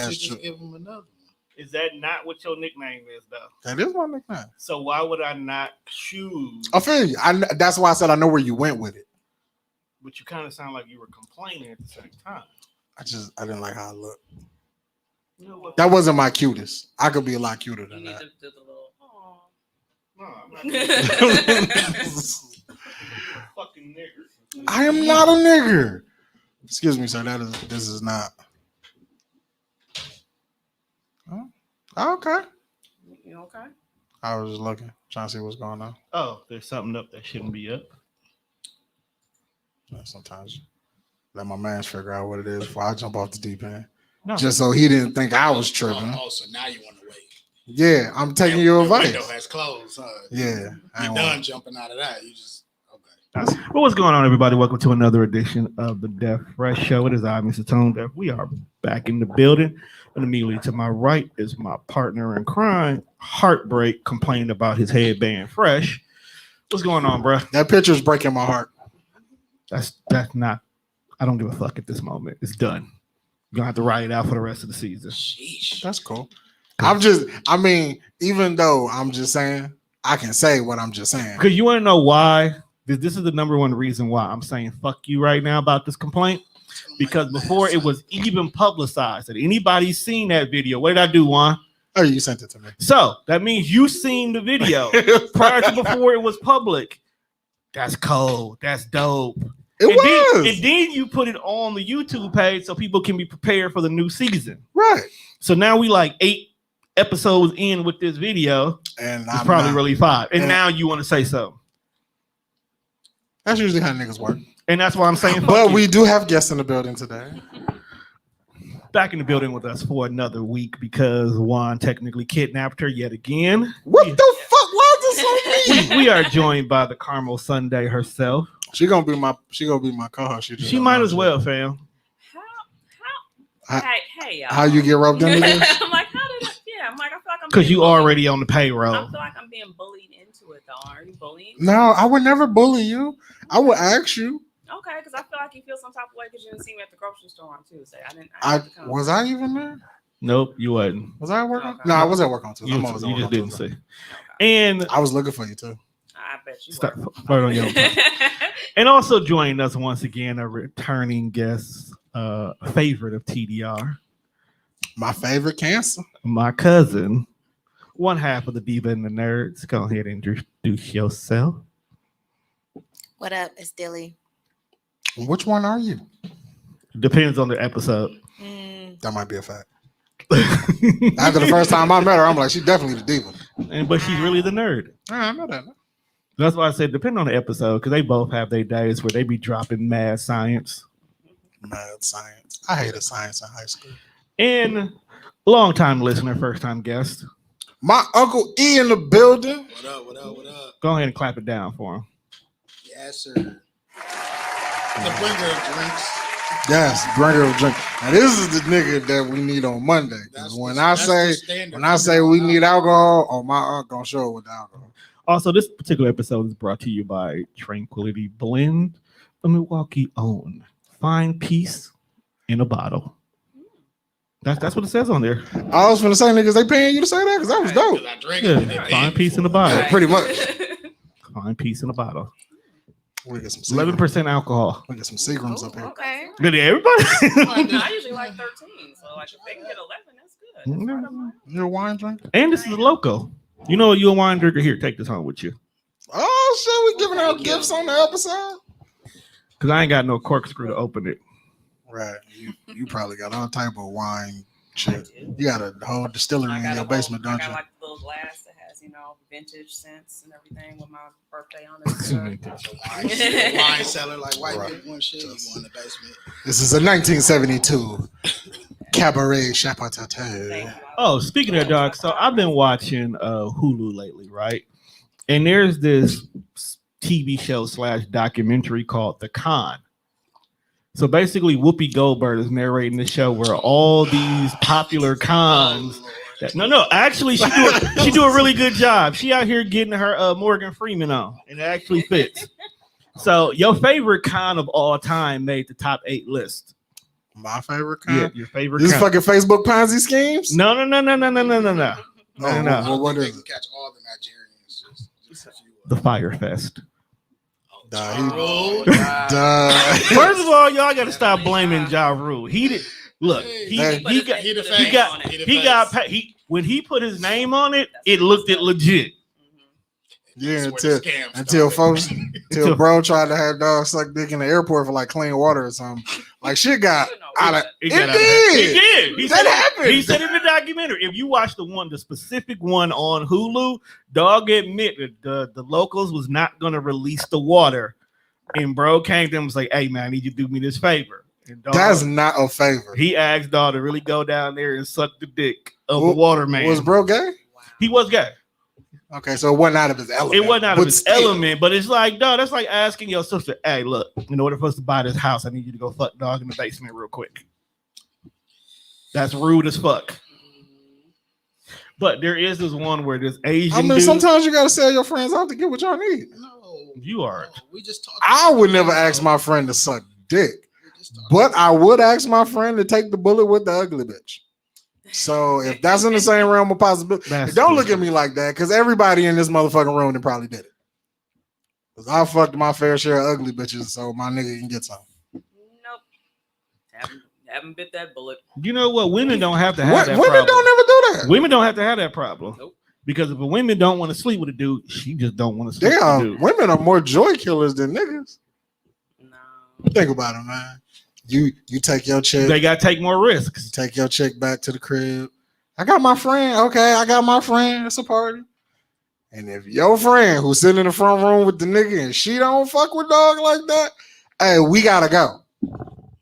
That's true. Give him another one. Is that not what your nickname is, though? That is my nickname. So why would I not choose? I feel you. That's why I said I know where you went with it. But you kind of sound like you were complaining at the same time. I didn't like how I looked. You know what? That wasn't my cutest. I could be a lot cuter than that. You need to do the little, aw. No, I'm not fucking nigger. I am not a nigger. Excuse me, sir. This is not. Oh, okay. You okay? I was just looking, trying to see what's going on. Oh, there's something up that shouldn't be up. Sometimes let my man figure out what it is before I jump off the deep end. No. Just so he didn't think I was tripping. Oh, so now you want to wait. Yeah, I'm taking your advice. The window has closed, huh? Yeah. You're done jumping out of that. You just, okay. Well, what's going on, everybody? Welcome to another edition of the Deaf Fresh Show. It is I, Mr. Tone Deaf. We are back in the building. And immediately to my right is my partner in crime, Heartbreak, complaining about his headband Fresh. What's going on, bro? That picture's breaking my heart. That's not. I don't give a fuck at this moment. It's done. You're gonna have to ride it out for the rest of the season. Sheesh. That's cool. Even though I'm just saying, I can say what I'm just saying. Because you want to know why? This is the number one reason why I'm saying fuck you right now about this complaint. Because before it was even publicized, that anybody seen that video, what did I do, Juan? Oh, you sent it to me. So that means you seen the video prior to before it was public. That's cold. That's dope. It was. And then you put it on the YouTube page so people can be prepared for the new season. Right. So now we like 8 episodes in with this video. And it's probably really 5. And now you want to say something. That's usually how niggas work. And that's why I'm saying but we do have guests in the building today. Back in the building with us for another week because Juan technically kidnapped her yet again. What the fuck? Why is this so mean? We are joined by the Caramel Sunday herself. She gonna be my co-host. She might as well, fam. Hey, y'all. How you get roped into this? I'm like, how did I? Yeah, I'm like, I feel like I'm because you bullied. already on the payroll. I feel like I'm being bullied into it, though. Are you bullying? No, I would never bully you. I would ask you. Okay, because I feel like you feel some type of way because you didn't see me at the grocery store on Tuesday. Was I even there? Nope, you wasn't. Was I at work? Okay. No, I was at work on Tuesday. You just didn't see. Okay. And I was looking for you too. I bet you stop were. on your And also joining us once again, a returning guest, favorite of TDR. My favorite cancer. My cousin, one half of the Diva and the Nerds. Go ahead and introduce yourself. What up? It's Dilly. Which one are you? Depends on the episode. That might be a fact. After the first time I met her, I'm like, she's definitely the diva. But she's really the nerd. I know that. That's why I said depending on the episode, because they both have their days where they be dropping mad science. Mad science. I hated science in high school. And long-time listener, first-time guest. My Uncle E in the building. What up, what up, what up? Go ahead and clap it down for him. Yes, sir. The bringer of drinks. Yes, bringer of drink. Now this is the nigga that we need on Monday. When I say we need alcohol, oh my aunt gonna show it with the alcohol. Also, this particular episode is brought to you by Tranquility Blend, a Milwaukee owned fine piece in a bottle. That's what it says on there. I was gonna say, niggas, they paying you to say that because that was dope. I drink Yeah, it. fine piece in a bottle. Yeah, pretty much. Fine piece in a bottle. We get some 11% alcohol. We get some Seagrams up here. Okay. Did everybody? I usually like 13, so like if they can get 11, that's good. That's right up my- You're a wine drinker? And this is local. You know you're a wine drinker. Here, take this home with you. Oh shit, we giving out gifts on the episode? Because I ain't got no corkscrew to open it. Right. You probably got all type of wine shit. You got a whole distillery in your basement, don't I you? got like a little glass that has, vintage scents and everything with my birthday on it. Wine cellar like white Right. people and shit. You go in the basement. This is a 1972 Cabaret Chapatate. Thank you. Oh, speaking of dog, so I've been watching Hulu lately, right? And there's this TV show / documentary called The Con. So basically, Whoopi Goldberg is narrating the show where all these popular cons. Actually, she do a really good job. She out here getting her Morgan Freeman on, and it actually fits. So your favorite con of all time made the top 8 list. My favorite kind. Yeah, your favorite This kind. fucking Facebook Ponzi schemes. No. What They is can it? catch all the Nigerians. Just a few. The Fire Fest. Nah, Oh, Duh. First of all, y'all got to stop blaming Ja Rule. He did. Look, he got when he put his name on it, it looked legit. Yeah, That's where the until scam folks, started. until bro tried to have dogs suck dick in the airport for like clean water or something. Like shit got out of. It did. He That said happened. He said in the documentary. If you watch the specific one on Hulu, dog admitted the locals was not going to release the water, and bro came to him and was like, "Hey man, I need you to do me this favor." And dog, That's not a favor. he asked dog to really go down there and suck the dick of the water man. Was bro gay? He was gay. Okay, so it wasn't out of his element. It wasn't out of his still. element, but it's like, dog, that's like asking your sister, hey, look, in order for us to buy this house, I need you to go fuck dog in the basement real quick. That's rude as fuck. But there is this one where this Asian dude, sometimes you gotta sell your friends out to get what y'all need. No, you are. we just talking. I would never ask my friend to suck dick, but I would ask my friend to take the bullet with the ugly bitch. So if that's in the same realm of possibility, don't look at me like that, because everybody in this motherfucking room that probably did it. Because I fucked my fair share of ugly bitches, so my nigga can get some. Nope. Haven't bit that bullet. You know what? Women don't have to have that women problem. don't ever do that. Women don't have to have that problem. Nope. Because if a women don't want to sleep with a dude, she just don't want to sleep with a dude. Women are more joy killers than niggas. No. Think about it, man. You take your chick. They got to take more risks. You take your chick back to the crib. I got my friend. Okay, I got my friend. It's a party. And if your friend who's sitting in the front room with the nigga and she don't fuck with dog like that, hey, we gotta go.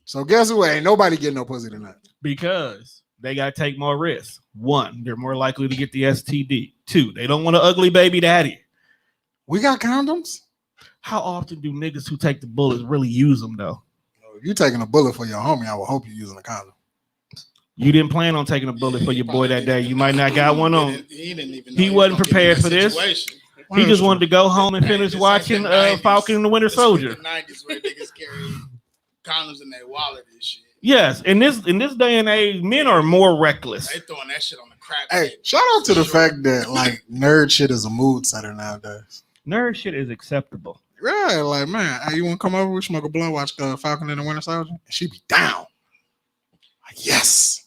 So guess who? Ain't nobody getting no pussy tonight. Because they got to take more risks. One, they're more likely to get the STD. Two, they don't want an ugly baby daddy. We got condoms. How often do niggas who take the bullets really use them, though? If you taking a bullet for your homie, I would hope you're using a condom. You didn't plan on taking a bullet for your boy that day. You might not got one on. He didn't even. He wasn't prepared for this. He just wanted to go home and finish watching Falcon and the Winter Soldier. The 90s where niggas carry condoms in their wallet and shit. Yes, in this day and age, men are more reckless. They throwing that shit on the crap. Hey, shout out to the fact that like nerd shit is a mood setter nowadays. Nerd shit is acceptable. Right, like man, hey, you want to come over? We smoke a blunt, watch Falcon and the Winter Soldier, and she be down. Like, yes,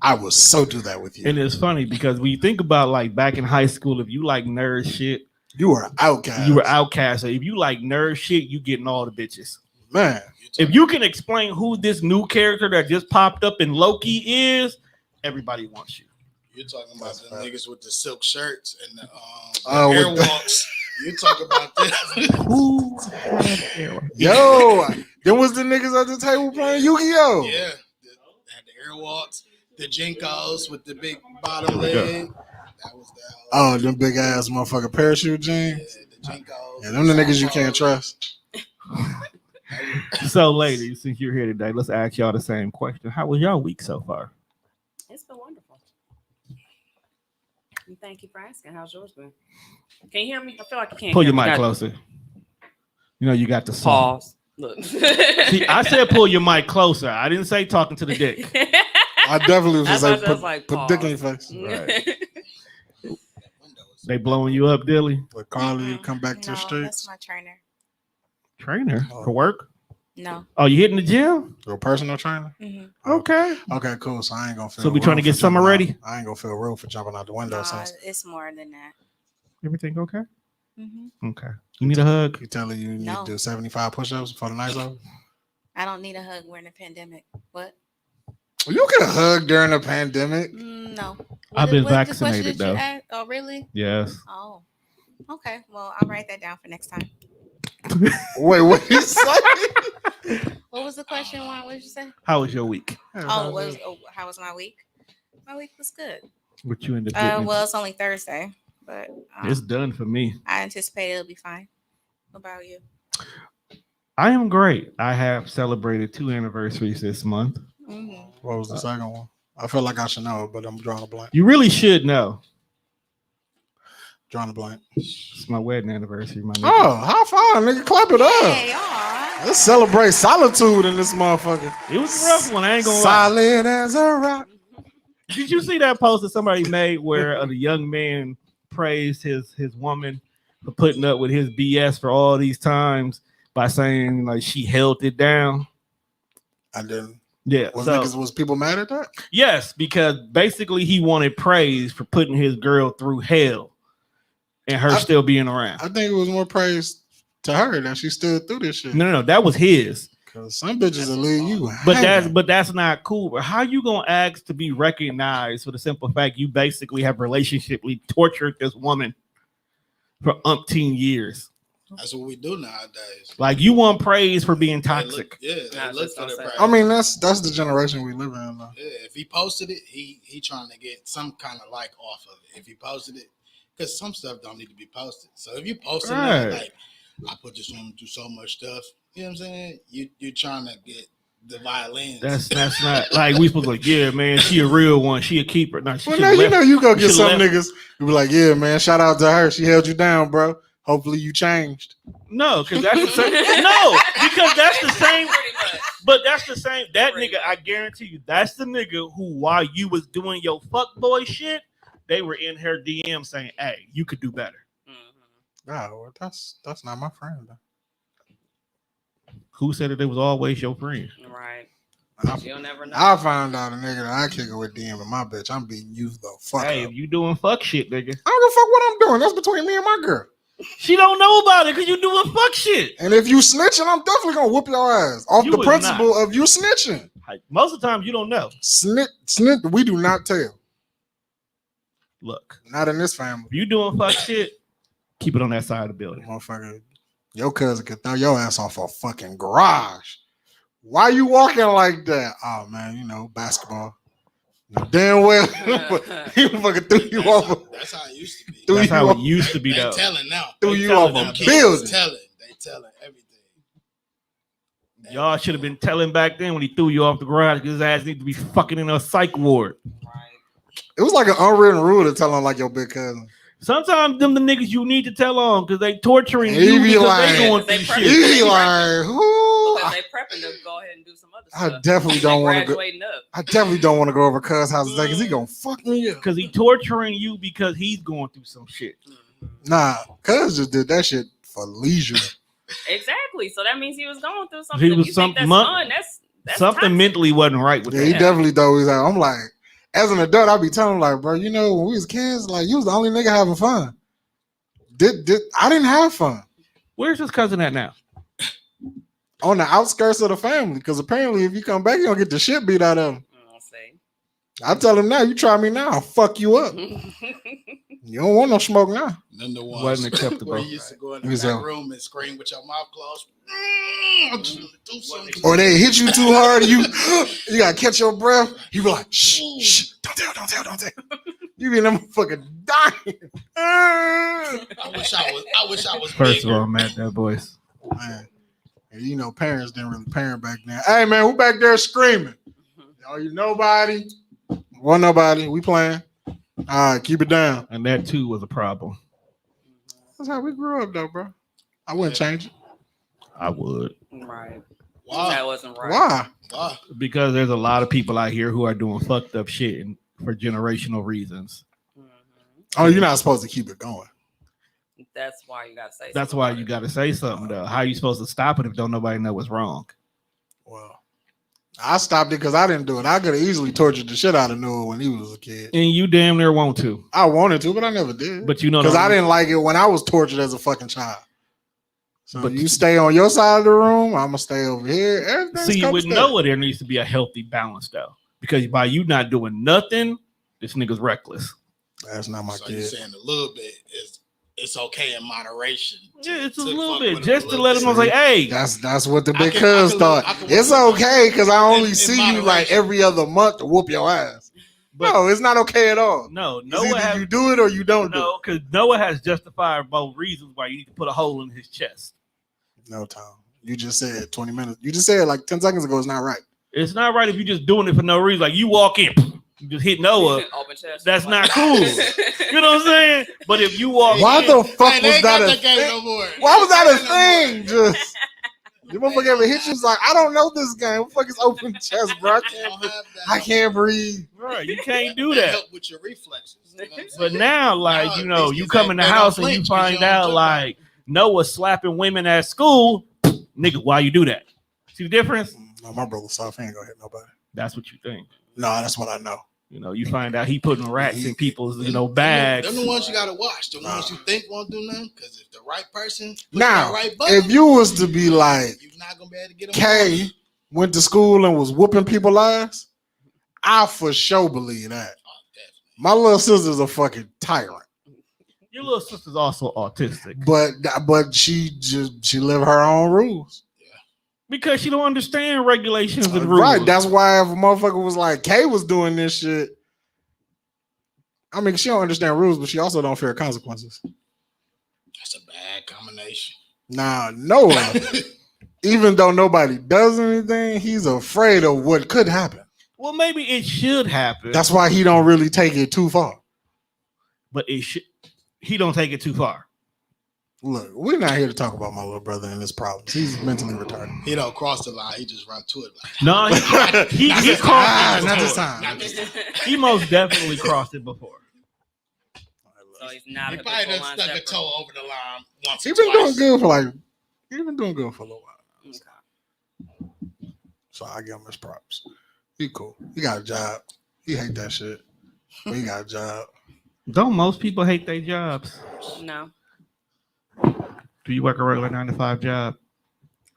I will so do that with you. And it's funny because when you think about like back in high school, if you like nerd shit, you were outcast. You were outcast. So if you like nerd shit, you getting all the bitches. Man, if you can explain who this new character that just popped up in Loki is, everybody wants you. You're talking about the niggas with the silk shirts and the airwalks. You talk about this. Yo, there was the niggas at the table playing Yu-Gi-Oh. Yeah, had the airwalks, the Jinkos with the big bottom leg. That was that. Oh, them big ass motherfucking parachute jeans. Yeah, the Jinkos. Yeah, them the niggas you can't trust. So, ladies, since you're here today, let's ask y'all the same question. How was y'all week so far? It's been wonderful. And thank you for asking. How's yours been? Can you hear me? I feel like you can't. Pull your mic closer. You know you got the song. Pause. Look. See, I said pull your mic closer. I didn't say talking to the dick. I definitely was just I like put dick in your face. Right. They blowing you up, Dilly? With Carly, you come back to the streets. That's my trainer. Trainer for work? No. Oh, you hitting the gym? Your personal trainer? Mm-hmm. Okay. Okay, cool. So I ain't gonna feel. So we trying to get summer ready? I ain't gonna feel real for jumping out the window. It's more than that. Everything okay? Mm-hmm. Okay. You need a hug? You telling you need to do 75 push-ups before the night's over? I don't need a hug. We're in a pandemic. What? You can hug during a pandemic. No. I've been vaccinated though. Oh, really? Yes. Oh. Okay. Well, I'll write that down for next time. Wait, what you say? What was the question, Juan? What did you say? How was your week? How was my week? My week was good. What you ended up well, it's only Thursday, but it's done for me. I anticipate it'll be fine. What about you? I am great. I have celebrated 2 anniversaries this month. Mm-hmm. What was the second one? I feel like I should know, but I'm drawing a blank. You really should know. Drawing a blank. It's my wedding anniversary, my nigga. Oh, how far, nigga? Clap it up. Hey, aw. Let's celebrate solitude in this motherfucker. It was a rough one. I ain't gonna lie. Solid as a rock. Did you see that post that somebody made where the young man praised his woman for putting up with his BS for all these times by saying like she held it down? I didn't. Yeah. Was people mad at that? Yes, because basically he wanted praise for putting his girl through hell and her still being around. I think it was more praise to her that she stood through this shit. No, that was his. Because some bitches will leave you. But that's not cool. How you gonna ask to be recognized for the simple fact you basically have relationshiply tortured this woman for umpteen years? That's what we do nowadays. Like you want praise for being toxic. They look for the praise. I mean, that's the generation we live in. Though. Yeah, if he posted it, he trying to get some kind of like off of it. If he posted it, because some stuff don't need to be posted. So if you posted it, like I put this woman through so much stuff, you know what I'm saying? You're trying to get the violins. That's not like we supposed to like, yeah, man, she a real one. She a keeper. No, well, now you know you go get some niggas who be like, yeah, man, shout out to her. She held you down, bro. Hopefully you changed. No, because that's the same. No, because that's the same. But that's the same. That nigga, I guarantee you, that's the nigga who, while you was doing your fuckboy shit, they were in her DM saying, "Hey, you could do better." No, that's not my friend. Though. Who said that it was always your friend? Right. You'll never know. I found out a nigga that I kick it with DM and my bitch. I'm beating you the fuck Hey, up. if you doing fuck shit, nigga. I don't give a fuck what I'm doing. That's between me and my girl. She don't know about it because you doing fuck shit. And if you snitching, I'm definitely gonna whoop your ass off the principle of you snitching. Most of the time, you don't know. Snitch, we do not tell. Look, not in this family. If you doing fuck shit, keep it on that side of the building. Motherfucker, your cousin could throw your ass off a fucking garage. Why you walking like that? Oh man, you know, basketball. Damn well, he fucking threw you off. That's how it used to be. That's how it used to be, though. They telling now. Threw you off a building. They telling everything. Y'all should have been telling back then when he threw you off the garage because his ass need to be fucking in a psych ward. It was like an unwritten rule to tell on like your big cousin. Sometimes them the niggas you need to tell on because they torturing he you be because like, they going through shit. He be like, who? Because they prepping to go ahead and do some other stuff. I definitely don't want to go. Up. I definitely don't want to go over cuz house today because he gonna fuck me up. Because he torturing you because he's going through some shit. Nah, cuz just did that shit for leisure. Exactly. So that means he was going through something. He was that's something toxic. Mentally wasn't right with yeah, that. He definitely thought he was like, I'm like, as an adult, I'd be telling him like, bro, you know, when we was kids, like you was the only nigga having fun. I didn't have fun. Where's his cousin at now? On the outskirts of the family, because apparently if you come back, you don't get the shit beat out of him. I tell him now, you try me now, I'll fuck you up. You don't want no smoke now. Then the ones wasn't acceptable. where you used to go in the back room and scream with your mouth closed. Or they hit you too hard, you gotta catch your breath. You be like, shh, don't tell. You be them fucking dying. I wish I was First bigger. of all, Matt, that voice. Man, you know, parents didn't really parent back then. Hey man, who back there screaming? Oh, you nobody? Well, nobody. We playing. All right, keep it down. And that too was a problem. That's how we grew up, though, bro. I wouldn't change it. I would. Right. Why? That wasn't right. Why? Because there's a lot of people out here who are doing fucked up shit for generational reasons. Oh, you're not supposed to keep it going. That's why you gotta say. That's why you gotta say something though. How you supposed to stop it if don't nobody know what's wrong? Well, I stopped it because I didn't do it. I could have easily tortured the shit out of Noah when he was a kid. And you damn near want to. I wanted to, but I never did. But you know, because I didn't like it when I was tortured as a fucking child. So but you stay on your side of the room, I'm gonna stay over here. See, with Noah, there needs to be a healthy balance though, because by you not doing nothing, this nigga's reckless. That's not my kid. You're saying a little bit it's okay in moderation. Yeah, it's a little bit just to let him know, like, hey, that's what the big cuz thought. It's okay because I only see you like every other month to whoop your ass. But no, it's not okay at all. No, Noah you do it or you don't do it. No, because Noah has justifiable reasons why you need to put a hole in his chest. No, Tom. You just said 20 minutes. You just said like 10 seconds ago. It's not right. It's not right if you're just doing it for no reason. Like you walk in, you just hit Noah. That's not cool. You know what I'm saying? But if you walk why in, the fuck was that a thing? Why was that a thing? Just The motherfucker ever hit you? It's like, I don't know this game. What the fuck is open chest, bro? I can't breathe. Right, you can't do That that. help with your reflexes. You know what I'm But saying? now, like, Now, you know, these you kids, come in the they don't house and flinch you 'cause find don't out jump like Noah slapping women at school. Nigga, why you do that? See the difference? No, my brother soft. He ain't gonna hit nobody. That's what you think. No, that's what I know. You know, you find out he putting rats in people's, Them bags. the ones you gotta watch. The ones you think won't do nothing. Because if the right person push Now, that right button, if you was to be like you're not gonna be able to get them. Kay went to school and was whooping people's ass, I for sure believe that. Oh, definitely. My little sister's a fucking tyrant, Your little sister's also autistic but she live her own rules. because she don't understand regulations and rules. Right. That's why if a motherfucker was like Kay was doing this shit. I mean, she don't understand rules, but she also don't fear consequences. That's a bad combination. Now, Noah, even though nobody does anything, he's afraid of what could happen. Well, maybe it should happen. That's why he don't really take it too far. But it should. He don't take it too far. Look, we're not here to talk about my little brother and his problems. He's mentally retarded. He don't cross the line. He just run to it. Like, No, he Not he this crossed. not it this before. time. Not this time. He most definitely crossed it before. So he's not He a probably habitual done line stuck a stepper. toe over the line once. He's or been doing twice. good for he's been doing good for a little while. Okay. So I give him his props. He cool. He got a job. He hate that shit. But he got a job. Don't most people hate their jobs? No, Do you work a regular 9-to-5 job?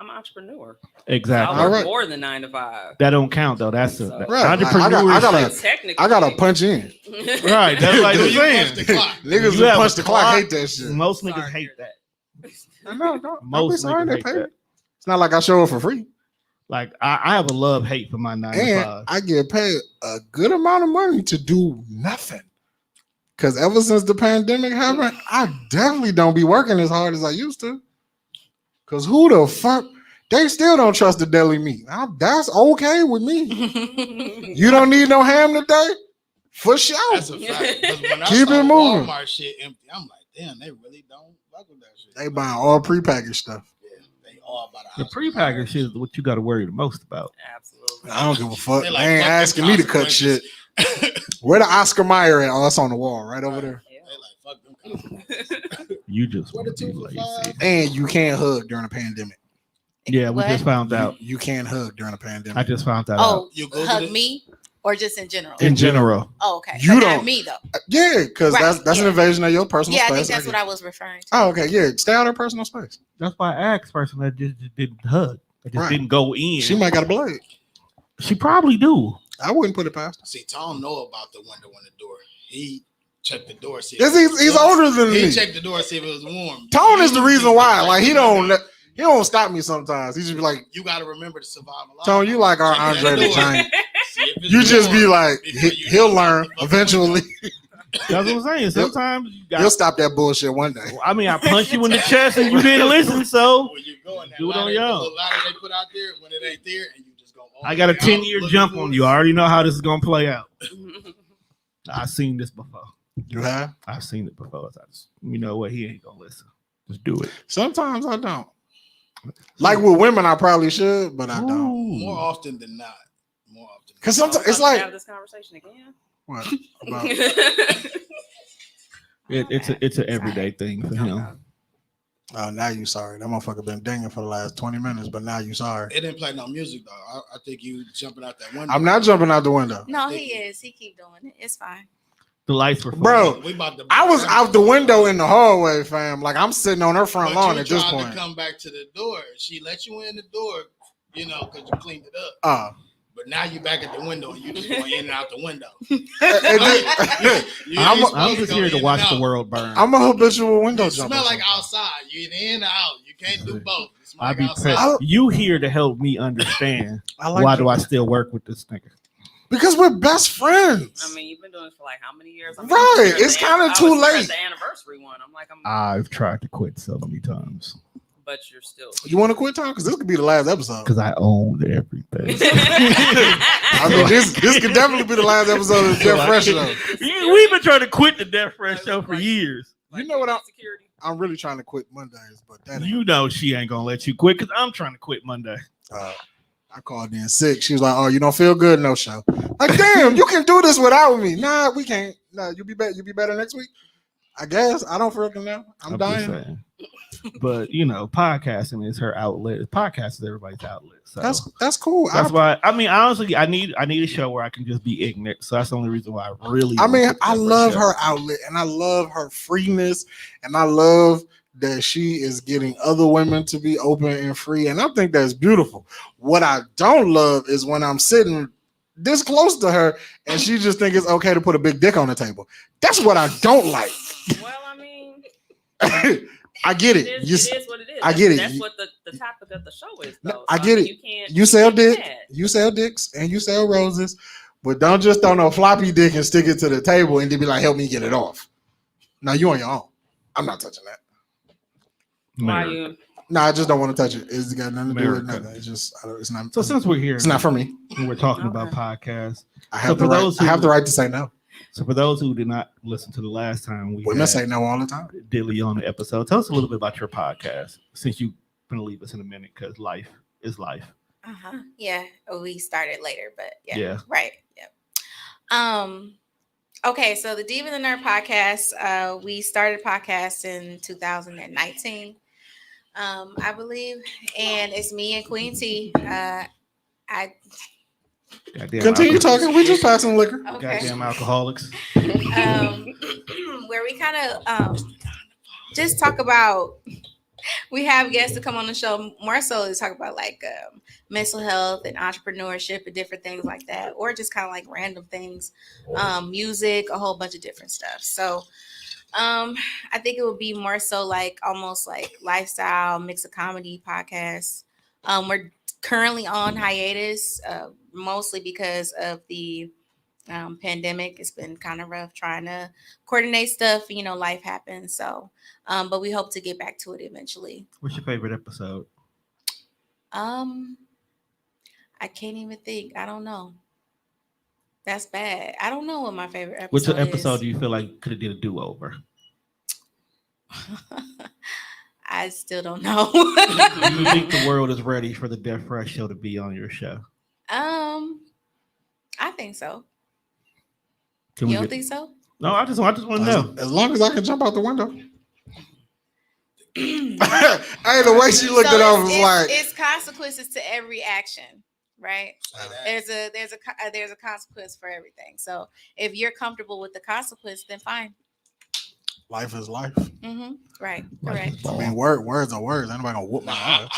I'm an entrepreneur. Exactly. I work Alright. more than 9 to 5. That don't count though. That's a Right. Like, entrepreneurship. Technically, I gotta punch in. Right. That's like I'm You punch saying. the clock. Niggas You who have punch a the clock clock. hate that shit. Most Sorry niggas to hate hear that. I know, don't be Most sorry niggas they hate pay me. that. It's not like I show it for free. Like I have a love hate for my 9 to And 5. I get paid a good amount of money to do nothing. Because ever since the pandemic happened, I definitely don't be working as hard as I used to. Because who the fuck? They still don't trust the deli meat. That's okay with me. You don't need no ham today? For sure. That's a fact. 'Cause when I Keep saw it moving. Walmart shit empty, I'm like, damn, they really don't fuck with that shit. They buying all prepackaged stuff. Yeah, they all about The prepackaged shit is what you got to worry the most about. Absolutely. I don't give a fuck. They They, like, ain't fuck them asking me to cut shit. Where the Oscar Mayer at? Oh, it's on the wall right over there. They like, fuck them consequences. You just What want the to be 2 for lazy. 5? And you can't hug during a pandemic. Yeah, we What? just found out. You can't hug during a pandemic. I just found that out. Oh, You Googled hug it? me or just in general? In general. Oh, okay. You But don't- not me though. Yeah, because Right, that's an yeah. invasion of your personal Yeah, I space. think that's get what it. I was referring to. Oh, okay, yeah. Stay out of her personal space. That's why I asked person that just didn't hug. That just Right. didn't go in. She might got a blade. She probably do. I wouldn't put it past her. See, Tom know about the window and the door. He checked the door. See, Yes, he's older than He me. checked the door, see if it was warm. Tone is the You reason just why. check Like the he window. don't stop me sometimes. He just be like, You got to remember to survive a lot. Tone, you like our Check that Andre the door. Giant. See if it's You just be warm like, before you he'll go learn out the fucking eventually. That's what I'm saying. Sometimes you got. He'll stop that bullshit one day. I mean, I punched you in the chest and you didn't listen. So When you go in that Do it on ladder, your the own. little ladder they put out there, when it ain't there, and you just go. all I got a the way out 10-year looking jump for on it. you. I already know how this is gonna play out. I've seen this before. You have? I've seen it before. I just, you know what? He ain't gonna listen. Just do it. Sometimes I don't. Like with women, I probably should, but I don't. More often than not. More often. than Because not. sometimes it's Have like, this conversation again. what? About, It's an everyday thing for him. oh, now you sorry. That motherfucker been dinging for the last 20 minutes, but now you sorry. It didn't play no music though. I think you jumping out that window. I'm not jumping out the window. No, he is. He keep doing it. It's fine. The lights were Bro, We about to. I was out the window in the hallway, fam. Like I'm sitting on her front But lawn you at this tried point. to come back to the door. She let you in the door, you know, because you cleaned it up. But now you back at the window and you just going in and out the window. I'm just here to watch the world burn. I'm a habitual window You jumper. smell like outside. You in or out. You can't do both. You smell I like be outside. pissed. You here to help me understand I like why that. do I still work with this nigga? Because we're best friends. I mean, you've been doing it for like how many years? I'm Right, here at it's the kinda I was too here at late. The anniversary one. I'm like, I've tried to quit so many times but you're still. You want to quit, Tom? Because this could be the last episode. because I owned everything. I mean, this could definitely be the last episode of the Jeff Fresh show. We've been trying to quit the Death Fresh show for years. You know what? I'm really trying to quit Mondays, but that You know she ain't gonna let you quit because I'm trying to quit Monday. I called in sick. She was like, "Oh, you don't feel good? No show." Like, damn, you can do this without me. Nah, we can't. Nah, you be better. You be better next week. I guess I don't freaking know. I'm dying. But you know, podcasting is her outlet. Podcast is everybody's outlet. So that's cool. That's why. I mean, honestly, I need a show where I can just be ignorant. So that's the only reason why I really. I mean, I love her outlet, and I love her freeness, and I love that she is getting other women to be open and free, and I think that's beautiful. What I don't love is when I'm sitting this close to her and she just think it's okay to put a big dick on the table. That's what I don't like. Well, I mean, I get it. It is what it is. I get it. That's what the topic of the show is, though. I get it. You sell dick, you sell dicks, and you sell roses, but don't just throw no floppy dick and stick it to the table and then be like, "Help me get it off." Now you on your own. I'm not touching that. Why you? No, I just don't want to touch it. It's got nothing to do with nothing. It's just, it's not. So since we're here, it's not for me. We're talking about podcasts. I have the right. I have the right to say no. So for those who did not listen to the last time, women say no all the time. Dilly on the episode. Tell us a little bit about your podcast, since you're gonna leave us in a minute because life is life. Yeah, we started later, but yeah. Right. Yeah. Okay, so the Diva the Nerd podcast, we started podcast in 2019, I believe, and it's me and Queen T. Continue talking. We just passing liquor. Okay. Goddamn alcoholics. Where we kind of just talk about. We have guests to come on the show more so to talk about like mental health and entrepreneurship and different things like that, or just kind of like random things, music, a whole bunch of different stuff. So I think it would be more so like almost like lifestyle mix of comedy podcasts. We're currently on hiatus, mostly because of the pandemic. It's been kind of rough trying to coordinate stuff. You know, life happens. So, but we hope to get back to it eventually. What's your favorite episode? I can't even think. I don't know. That's bad. I don't know what my favorite episode Which episode is. do you feel like could have did a do-over? I still don't know. Do you think the world is ready for the Death Fresh show to be on your show? I think so. You don't think so? No, I just want to know. As long as I can jump out the window. Hey, the way she looked at it was like it's consequences to every action, right? There's a consequence for everything. So if you're comfortable with the consequence, then fine. Life is life. Mm-hmm. Right. Correct. I mean, words are words. Anybody gonna whoop my ass?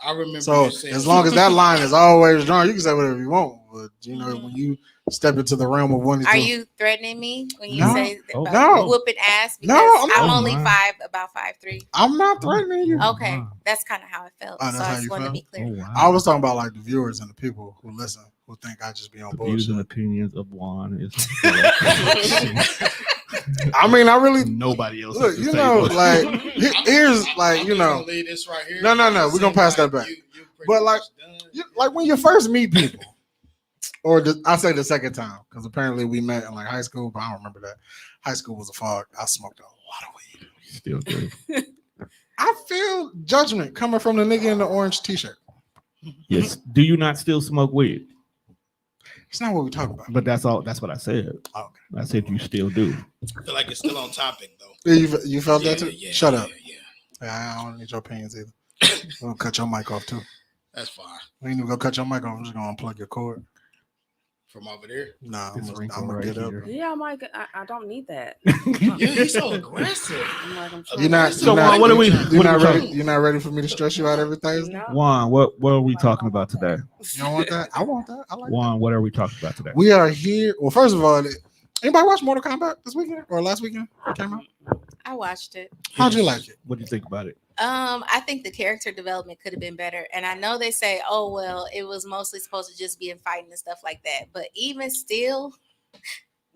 I remember. So as long as that line is always drawn, you can say whatever you want. But you know, when you step into the realm of wanting, are you threatening me when you say whooping ass? Because no, I'm only about 5'3". I'm not threatening you. Okay, that's kind of how it felt. So I just wanted to be clear. Wow. I was talking about like the viewers and the people who listen, who think I just be on bullshit. Views and opinions of Juan is. I mean, I really nobody else. Look, you know, like here's like you know. Leave this right here. No, we're gonna pass that back. But like when you first meet people, or I say the second time because apparently we met in like high school, but I don't remember that. High school was a fog. I smoked a lot of weed. Still do. I feel judgment coming from the nigga in the orange t-shirt. Yes. Do you not still smoke weed? It's not what we're talking about. But that's all. That's what I said. Oh, okay. I said you still do. I feel like it's still on topic though. You felt that too? Yeah, Shut up. Yeah. I don't need your opinions either. I'm gonna cut your mic off too. That's fine. We ain't even gonna cut your mic off. I'm just gonna unplug your cord. From over there? Nah, I'm This gonna right get up. here. Yeah, Mike. I don't need that. You're so aggressive. I'm like, I'm You're not. So, Juan, what are we? You're not ready. You're not ready for me to stress you out every Thursday. No. Juan, what are we talking about today? You don't want that? I want that. I like Juan, what are we talking about today? We are here. Well, first of all, anybody watch Mortal Kombat this weekend or last weekend? It came out. I watched it. How'd you like it? What do you think about it? I think the character development could have been better. And I know they say, oh, well, it was mostly supposed to just be in fighting and stuff like that. But even still,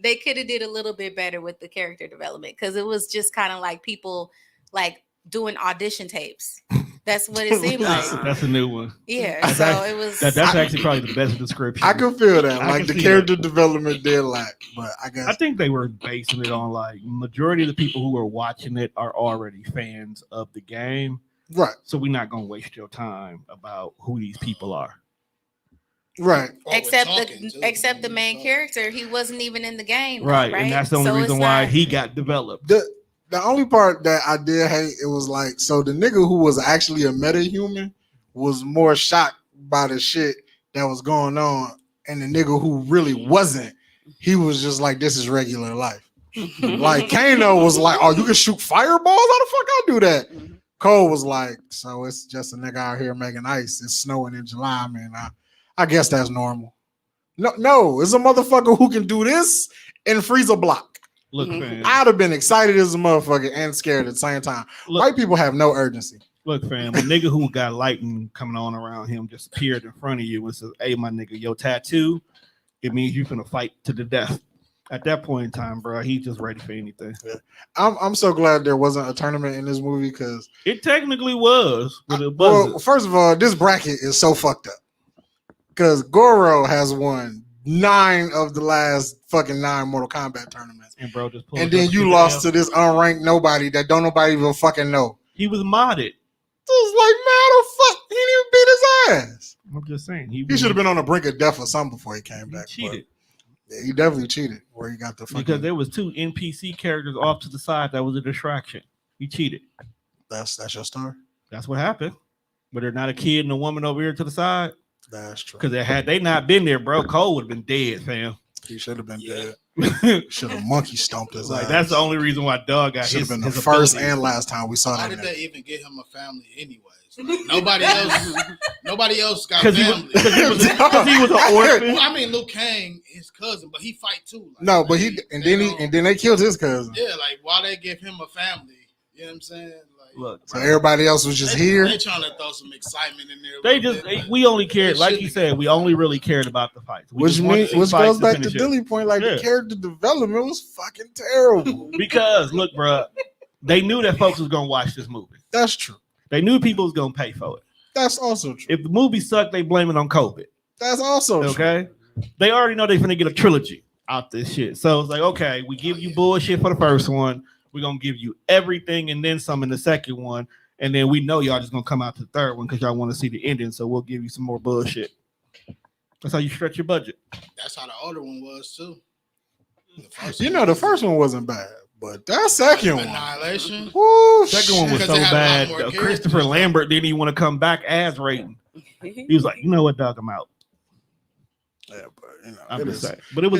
they could have did a little bit better with the character development because it was just kind of like people like doing audition tapes. That's what it seemed like. That's a new one. Yeah, so it was. That's actually probably the best description. I can feel that. I Like can the see character development did lack, but I guess I think they were basing it on like majority of the people who are watching it are already fans of the game. right, So we're not gonna waste your time about who these people are. right. Except the main character, he wasn't even in the game. Right. Right. And that's the only So reason it's why not- he got developed. The only part that I did hate, it was like, so the nigga who was actually a meta-human was more shocked by the shit that was going on, and the nigga who really wasn't, he was just like, this is regular life. Like Kano was like, oh, you can shoot fireballs? How the fuck I do that? Cole was like, so it's just a nigga out here making ice. It's snowing in July, man. I guess that's normal. No, it's a motherfucker who can do this and freeze a block. Look, fam. I'd have been excited as a motherfucker and scared at the same time. White people have no urgency. Look, fam, a nigga who got lightning coming on around him just appeared in front of you and says, hey, my nigga, your tattoo, it means you're gonna fight to the death. At that point in time, bro, he's just ready for anything. I'm so glad there wasn't a tournament in this movie because it technically was, but it wasn't. Well, first of all, this bracket is so fucked up because Goro has won 9 of the last fucking 9 Mortal Kombat tournaments, and bro, just and then you lost to this unranked nobody that don't nobody even fucking know. He was modded. It was like, man, the fuck, he didn't even beat his ass. I'm just saying He should have been on the brink of death or something before he came back. Cheated. Yeah, he definitely cheated where he got the fucking. Because there was 2 NPC characters off to the side that was a distraction. He cheated. That's your story. That's what happened. But there's not a kid and a woman over here to the side. That's true. Because had they not been there, bro, Cole would have been dead, fam. He should have been dead. Should have monkey stomped his ass. That's the only reason why Doug got should his. have been the his first ability. and last time we saw How that. did they even get him a family anyways? Like, nobody else got Because family. he was an orphan. Well, I mean, Liu Kang, his cousin, but he fight too. Like, No, but then they killed his cousin. Yeah, like why they give him a family? You know what I'm saying? Like, Look, So everybody else was just here. They trying to throw some excitement in there. They just we only cared, like you said, we only really cared about the fights. Which goes back to Dilly point, like the character development was fucking terrible. Because look, bro, they knew that folks was gonna watch this movie. That's true. They knew people was gonna pay for it. That's also true. If the movie sucked, they blame it on COVID. That's also true. Okay. They already know they're finna get a trilogy out this shit. So it's like, okay, we give you bullshit for the first one. We're gonna give you everything and then some in the second one. And then we know y'all just gonna come out to the third one because y'all want to see the ending. So we'll give you some more bullshit. That's how you stretch your budget. That's how the older one was too. The first one wasn't bad, but that second one, Annihilation. whoo, Second one was so bad. Christopher Lambert didn't even want to come back as Raiden. He was like, you know what, dog, I'm out. Yeah, but I'm just saying. But it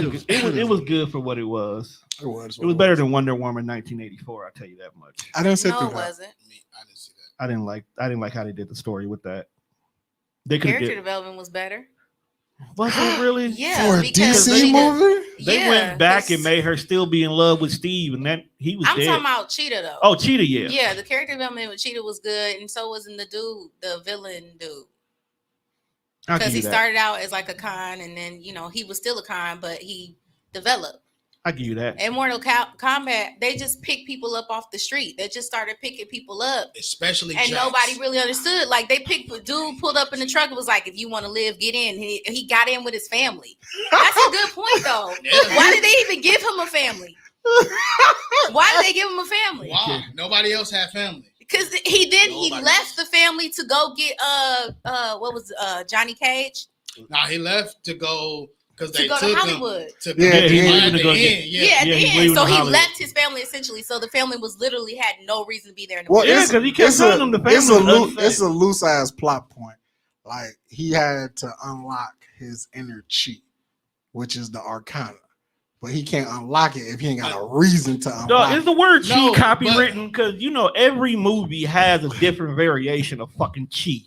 was good for what it was. It was. It was better than Wonder Woman 1984. I'll tell you that much. I didn't say No, through it that. wasn't. I didn't see that. I didn't like how they did the story with that. They could Character get. development was better. Was it really? Yeah, For a because DC movie? They went back and made her still be in love with Steve, and that he was I'm dead. talking about Cheetah though. Oh, Cheetah, yeah. Yeah, the character development with Cheetah was good, and so was in the villain dude. I'll Because give he you that. started out as like a con, and then he was still a con, but he developed. I'll give you that. In Mortal Kombat, they just pick people up off the street. They just started picking people up, Especially and Jax. nobody really understood. Like they picked a dude, pulled up in the truck, and was like, "If you want to live, get in." He got in with his family. That's a good point, though. Yeah. Why did they even give him a family? Why did they give him a family? Why? Nobody else had family. Because he Nobody left the family to go get what was Johnny Cage Nah, he left to go because they to go took to him Hollywood. to Yeah, he yeah, was at gonna the go end. get. Yeah, at Yeah, the he's end. leaving So to he Hollywood. left his family essentially. So the family was literally had no reason to be there. In the Well, movie. Yeah, because he kept telling them the family was unsafe. it's a loose ass plot point. Like he had to unlock his inner chi, which is the Arcana, but he can't unlock it if he ain't got a reason to unlock Dog, is the word chi No, copywritten? Because every movie has a different variation of fucking chi.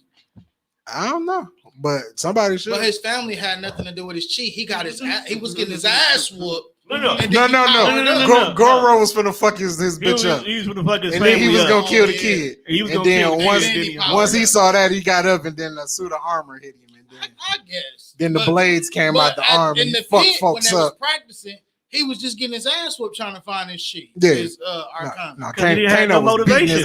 I don't know, but somebody should. But his family had nothing to do with his chi. He got his he was getting his ass whooped. No. And No, then he powered up. Goro was finna fuck his bitch up, He was gonna fuck his and then he family was up. gonna kill the yeah. kid. He was And gonna then kill the once kid, and then he- powered once he up. saw that, he got up, and then the suit of armor hit him, and I guess. then the But- blades came but out the arm, in and the he fucked pit, when folks they was up. practicing, He was just getting his ass whooped trying to find his shit. Yeah. His Arcana. No, He didn't have no motivation.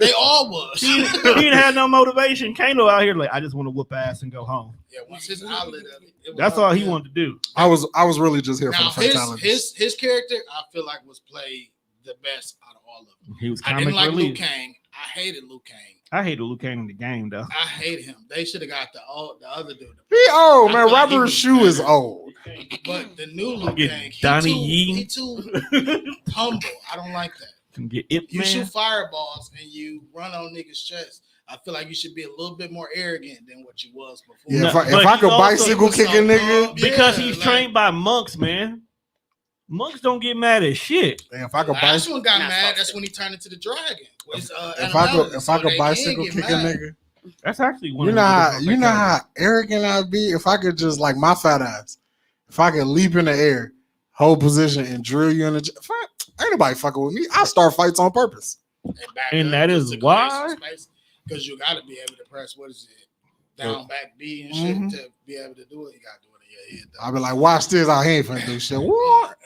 They all was. He didn't have no motivation. Kano out here like, I just want to whoop ass and go home. Yeah, once his outlet of it. That's all he wanted to do. I was really just here Now, for the fatalities. his character, I feel like was played the best out of all of them. He was I comic didn't like relief. Liu Kang. I hated Liu Kang. I hated Liu Kang in the game though. I hate him. They should have got the other dude. He old, I man. feel like he Robert was Shoe better. is old. But the new Liu Get Kang, Donnie he Yen. too humble. I don't like that. Can get Ip You shoot Man. fireballs and you run on niggas' chest. I feel like you should be a little bit more arrogant than what you was before. Yeah, No, if but I he could also- bicycle kick a nigga, Because Yeah, he's like, trained by monks, man. Monks don't get mad at shit. and if I could Last bicycle, one got Not mad. supposed That's to. when he turned into the dragon. if I could bicycle kick a nigga, That's actually one you of know the how different you know how fatalities. arrogant I'd be if I could just like my fat ass. If I could leap in the air, hold position, and drill you in the. Ain't nobody fucking with me. I start fights on purpose. And that is why- because you got to be able to press what is it down back B and shit Mhm. to be able to do it. You got to do it in your head. I'll be like, watch this. I ain't finna do shit. What?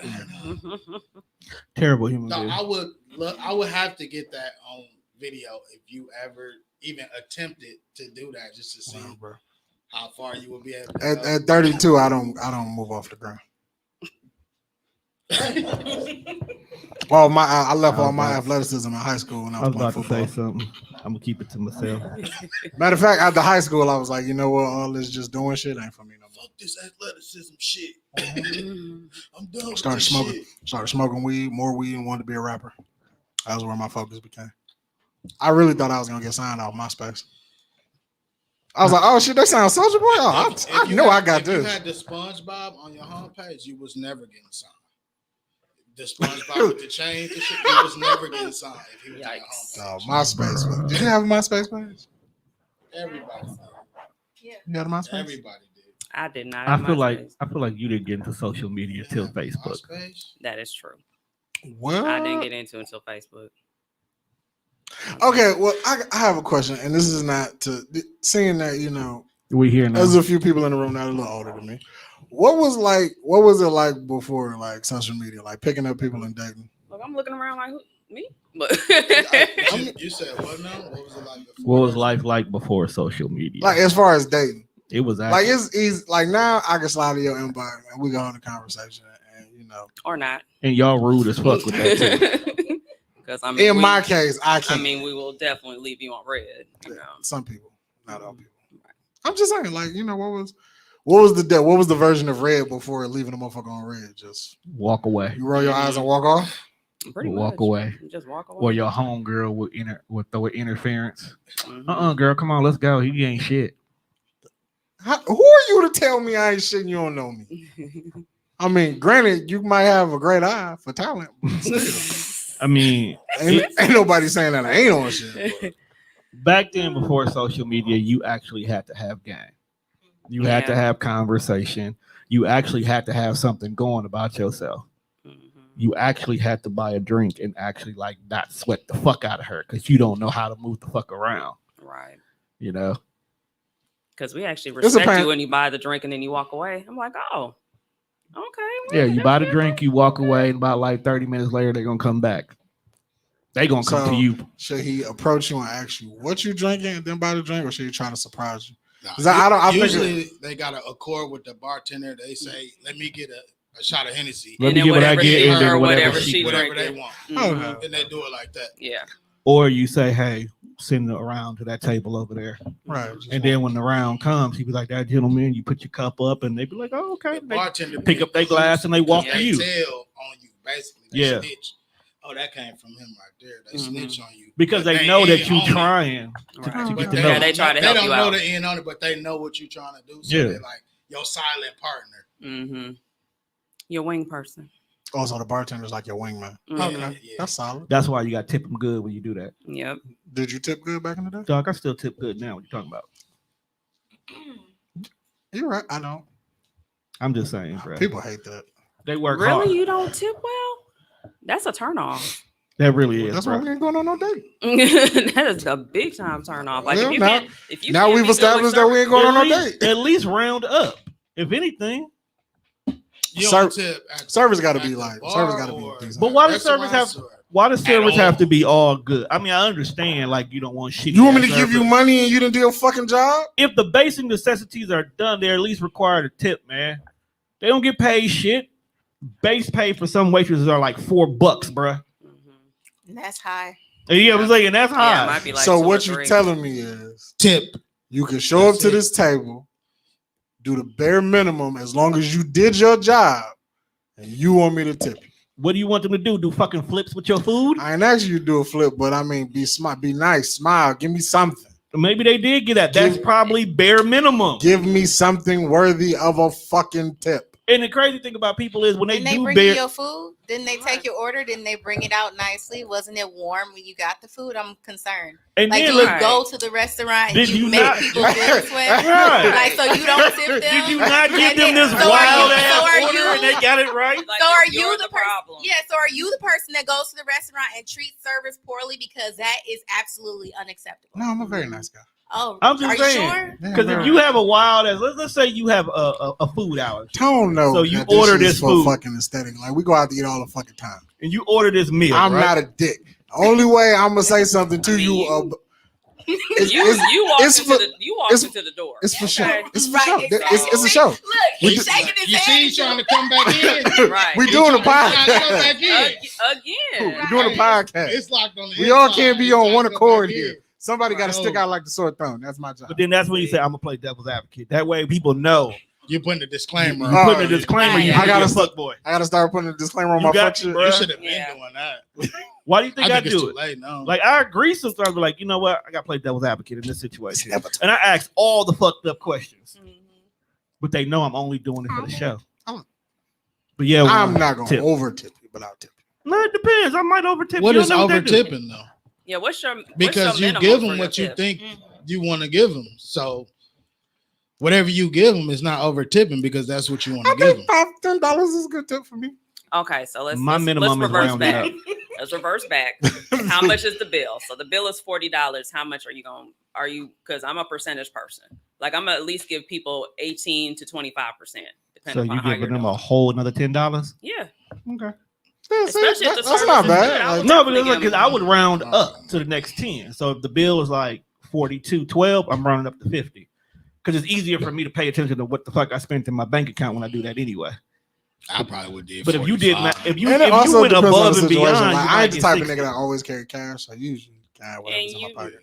Terrible human No, being. I would have to get that on video if you ever even attempted to do that, just to see Wow, bro. how far you would be able to At, go. at 32, I don't move off the ground. Well, I left all my athleticism in high school when I I was was playing about to say football. something. I'm gonna keep it to myself. Matter of fact, after high school, I was like, you know what? All this just doing shit ain't for me no more. Fuck this athleticism shit. I'm done with Started this smoking. shit. Started smoking weed, more weed, and wanted to be a rapper. That was where my focus became. I really thought I was gonna get signed off MySpace. I was like, oh shit, they sound Soulja Boy. Oh, If I you know had- I got if you this. had the SpongeBob on your homepage, you was never getting signed. The SpongeBob with the chains and shit, you was never getting signed if he was on your Oh, homepage. MySpace. Did you have a MySpace page? Everybody did. You had a MySpace? Everybody did. I did not. I have feel like MySpace. you didn't get into social media till Facebook. MySpace? That is true. What? I didn't get into it until Facebook. Okay, well, I have a question, and this is not to seeing that We here now. there's a few people in the room that are a little older than me. What was it like before like social media, like picking up people and dating? Look, I'm looking around like, who, me? But You said what now? What was it like before? What was life like before social media? Like as far as dating, it was like actually, it's easy. Like now, I can slide to your inbox and we go on the conversation, and or not. and y'all rude as fuck with that too. Because I mean, in my case, I I can't. mean, we will definitely leave you on red. You know. Some people, not all people. I'm just saying, like what was the version of red before leaving a motherfucker on red? Just Walk away. you roll your eyes and walk off. Pretty Walk much. away. Just walk away. Or your home girl would throw an interference. Mhm. Girl, come on, let's go. He ain't shit. Who are you to tell me I ain't shit and you don't know me? I mean, granted, you might have a great eye for talent, but still, I mean, ain't nobody saying that I ain't on shit. but- back then before social media, you actually had to have game. You had to Yeah. have conversation. You actually had to have something going about yourself. Mhm. You actually had to buy a drink and actually like not sweat the fuck out of her because you don't know how to move the fuck around. Right. You know? Because we actually It's a respect pan- you when you buy the drink and then you walk away. I'm like, oh, okay. Yeah, you buy the drink, you walk away, and about like 30 minutes later, they're gonna come back. They gonna come So- to you. Should he approach you and ask you what you drinking and then buy the drink, or should he try to surprise you? Nah, 'Cause I think usually they got to accord with the bartender. They say, "Let me get a shot of Hennessy." Let And me then get what I whatever get he and then or whatever whatever she she get. Whatever they drinking. want, Mhm. and they do it like that. Yeah. Or you say, hey, send it around to that table over there. Right. And then when the round comes, he be like, that gentleman, you put your cup up and they be like, oh, okay. The They bartender pick up their glass and they walk Yeah. to They you. tell on you basically. They Yeah. snitch. Oh, that came from him right there. They Mhm. snitch on you Because But they know that ain't you on it. trying. Right. to But get to Yeah, know. they try to They help don't you know out. the end on it, but they know what you're trying to do. So Yeah. they're like your silent partner. Mm-hmm. Your wing person. Also, the bartender's like your wingman. Mhm. Okay, Yeah. that's solid. That's why you got to tip them good when you do that. Yep. Did you tip good back in the day? Dog, I still tip good now. What you talking about? You're right. I know. I'm just saying, bro. People hate that. They work Really? hard. You don't tip well? That's a turn off. That really is, That's why bro. we ain't going on no date. That is a big time turn off. Like Well, if you now- can't, if you Now can't we've be good with established that we ain't going on no date. At least round up. If anything, You Service got to be like service got to be decent. But why does service have to be all good? I mean, I understand like you don't want shit. You want me to give you money and you didn't do your fucking job? If the basic necessities are done, they're at least required a tip, man. They don't get paid shit. Base pay for some waitresses are like $4, bruh. That's high. Yeah, I'm saying that's high. Yeah, it might be like so 2 or what 3. you telling me is tip. You can show up to this table, do the bare minimum as long as you did your job, and you want me to tip you. What do you want them to do? Do fucking flips with your food? I ain't asking you to do a flip, but I mean, be smart, be nice, smile, give me something. Maybe they did get that. That's probably bare minimum. Give me something worthy of a fucking tip. And the crazy thing about people is when Didn't they do bring bare, you your food? Didn't they take your order? Didn't they bring it out nicely? Wasn't it warm when you got the food? I'm concerned. and Like then you look, go to the restaurant and Did you you make not- people feel sweat. Right. Like so you don't tip them. did you not give them this So are wild you- ass so are order you- and they got it right? Like, So are you're you the person? problem? Yeah. So are you the person that goes to the restaurant and treats servers poorly because that is absolutely unacceptable? No, I'm a very nice guy. Oh, I'm just are saying. you sure? Because if you have a wild ass, let's say you have a food allergy Tone knows. So you that order shit is this for food. fucking aesthetic. Like we go out to eat all the fucking time. and you order this meal, I'm right? not a dick. The only way I'm gonna say something to you, You walk it's into for- the it's- into the door. it's for show. Okay. It's for Right, show. exactly. It's a show. Look, We he's do- shaking his You head. see, he's trying to come back in. Right. We doing a He's trying to come podcast. back in. Again. We're doing a podcast. It's locked on the We all inside. can't be He's on trying one to come accord back here. in. Somebody got to Right. stick out like the sore thumb. That's my job. But then that's when you say I'm gonna play devil's advocate. That way people know. You're putting a disclaimer. You on. putting a disclaimer. You I gotta a fuck boy. I got to start putting a disclaimer on You my got fuck to, shit. bro. You should have been Yeah. doing that. Why do you think I, think it's do too it? late now. Like I agree sometimes, but like you know what, I got to play devil's advocate in this situation, and I ask all the fucked up questions, but they know I'm only doing it for the show. But yeah, I'm not going to tip. over tip you, but I'll tip you. No, it depends. I might over tip. What you is don't know over what they do. tipping though? Yeah, what's your Because you minimum give for them your what you tip? think you want to give them. So whatever you give them is not over tipping because that's what you want I to give think them. $10 is a good tip for me. Okay, so let's My minimum is reverse rounded back. up. Let's reverse back. How much is the bill? So the bill is $40. How much are you because I'm a percentage person. Like I'm gonna at least give people 18 to 25%, So depending you on how you're giving them doing. a whole another $10? Yeah. Okay. Yeah, see, Especially if the that's service not is bad. good, I Like, would No, but definitely it's give because I them- would round up to the next 10. So if the bill is like 42.12, I'm rounding up to 50. Because it's easier for me to pay attention to what the fuck I spent in my bank account when I do that anyway. I probably would do. But if you did not, if you and it also went depends on above the and situation. beyond, Like, you I might ain't the get type of 60. nigga that always carry cash. I usually carry whatever's in my pocket.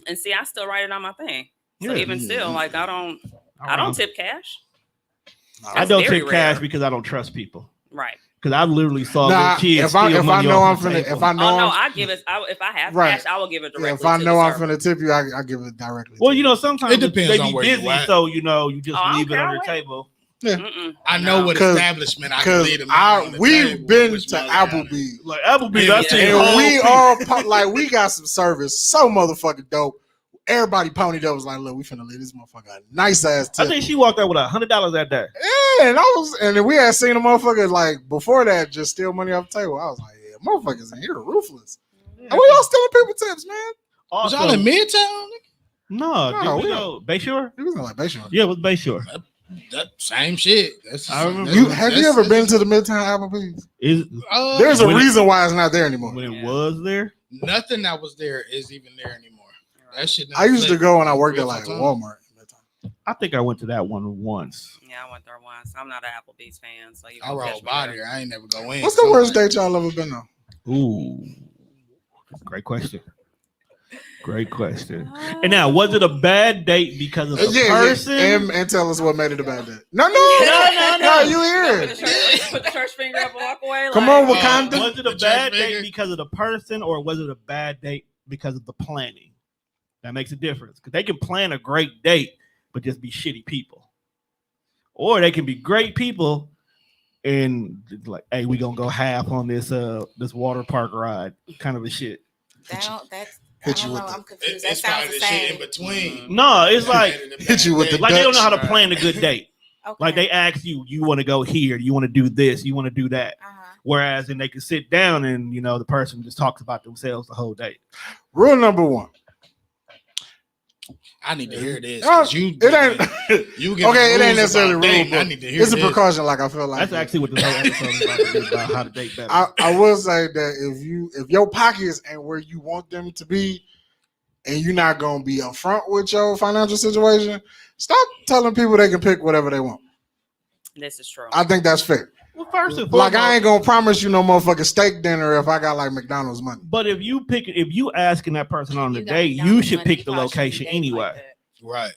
And see, I still write it on my thing. So Yeah. even still, like I don't tip cash. I don't very tip cash rare. because I don't trust people. Right. Because I literally saw Nah, little kids if I steal money know I'm off the finna, table. if I know Oh no, I'm, I give it. If I have Right. cash, I will give it yeah, directly. if I to know the I'm server. finna tip you, I give it directly. Well, to you know, sometimes It depends they on be where you busy, at. so you know, you just Oh, I leave don't it on care, your wait. table. Mm-mm. I know what 'Cause- establishment I can because leave them on the we've table, been which to one I got it. Applebee's. Like Applebee's, Yeah, I seen yeah. whole And we people- all like we got some service so motherfucking dope. Everybody ponied up was like, look, we finna leave this motherfucker a nice ass I tip. think she walked out with $100 that day. Yeah, and then we had seen a motherfucker like before that just steal money off the table. I was like, yeah, motherfuckers in here are ruthless. And we all stealing people tips, man. Was Also, y'all in Midtown? no, No, did we we go Bayshore? It wasn't like Bayshore. Yeah, it was Bayshore. That same shit. That's I remember- Have you ever been to the Midtown Applebee's? There's a When it- reason why it's not there anymore. When it Yeah. was there, Nothing that was there is even there anymore. That shit. I used to flipped go when I worked at 3 or like 4 times. Walmart. at that time. I think I went to that one once. Yeah, I went there once. I'm not an Applebee's fan, so you I can catch rolled me by there. there. I ain't never go in. What's the worst date y'all ever been on? Ooh, great question. Great question. And now, was it a bad date because of the person? And tell us what made it a bad date. No, No, you here. Put the church finger up and walk away. Come like, on, Wakanda. Was it a The bad church date figure? because of the person, or was it a bad date because of the planning? That makes a difference because they can plan a great date, but just be shitty people, or they can be great people and it's like, hey, we gonna go half on this water park ride, kind of a shit. That's I Hit don't you know. with I'm confused. That It's sounds probably the the shit in same. between. No, it's like Hit you with the they don't know how to Right. plan a good date. Okay. Like they ask you, you want to go here, you want to do this, you want to do that. Whereas, and they can sit down and the person just talks about themselves the whole day. Rule number one. I need to hear this. No, 'Cause you it ain't. You Okay, it ain't rules necessarily about rule dating. I book. need to hear It's a this. precaution. Like I feel like That's actually what this whole episode is about, to be about how to date better. I will say that if your pockets ain't where you want them to be, and you're not gonna be upfront with your financial situation, stop telling people they can pick whatever they want. This is true. I think that's fair. Well, first and Like foremost, I ain't gonna promise you no motherfucking steak dinner if I got like McDonald's money. but if you asking that person on the You got date, you McDonald's should money, pick you the probably shouldn't location be dating anyway. like that. Right.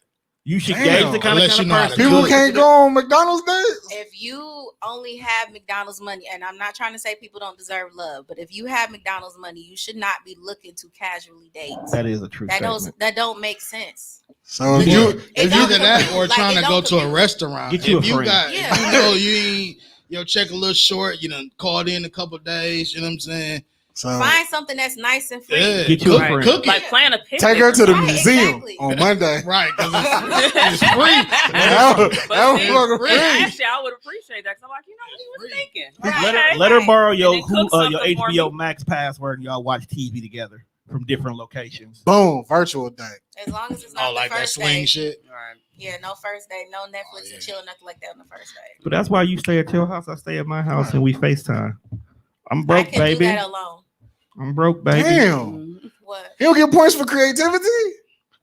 You should Damn. gauge the kind Unless of you know how person. to People cook. can't go on McDonald's dates. If you only have McDonald's money, and I'm not trying to say people don't deserve love, but if you have McDonald's money, you should not be looking to casually date. That is a true statement. That don't make sense. So if Or you It if don't either that or compute. Like, trying it to go don't to a compute. restaurant. Get you if a you friend. got, Yeah. if you know you ain't your check a little short, you done called in a couple days. You know what I'm saying? Find something that's nice and free. Yeah. Get you a Cook, friend. cook it. Like plan a picnic. take her to the Right, museum exactly. on Monday. Right, because it's free. That was But fucking free. free. actually, I would appreciate that. 'Cause I'm like, you know what he was thinking. Right. Let her borrow your And then cook your something for HBO me. Max password and y'all watch TV together from different locations. Boom, virtual date. As long as it's not Oh, like the that first swing day. shit. Right. Yeah, no first date, no Netflix yeah. and chill, nothing like that on the first date. But that's why you stay at your house. I stay at my house and we FaceTime. I'm I broke, can baby. do that alone. I'm broke, baby. Damn. Mhm. What? You don't get points for creativity?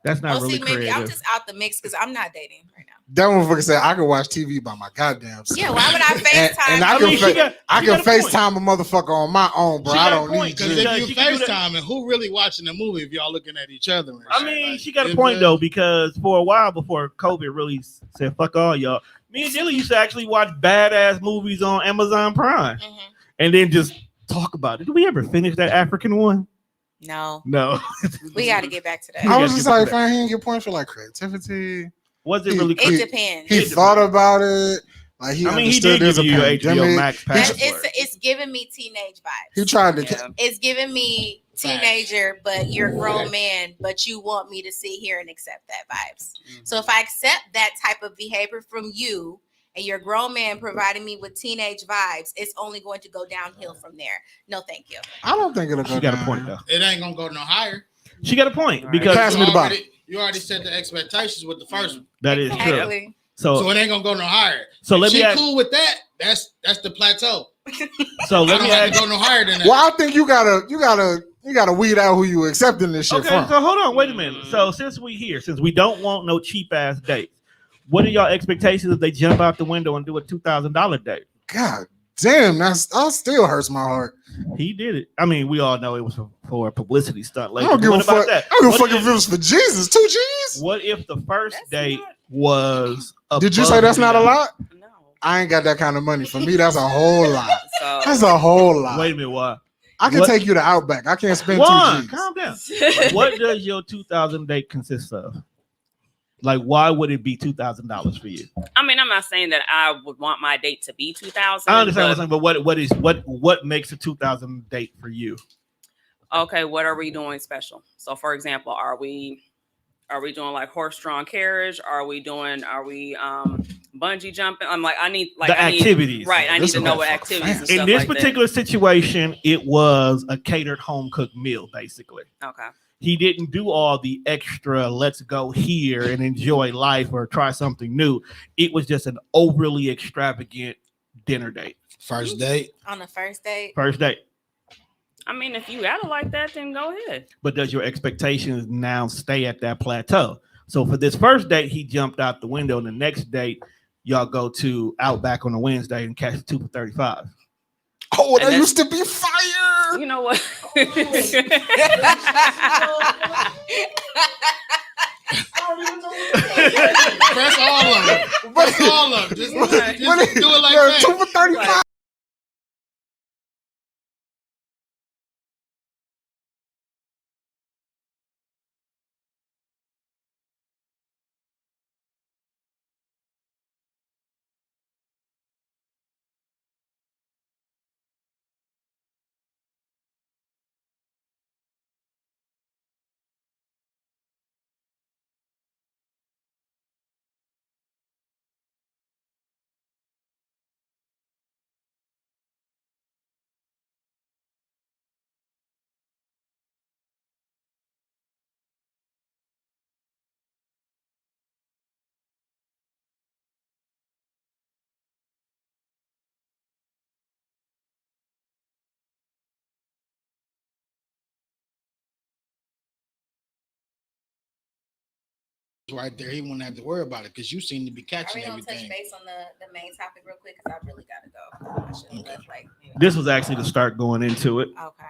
That's not really see, maybe creative. I'm just out the mix because I'm not dating right now. That motherfucker said I can watch TV by my goddamn self. Yeah, why would I FaceTime? And I you? can, mean, she got I a can point. FaceTime a motherfucker on my own, bro. She I got a don't point, need 'Cause you. if you she can do that. FaceTime and who really watching the movie if y'all looking at each other? And I shit, mean, like, she got a you point know though, because for a while before COVID really said fuck all y'all, me and Dilly used to actually watch badass movies on Amazon Prime Mhm. and then just talk about it. Did we ever finish that African one? No, No. we got to get back to that. I was gotta just get like, back. fine, he didn't get points for like creativity. Was it really It creative? depends. He It thought depends. about it. Like he I mean, he understood did there's give a you your HBO pandemic. Max password. It's giving me teenage vibes. He tried to. Yeah. It's giving me teenager, but you're a grown man, but you want me to sit here and accept that vibes. So if I accept that type of behavior from you and you're a grown man providing me with teenage vibes, it's only going to go downhill from there. No, thank you. I don't think it'll go She got down. a point though. it ain't gonna go no higher. She got a point Right. because Pass me the bottle. You already set the expectations with the first one, that is true. Exactly. so it ain't gonna go no higher. So If let me she ask. cool with that. That's the plateau. So I let don't me have ask. to go no higher than that. Well, I think you gotta weed out who you accepting this shit Okay, from. so hold on, wait a minute. So since we don't want no cheap ass dates, what are y'all expectations if they jump out the window and do a $2,000 date? God damn, that still hurts my heart. He did it. I mean, we all know it was for a publicity stunt. I Later. don't give What a about fuck. that? I don't give a What fuck if it was for Jesus. 2 G's. What if the first That's date not- was? Did you above say that's not a and lot? No. I ain't got that kind of money. For me, that's a whole lot. So That's a whole beyond? lot. Wait a minute, why? I can What? take you to Outback. I can't spend Juan, 2 G's. calm down. What does your 2,000 date consist of? Like, why would it be $2,000 for you? I mean, I'm not saying that I would want my date to be 2,000. I understand what I'm saying, but what makes a 2,000 date for you? Okay, what are we doing special? So, for example, are we doing like horse-drawn carriage? Are we bungee jumping? I'm like, I need Activities. Right, I need This to know what motherfucker activities and fancy. In stuff this like particular situation, it was a catered home cooked meal, basically. that. Okay. He didn't do all the extra, let's go here and enjoy life or try something new. It was just an overly extravagant dinner date. First date. On the first date, First date. I mean, if you got it like that, then go ahead. But does your expectations now stay at that plateau? So for this first date, he jumped out the window. And the next date, y'all go to Outback on a Wednesday and catch 2 for $35. Oh, And that that's- used to be fire. You know what? Press all of them. Press all of them. Just do it like Yeah, that. 2 for 35. right there, he wouldn't have to worry about it because you seem to be Are catching we gonna touch everything. base on the main topic real quick? Because I really gotta go. I should have left like. This was actually to start going into it. Okay.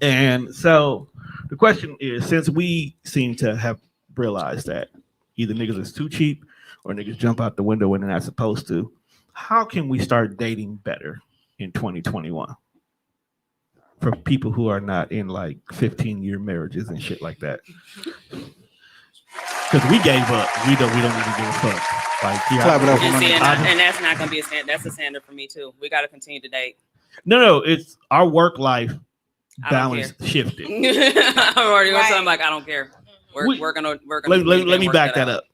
And so the question is, since we seem to have realized that either niggas is too cheap or niggas jump out the window when they're not supposed to, how can we start dating better in 2021 for people who are not in like 15-year marriages and shit like that? Because we gave up. We don't even give a fuck. Like, Clap it up for And, money. see, and that's not gonna be a standard. That's a standard for me too. We got to continue to date. No, it's our work life I don't balance shifted. I'm already Right. I'm like, I don't care. We're gonna. Let me back that up.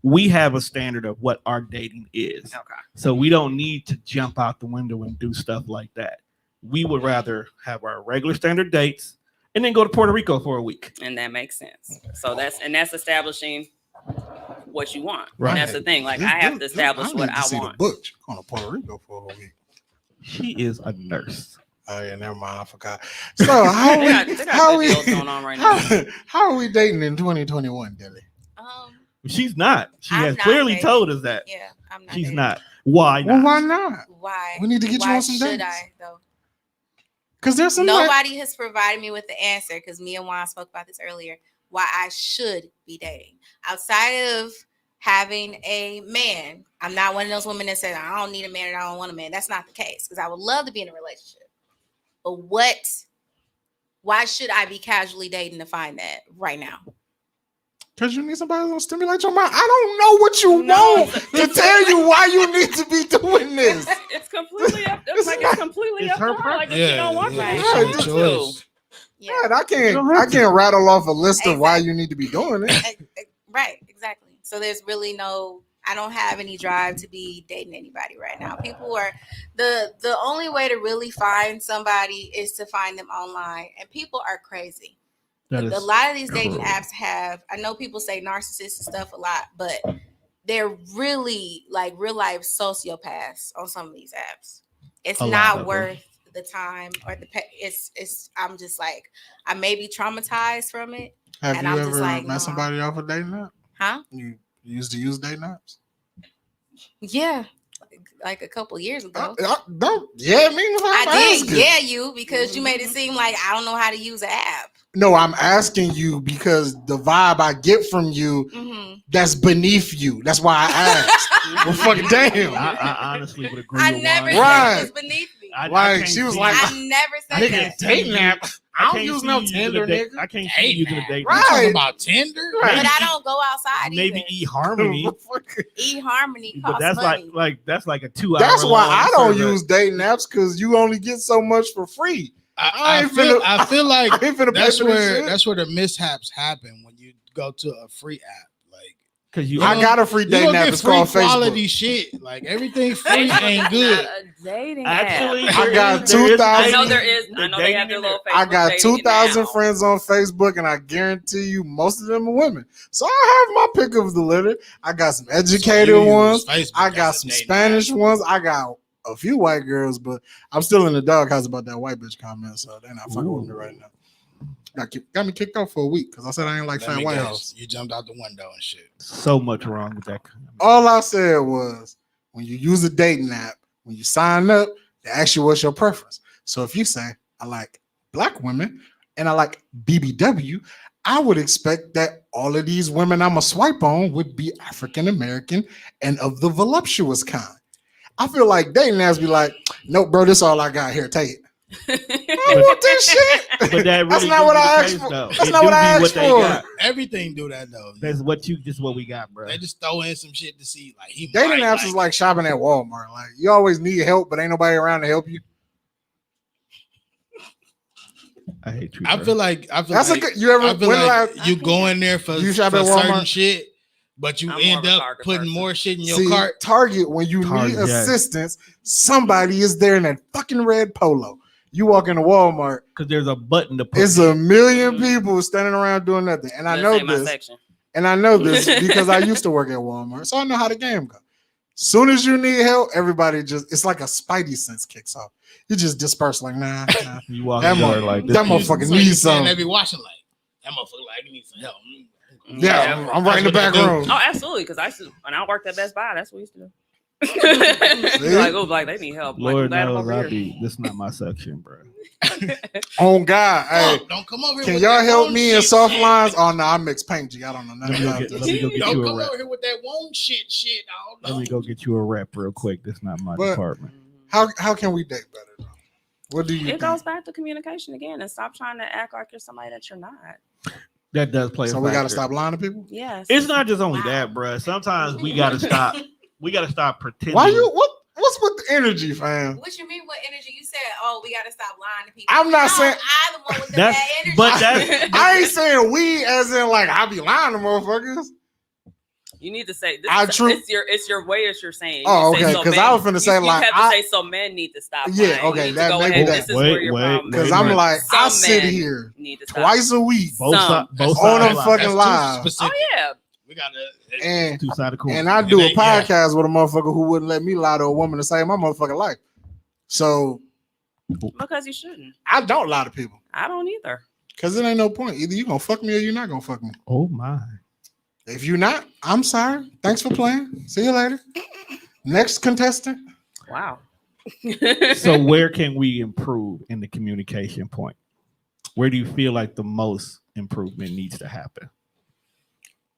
We have a standard of what our dating is. Okay. So we don't need to jump out the window and do stuff like that. We would rather have our regular standard dates and then go to Puerto Rico for a week. And that makes sense. So that's establishing what you want. Right. And that's the thing. Like, I have to establish what I want. Butch going to Puerto Rico for a week. She is a nurse. Oh yeah, never mind. I forgot. So how They got good deals going on right now. how are we dating in 2021, Dilly? She's not. She I'm has not clearly dating. told us that. Yeah, I'm not. She's dating. not. Why not? Well, why not? Why? We need to get you Why on some should dates. I though? Because there's some Nobody has provided me with the answer. Because me and Juan spoke about this earlier. Why I should be dating outside of having a man. I'm not one of those women that says I don't need a man and I don't want a man. That's not the case. Because I would love to be in a relationship. But why should I be casually dating to find that right now? Because you need somebody to stimulate your mind. I don't know what you want to tell you why you need to be doing this. It's completely up. It's completely It's up her to her. Like, if Yeah, you don't want yeah, that, it's you your don't choice. Yeah. God, I can't rattle off a list of why you need to be doing it. Right, exactly. So there's really I don't have any drive to be dating anybody right now. People are the only way to really find somebody is to find them online, and people are crazy. A lot of these dating apps I know people say narcissist and stuff a lot, but they're really like real life sociopaths on some of these apps. It's not worth the time or the it's I'm just like, I may be traumatized from it. Have and you I'm ever just like, met somebody off a dating app? Huh? You used to use dating apps? Yeah. Like a couple years ago. Don't yeah me. I did yeah you because you made it seem like I don't know how to use an app. No, I'm asking you because the vibe I get from you, that's beneath you. That's why I asked. Well, fucking damn. I honestly would agree. I with never Juan. said it was beneath me. Like she was like, I never said nigga, that. dating app. I don't can't use see no you using Tinder, a date- nigga. I can't see you using a date. Right. You talking about Tinder? Right. But I don't go outside Maybe either. eHarmony. eHarmony But costs that's money. that's like a 2 hour. That's why I don't survey. use dating apps because you only get so much for free. I feel like I ain't finna that's pay for this where shit. that's where the mishaps happen when you go to a free app. Like, because I got a free dating app. It's called quality Facebook. shit. Like everything free ain't good. Not a dating Actually, app. I got there is 2,000. I know there is. I know they have their dating little Facebook I got dating 2,000 now. friends on Facebook, and I guarantee you, most of them are women. So I have my pick of the litter. I got some educated So you use ones. Facebook I as got a some dating Spanish app. ones. I got a few white girls, but I'm still in the doghouse about that white bitch comment, so they're not fucking with me right now. Got me kicked off for a week because I said I ain't like Let fat me white guess, house. you jumped out the window and shit. so much wrong with that. All I said was when you use a dating app, when you sign up, they ask you what's your preference. So if you say, I like black women and I like BBW, I would expect that all of these women I'm a swipe on would be African American and of the voluptuous kind. I feel like dating apps be like, nope, bro, this all I got here. Take it. I don't want this shit. But that really That's not do what be the I asked case, for. though. That's It not do what be I asked what they for. got. Everything do that though. That's what we got, bro. They just throw in some shit to see like he Dating might apps is like shopping at Walmart. Like you always need help, but ain't nobody around to help you. I hate you. I bro. feel like That's like, a good. You ever I feel when like last- you go in there for, You shop for at certain Walmart? shit, but you I'm more end of a up Target putting person. more shit in your See, cart. Target, when you Target, need yeah. assistance, somebody is there in that fucking red polo. You walk into Walmart, because there's a button to put. it's a million people standing around doing nothing. And I This know ain't my this. section. And I know this because I used to work at Walmart. So I know how the game goes. Soon as you need help, everybody it's like a spidey sense kicks off. You just disperse like, nah. You walk That in the door mo- like that this. motherfucker So you needs saying some. they be watching like that motherfucker like he needs some help. Yeah, I'm right in the back room. Oh, absolutely. Because when I worked at Best Buy, that's what we used to do. Like they need help. Lord like, knows I be. This is not my section, bro. Oh God, hey, don't come over here. Can with y'all that help won't me in shit soft shit. lines? Oh no, I mix paint. G, I don't know nothing about Let this. me go get Don't you a come rep. over here with that won't shit. I don't know. Let me go get you a rep real quick. This is not my department. How can we date better though? What do you think? It goes back to communication again, and stop trying to act like you're somebody that you're not. That does play. So a we got to factor. stop lying to people. Yes. It's not just only that, bro. Sometimes we got to stop. We got to stop pretending. Why you? What's with the energy, fam? What you mean? What energy? You said, "Oh, we got to stop lying to people." I'm not saying I'm the one with the bad energy. But that's I ain't saying we as in like I be lying to motherfuckers. You need to say this. It's your way as you're saying. Oh, okay. Because I was finna say you like have to say so men need to stop. Yeah, lying. okay. You need That to go maybe ahead. that. This is where your problem is. Because I'm like I Some sit men here need to stop. twice a week both on sides a fucking live. Oh yeah. We got and two sided coin. And I do a podcast with a motherfucker who wouldn't let me lie to a woman to save my motherfucking life. So because you shouldn't. I don't lie to people. I don't either. Because it ain't no point. Either you gonna fuck me or you're not gonna fuck me. Oh my. If you're not, I'm sorry. Thanks for playing. See you later. Next contestant. Wow. So where can we improve in the communication point? Where do you feel like the most improvement needs to happen?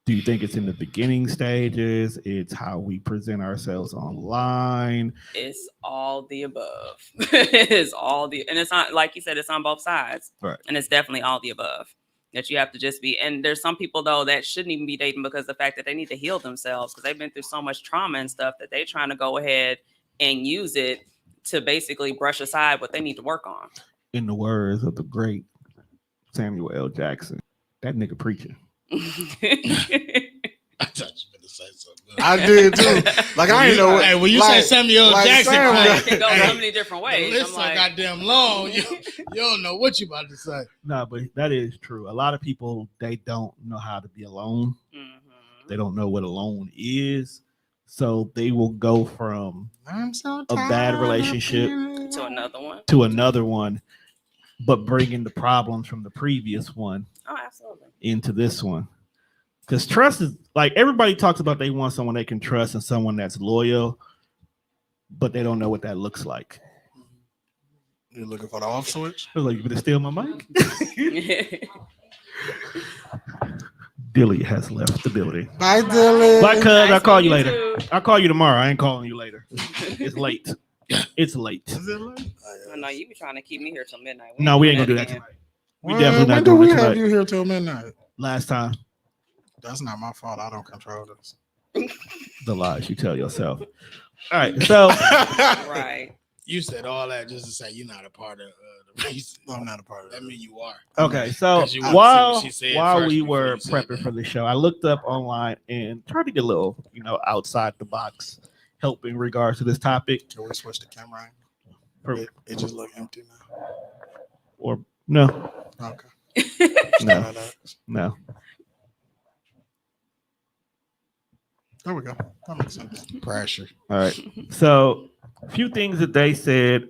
Do you think it's in the beginning stages? It's how we present ourselves online? It's all the above. It's all and it's not, like you said, it's on both sides. Right. And it's definitely all the above. That you have to just be, and there's some people though that shouldn't even be dating because of the fact that they need to heal themselves because they've been through so much trauma and stuff that they're trying to go ahead and use it to basically brush aside what they need to work on. In the words of the great Samuel L. Jackson, that nigga preaching. I thought you were gonna say something. I did too. Like I ain't know. Hey, when you say Samuel Jackson, it can go so many different ways. The list so goddamn long. You don't know what you about to say. No, but that is true. A lot of people, they don't know how to be alone. Mm-hmm. They don't know what alone is. So they will go from a bad relationship to another one, but bringing the problems from the previous one into this one. Because trust is like everybody talks about they want someone they can trust and someone that's loyal, but they don't know what that looks like. You're looking for the off switch? I was like, you better steal my mic. Dilly has left the building. Bye, Dilly. Bye, cuz. I'll call you later. I'll call you tomorrow. I ain't calling you later. It's late. It's late. Is it late? I know you be trying to keep me here till midnight. No, we ain't gonna do that tonight. We definitely not doing it tonight. When do we have you here till midnight? Last time. That's not my fault. I don't control this. The lies you tell yourself. All right, so right. You said all that just to say you're not a part of the reason. No, I'm not a part of that. Mean you are. Okay, so while we were prepping for the show, I looked up online and tried to get a little, outside the box help in regards to this topic. Can we switch the camera? It just look empty now. Or no. Okay. No. There we go. That makes sense. Pressure. All right. So, a few things that they said.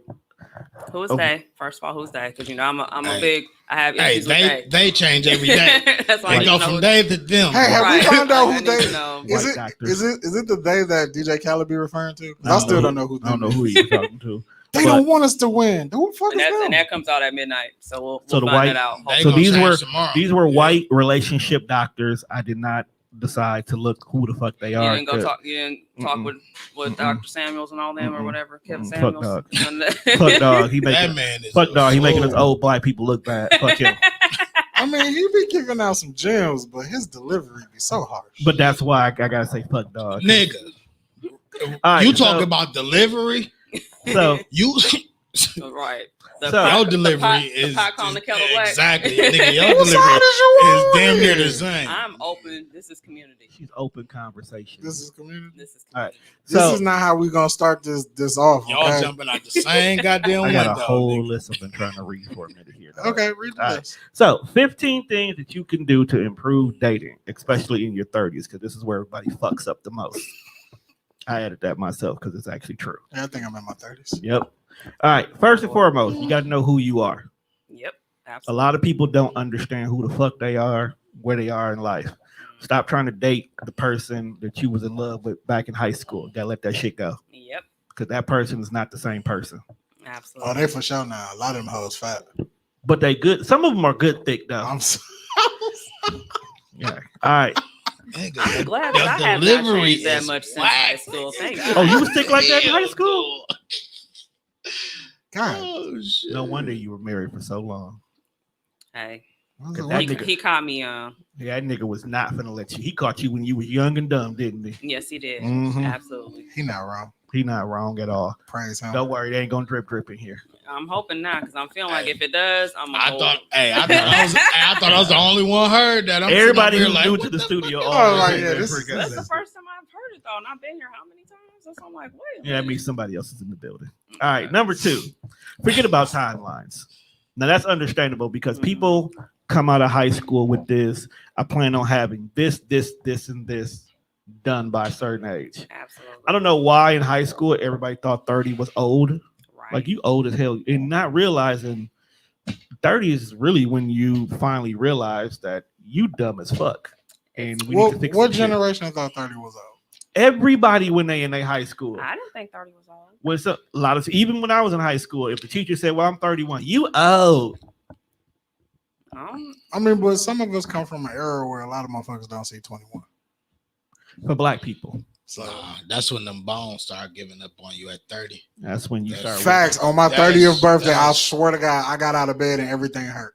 Who's they? First of all, who's they? Because I'm a big. I have issues with they change every day. That's why they go from they to them. Hey, have we found out who they? Is it the they that DJ Khaled be referring to? I still don't know who. I don't know who you're talking to. They don't want us to win. Who the fuck is them? And that comes out at midnight. So we'll the find white, it out. So these were white relationship doctors. I did not decide to look who the fuck they are. You didn't talk with Dr. Samuels and all them or whatever. Kevin Samuels. Fuck dog. He making us old black people look bad. Fuck him. I mean, he be giving out some gems, but his delivery be so harsh. But that's why I gotta say fuck dog. Nigga. You talk about delivery. So you right. Your delivery is the pot on the kettle black. Exactly. Nigga, your delivery is damn near the same. I'm open. This is community. She's open conversation. This is community. All right. This is not how we gonna start this off. Y'all jumping out the same goddamn window. I got a whole list I've been trying to read for a minute here. Okay, read the list. So 15 things that you can do to improve dating, especially in your 30s, because this is where everybody fucks up the most. I added that myself because it's actually true. Yeah, I think I'm in my 30s. Yep. All right. First and foremost, you got to know who you are. Yep. Absolutely. A lot of people don't understand who the fuck they are, where they are in life. Stop trying to date the person that you was in love with back in high school. Gotta let that shit go. Yep. Because that person is not the same person. Absolutely. Oh, they for sure now. A lot of them hoes fat. But they good. Some of them are good thick though. I'm so, Yeah. All right. I'm glad that I have not changed that much since high school. Thank you. Oh, you was thick like that in high school? God. Oh, shit. No wonder you were married for so long. Hey, That he caught me young. Yeah, that nigga was not finna let you. He caught you when you was young and dumb, didn't he? Yes, he did. Mhm. Absolutely. He not wrong. He not wrong at all. Praise him. Don't worry, they ain't gonna drip in here. I'm hoping not, because I'm feeling like if it does, I thought I was the only one heard that. Everybody who's new to the studio, that's the first time I've heard it though, and I've been here how many times? So I'm like, wait. Yeah, that means somebody else is in the building. All right, number 2. Forget about timelines. Now that's understandable because people come out of high school with this. I plan on having this, and this done by a certain age. Absolutely. I don't know why in high school everybody thought 30 was old. Right. Like you old as hell, and not realizing 30 is really when you finally realize that you dumb as fuck. And we need to fix what some generation thought 30 was old? Everybody when they in their high school. I didn't think 30 was old. Was a lot of even when I was in high school, if the teacher said, "Well, I'm 31," you old. I mean, but some of us come from an era where a lot of motherfuckers don't see 21. For black people. So that's when them bones start giving up on you at 30. That's when you start. Facts. On my 30th birthday, I swear to God, I got out of bed and everything hurt.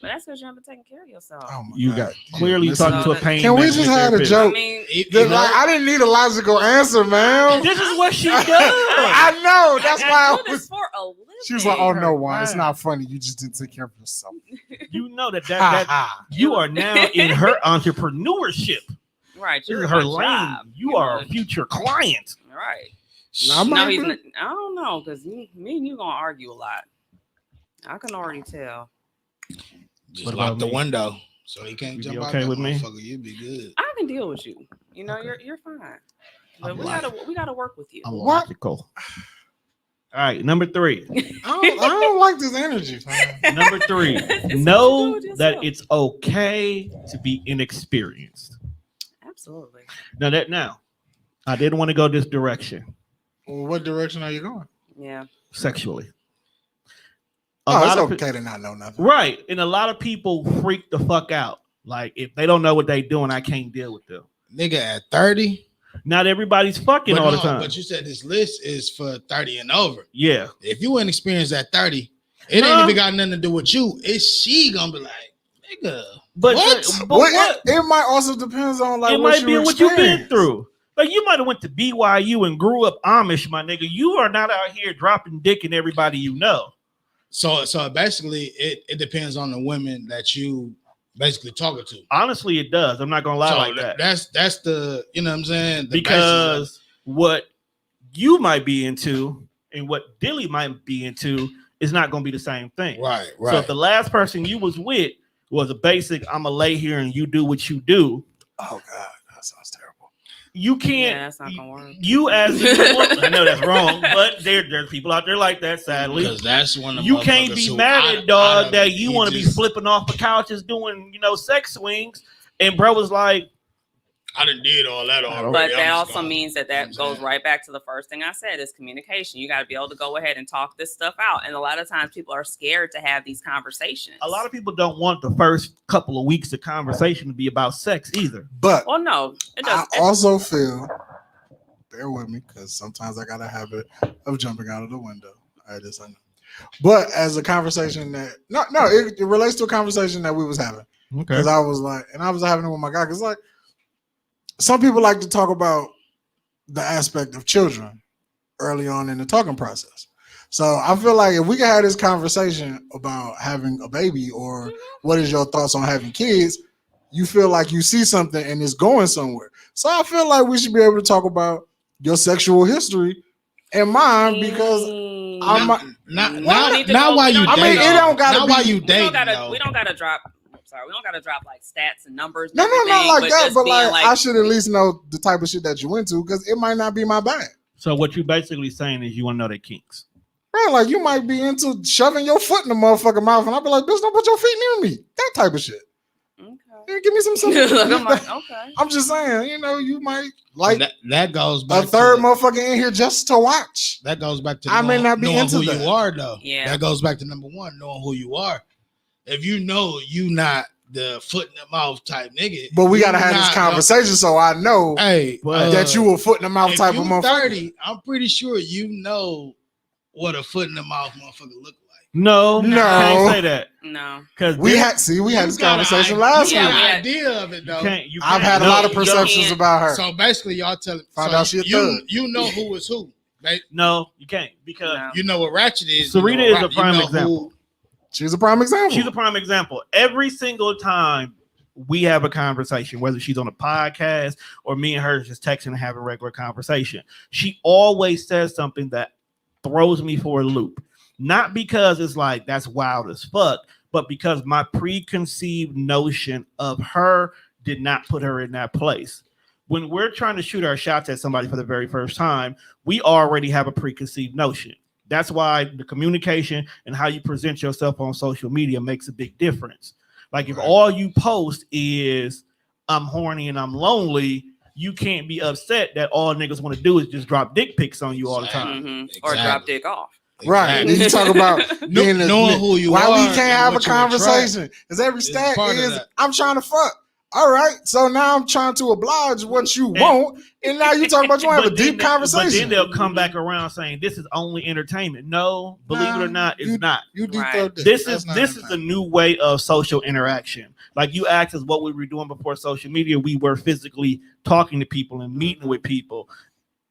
But that's because you haven't taken care of yourself. Oh my you God. got clearly talking to a pain. Can we just have a joke? I mean, I didn't need a logical answer, man. This is what she does. I know. That's why I do this for a living. she was like, "Oh no, why? It's not funny. You just didn't take care of yourself." You know that you are now in her entrepreneurship. Right. This is her lane. You are a future client. Right. I don't know, because me and you gonna argue a lot. I can already tell. Just lock the window so he can't jump out. Okay with me? You'd be good. I can deal with you. You know, you're fine. But we gotta work with you. I'm logical. All right, number 3. I don't like this energy, man. Number 3. Know that it's okay to be inexperienced. Absolutely. Now, I didn't want to go this direction. Well, what direction are you going? Yeah. Sexually. It's okay to not know nothing. Right. And a lot of people freak the fuck out. Like, if they don't know what they doing, I can't deal with them. Nigga, at 30? Not everybody's fucking all the time. But you said this list is for 30 and over. Yeah. If you ain't experienced at 30, it ain't even got nothing to do with you. It's she gonna be like, nigga. But what? It might also depends on like it what might be what you've been through. Like you might have went to BYU and grew up Amish, my nigga. You are not out here dropping dick in everybody you know. So basically, it depends on the women that you basically talking to. Honestly, it does. I'm not gonna lie like that. That's the you know what I'm saying. Because what you might be into and what Dilly might be into is not gonna be the same thing. Right. So if the last person you was with was a basic, I'm gonna lay here and you do what you do. Oh God, that sounds terrible. You can't. Yeah, that's not gonna work. You as a woman, I know that's wrong, but there's people out there like that. Sadly, because that's one of you can't be mad at dog that you want to be flipping off the couches doing sex swings, and bro was like, I done did all that already. But that also means that goes right back to the first thing I said is communication. You got to be able to go ahead and talk this stuff out. And a lot of times people are scared to have these conversations. A lot of people don't want the first couple of weeks of conversation to be about sex either. But no, it does. I also feel, bear with me, because sometimes I got a habit of jumping out of the window. I know. But as a conversation that, it relates to a conversation that we was having. Okay. Because I was like, and I was having it with my guy, because like, some people like to talk about the aspect of children early on in the talking process. So I feel like if we can have this conversation about having a baby or what is your thoughts on having kids, you feel like you see something and it's going somewhere. So I feel like we should be able to talk about your sexual history and mine because not while you date. I mean, it don't gotta be. While you date. We don't gotta drop. Sorry, we don't gotta drop like stats and numbers. No, not like that. But like, like, I should at least know the type of shit that you into because it might not be my bag. So what you basically saying is you want to know their kinks. Right, like you might be into shoving your foot in the motherfucking mouth, and I'll be like, bitch, don't put your feet near me. That type of shit. Okay. give me some sympathy. I'm like, okay. I'm just saying, you know, you might like that goes back a third motherfucker in here just to watch. That goes back to I may not be knowing into who that. you are, though. Yeah. That goes back to number one, knowing who you are. If you know you not the foot in the mouth type nigga, but we gotta have this conversation so I know that you a foot in the mouth type of motherfucker. 30, I'm pretty sure you know what a foot in the mouth motherfucker look like. No, can't say that. No, because we had this conversation last week. Idea of it though. I've had a lot of perceptions about her. So basically, y'all find out she a thug. You know who is who. Right? No, you can't because you know what Ratchet is. Serena is a prime example. She's a prime example. She's a prime example. Every single time we have a conversation, whether she's on a podcast or me and her just texting and having a regular conversation, she always says something that throws me for a loop. Not because it's like that's wild as fuck, but because my preconceived notion of her did not put her in that place. When we're trying to shoot our shots at somebody for the very first time, we already have a preconceived notion. That's why the communication and how you present yourself on social media makes a big difference. Like if all you post is I'm horny and I'm lonely, you can't be upset that all niggas want to do is just drop dick pics on you all the time. Exactly. Or drop dick off. Right. You talk about knowing who you why are. Why we can't have a conversation? Because every stat is I'm trying to fuck. All right. So now I'm trying to oblige what you want. And now you talk about you want to have a deep conversation. But then they'll come back around saying this is only entertainment. No, believe it or not, it's not. You do This is the new way of social interaction. Like you asked us what we were doing before social media. We were physically talking to people and meeting with people.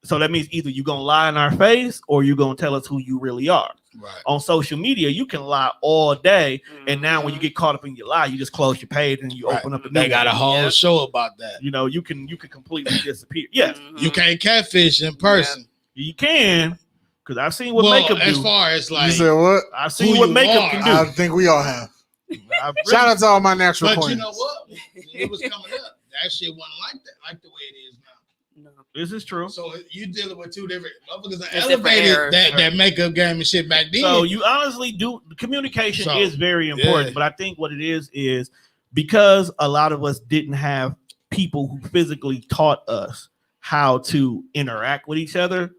So that means either you're going to lie in our face or you're going to tell us who you really are. Right. On social media, you can lie all day. And now when you get caught up in your lie, you just close your page and you open up a new. They got a whole show about that. You know, you can completely disappear. Yes. You can't catfish in person. Yeah. You can. Because I've seen what makeup do. As far as like. You said what? I've seen what makeup can do. I think we all have. Shout out to all my natural But queens. you know what? It was coming up. That shit wasn't like that, like the way it is now. No. This is true. So you dealing with two different motherfuckers that elevated that makeup game and shit back then. So you honestly do communication is very important, but I think what it is because a lot of us didn't have people who physically taught us how to interact with each other,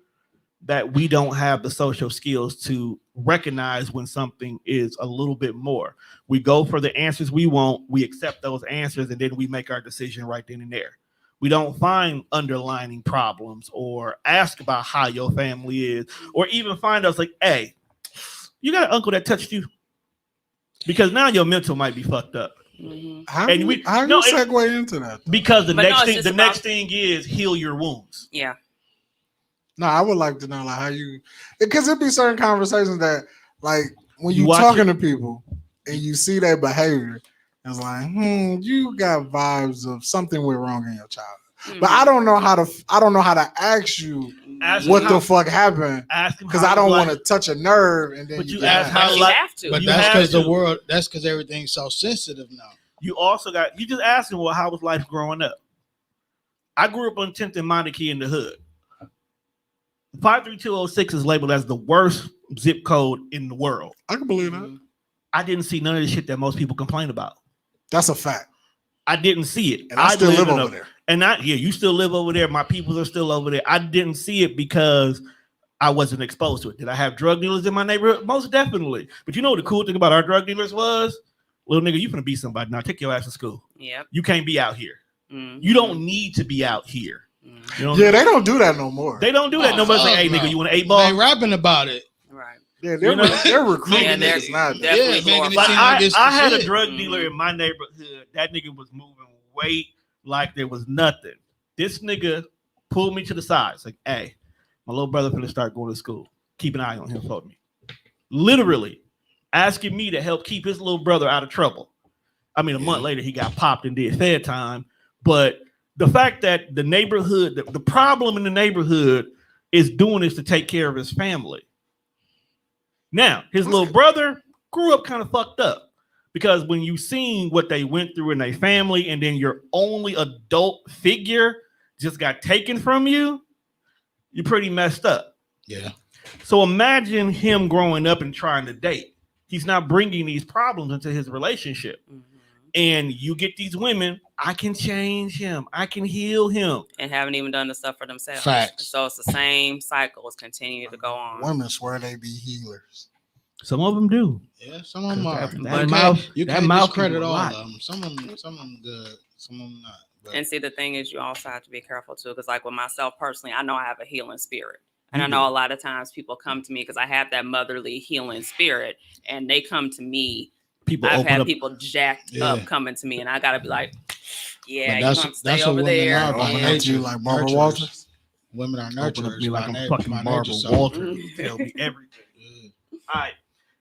that we don't have the social skills to recognize when something is a little bit more. We go for the answers we want, we accept those answers, and then we make our decision right then and there. We don't find underlining problems or ask about how your family is, or even find us like, hey, you got an uncle that touched you? Because now your mental might be fucked up. Mm-hmm. How do you segue into that? Though? Because the next thing is heal your wounds. Yeah. No, I would like to know like how you, because it'd be certain conversations that like when you talking to people and you see their behavior, it's like, you got vibes of something went wrong in your childhood. Mm-hmm. But I don't know how to ask you what the fuck happened, because I don't want to touch a nerve. And then but you ask how you have to. But that's because that's because everything's so sensitive now. You also you just asking, well, how was life growing up? I grew up on 10th and Monarchy in the hood. 53206 is labeled as the worst zip code in the world. I can believe that. I didn't see none of the shit that most people complain about. That's a fact. I didn't see it. And I still live over there. And you still live over there. My people are still over there. I didn't see it because I wasn't exposed to it. Did I have drug dealers in my neighborhood? Most definitely. But you know what the cool thing about our drug dealers was? Little nigga, you finna be somebody. Now take your ass to school. Yep. You can't be out here. Mm-hmm. You don't need to be out here. You know they don't do that no more. They don't do that no more. Say, hey, nigga, you want an 8-ball? They rapping about it. Right. Yeah, they're recruiting niggas now. I had a drug dealer in my neighborhood. That nigga was moving weight like there was nothing. This nigga pulled me to the side. It's like, hey, my little brother finna start going to school. Keep an eye on him for me. Literally asking me to help keep his little brother out of trouble. I mean, a month later, he got popped and did fair time. But the fact that the neighborhood, the problem in the neighborhood is doing this to take care of his family. Now, his little brother grew up kind of fucked up. Because when you seen what they went through in their family, and then your only adult figure just got taken from you, you're pretty messed up. Yeah. So imagine him growing up and trying to date. He's not bringing these problems into his relationship. Mm-hmm. And you get these women, I can change him, I can heal him, and haven't even done the stuff for themselves. Facts. So it's the same cycle is continuing to go on. Women swear they be healers. Some of them do. Yeah, some of them are. That mouth, You that can't mouth discredit can do a all lot. of them. Some of them good, some of them not. But And see, the thing is, you also have to be careful too, because like with myself personally, I know I have a healing spirit. And You I know a lot of times people come to me because I have that motherly healing spirit, and they come to me. I've had people jacked up coming to me, and I gotta be like, "Yeah, you gonna stay over there." Open up to you like Barbara Walters. Women are Open up nurturers. to me like I'm fucking by Barbara nature, so- Walters. Tell me everything. All right.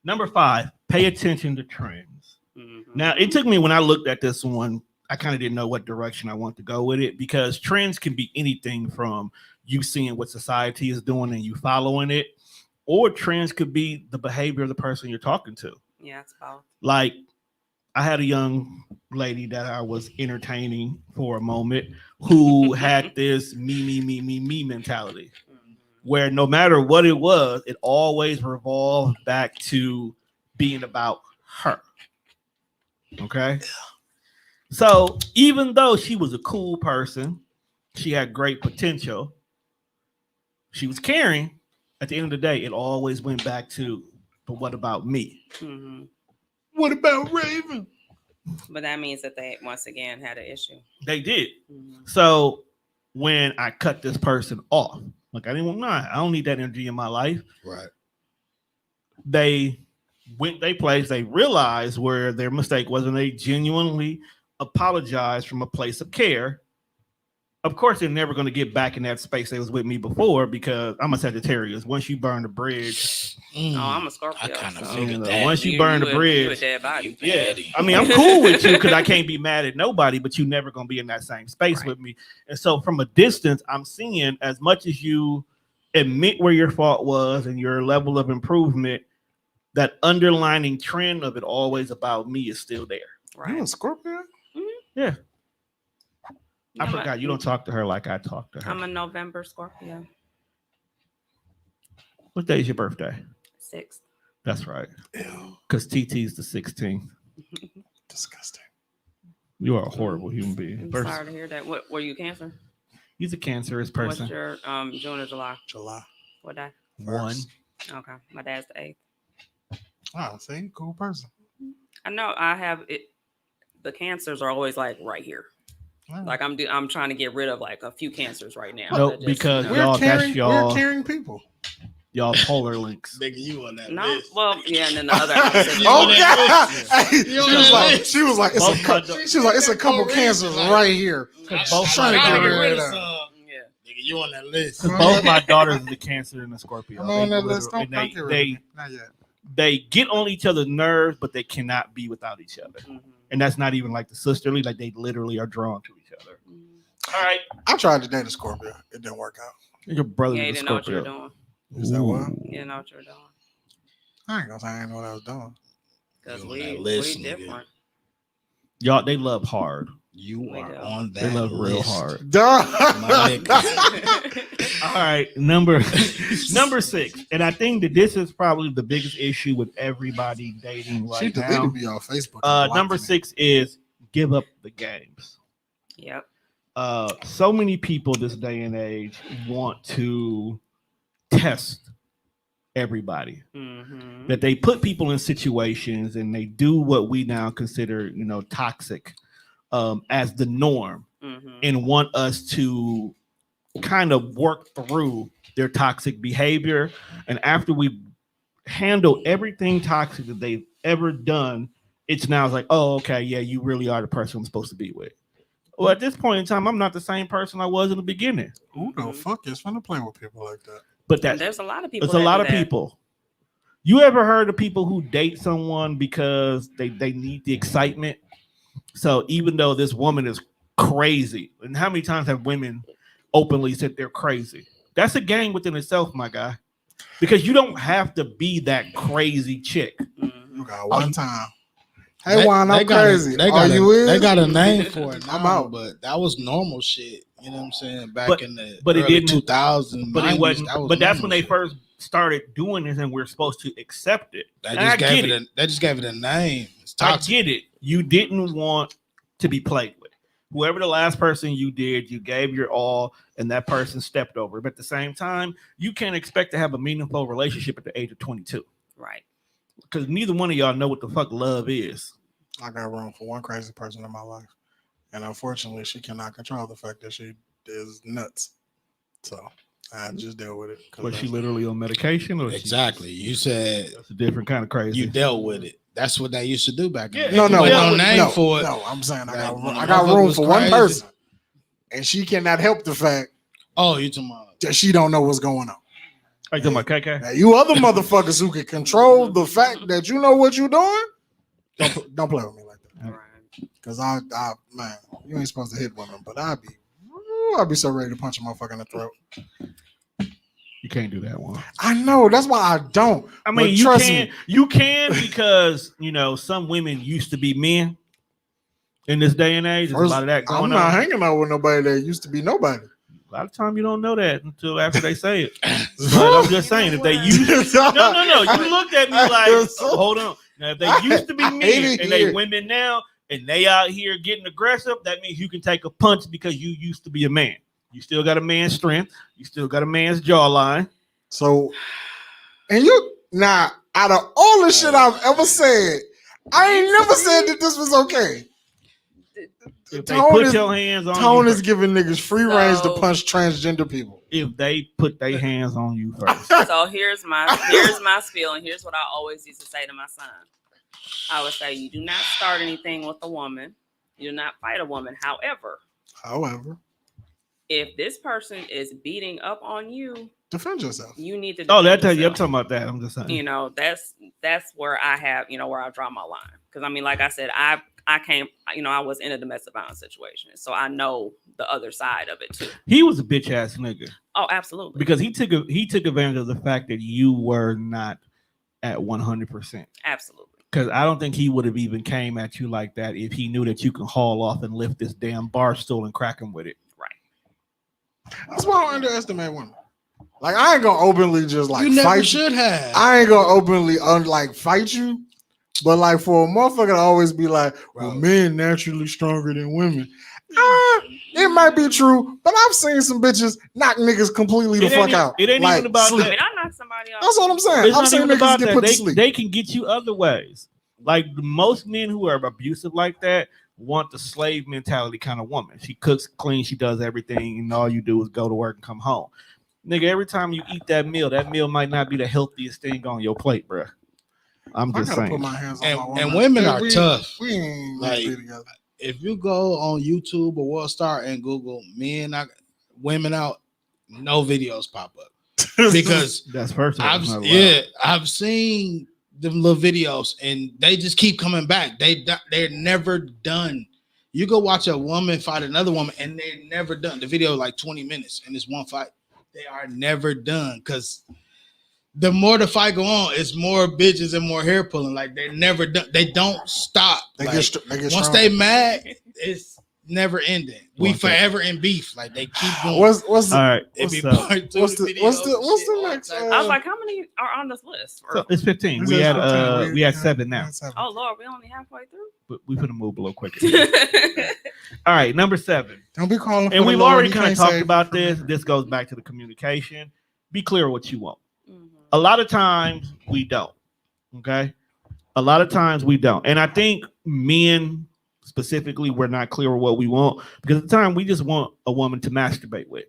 Number 5, pay attention to trends. Mhm. Now, it took me when I looked at this one, I kind of didn't know what direction I want to go with it, because trends can be anything from you seeing what society is doing and you following it, or trends could be the behavior of the person you're talking to. Yeah, it's both. Like, I had a young lady that I was entertaining for a moment who had this me mentality, where no matter what it was, it always revolved back to being about her. Okay. So even though she was a cool person, she had great potential, she was caring, at the end of the day, it always went back to, but what about me? Mm-hmm. What about Raven? But that means that they once again had an issue. They did. Mm-hmm. So when I cut this person off, like I didn't want, I don't need that energy in my life. Right. They went their place, they realized where their mistake was, and they genuinely apologized from a place of care. Of course, they're never going to get back in that space they was with me before, because I'm a Sagittarius. Once you burn the bridge, Oh, I'm a Scorpio. I kind of so- figured that. once you burn the You a bridge, dead body. yeah. I mean, I'm cool with you because I can't be mad at nobody, but you never going to be in that same space Right. with me. And so from a distance, I'm seeing, as much as you admit where your fault was and your level of improvement, that underlining trend of it always about me is still there. Right. You a Scorpio? Yeah. I I'm forgot you don't talk to her like I talk to her. I'm a November Scorpio. What day is your birthday? 6th. That's right. Ew, Because TT's the 16th. disgusting. You are a horrible human being. I'm First, sorry to hear that. What were you Cancer? he's a cancerous person. What's your June or July? July. What day? One. Okay. My dad's the 8th. Oh, see, cool person. I know I have it. The cancers are always like right here. All right. Like I'm trying to get rid of like a few cancers right now. Nope, that just, because you know. y'all, that's We're y'all, caring people. y'all polar links. Nigga, you on that No, list. well, yeah, and then the other opposite. Oh Yeah. God! Hey, You on that she was like, it's Both a cut couple. She was like, it's a couple cancers right here. Both trying to my get daughters- rid of that. Yeah. Nigga, you on that list. Because both my daughters are the Cancer and the Scorpio. I'm on They that list. literally- Don't get rid of they me. Not yet. they get on each other's nerves, but they cannot be without each other. Mhm. And that's not even like the sisterly, like they literally are drawn to each other. Mhm. All right. I tried to date a Scorpio. It didn't work out. Your brother Yeah, you is a didn't know what you were Scorpio. doing. Is that what? Ooh. You didn't know what you were doing. I ain't gonna say I didn't know what I was doing. Because You on we that list, we nigga. different. Y'all, they love hard. You We are do. on that They love real list. hard. Duh. My All right, number 6, and I think that this is probably the biggest issue with everybody dating She right deleted now. me on Facebook. and blocked Number me. 6 is give up the games. Yep. So many people this day and age want to test everybody. Mm-hmm. That they put people in situations and they do what we now consider, toxic, as the norm, Mm-hmm. and want us to kind of work through their toxic behavior. And after we handle everything toxic that they've ever done, it's now like, oh, okay, yeah, you really are the person I'm supposed to be with. Well, at this point in time, I'm not the same person I was in the beginning. Who the fuck is fun to play with people like that? But that's There's a lot of people. it's a that lot do of that. people. You ever heard of people who date someone because they need the excitement? So even though this woman is crazy, and how many times have women openly said they're crazy? That's a game within itself, my guy. Because you don't have to be that crazy chick. Mhm. You got one time. Hey, Juan, I'm got crazy. They Are got you in? They got a name for it. I'm now, out. but that was normal shit. You know what I'm saying? Back But- in the but it early didn't- 2000s, But it 90s, wasn't. that was But that's normal when they shit. first started doing this, and we're supposed to accept it. They And just I get gave it. they just gave it a name. It's I get it. You didn't want to be played with. Whoever the last person you did, you gave your all, and that person stepped over. But at the same time, you can't expect to have a meaningful relationship at the age of 22. Right. Because neither one of y'all know what the fuck love is. I got room for one crazy person in my life. And unfortunately, she cannot control the fact that she is nuts. So I just deal with it. Was she literally on medication? Or Exactly. You said that's a different kind of crazy. you dealt with it. That's what they used to do back then. No, name for it. No, I'm saying I got room for one person. And she cannot help the fact you talking about that she don't know what's going on. Are you talking about KK? Now, you other motherfuckers who can control the fact that you know what you're doing, don't play with me like that. Because I man, you ain't supposed to hit women, but I'd be so ready to punch a motherfucker in the throat. You can't do that one. I know, that's why I don't. I mean, you can because some women used to be men in this day and age. There's a lot of that going on. I'm not hanging out with nobody that used to be nobody. A lot of time you don't know that until after they say it. But I'm just saying, if they used no, you looked at me like, hold on. Now, if they used to be men and they women now, and they out here getting aggressive, that means you can take a punch because you used to be a man. You still got a man's strength. You still got a man's jawline. So, and now, out of all the shit I've ever said, I ain't never said that this was okay. If they put your hands on Tone is giving niggas free range to punch transgender people. If they put their hands on you first. So here's my spiel, and here's what I always used to say to my son. I would say, you do not start anything with a woman. You do not fight a woman. However, if this person is beating up on you, defend yourself. You need to. I'm talking about that. I'm just saying. That's where I have, where I draw my line. Because I mean, like I said, I came, I was in a domestic violence situation, so I know the other side of it too. He was a bitch ass nigga. Oh, absolutely. Because he took advantage of the fact that you were not at 100%. Absolutely. Because I don't think he would have even came at you like that if he knew that you can haul off and lift this damn bar stool and crack him with it. Right. That's why I underestimate women. Like, I ain't gonna openly just like you never fight should have. I ain't gonna openly fight you, but like for a motherfucker to always be like, well, men naturally stronger than women. It might be true, but I've seen some bitches knock niggas completely the fuck out. It ain't even about sleep. I mean, I knocked somebody out. That's what I'm saying. I'm saying niggas get put to sleep. They can get you other ways. Like most men who are abusive like that want the slave mentality kind of woman. She cooks, cleans, she does everything, and all you do is go to work and come home. Nigga, every time you eat that meal might not be the healthiest thing on your plate, bro. I'm just saying. Put my hands on my woman. And women are tough. We ain't like, if you go on YouTube or World Star and Google women out, no videos pop up because that's personal. I've seen them little videos and they just keep coming back. They're never done. You go watch a woman fight another woman and they're never done. The video like 20 minutes and it's one fight. They are never done because the more the fight go on, it's more bitches and more hair pulling. Like they're never done. They don't stop. They get once stronger. They mad, it's never ending. We forever in beef. Like they keep going. What's all right? What's the next? I was like, how many are on this list? So it's 15. We had 7 now. Oh Lord, we only halfway through. But we put a move a little quicker. All right, number 7. Don't be calling. And we've already kind of talked about this. This goes back to the communication. Be clear what you want. A lot of times we don't. Okay. A lot of times we don't. And I think men specifically, we're not clear what we want because at the time we just want a woman to masturbate with.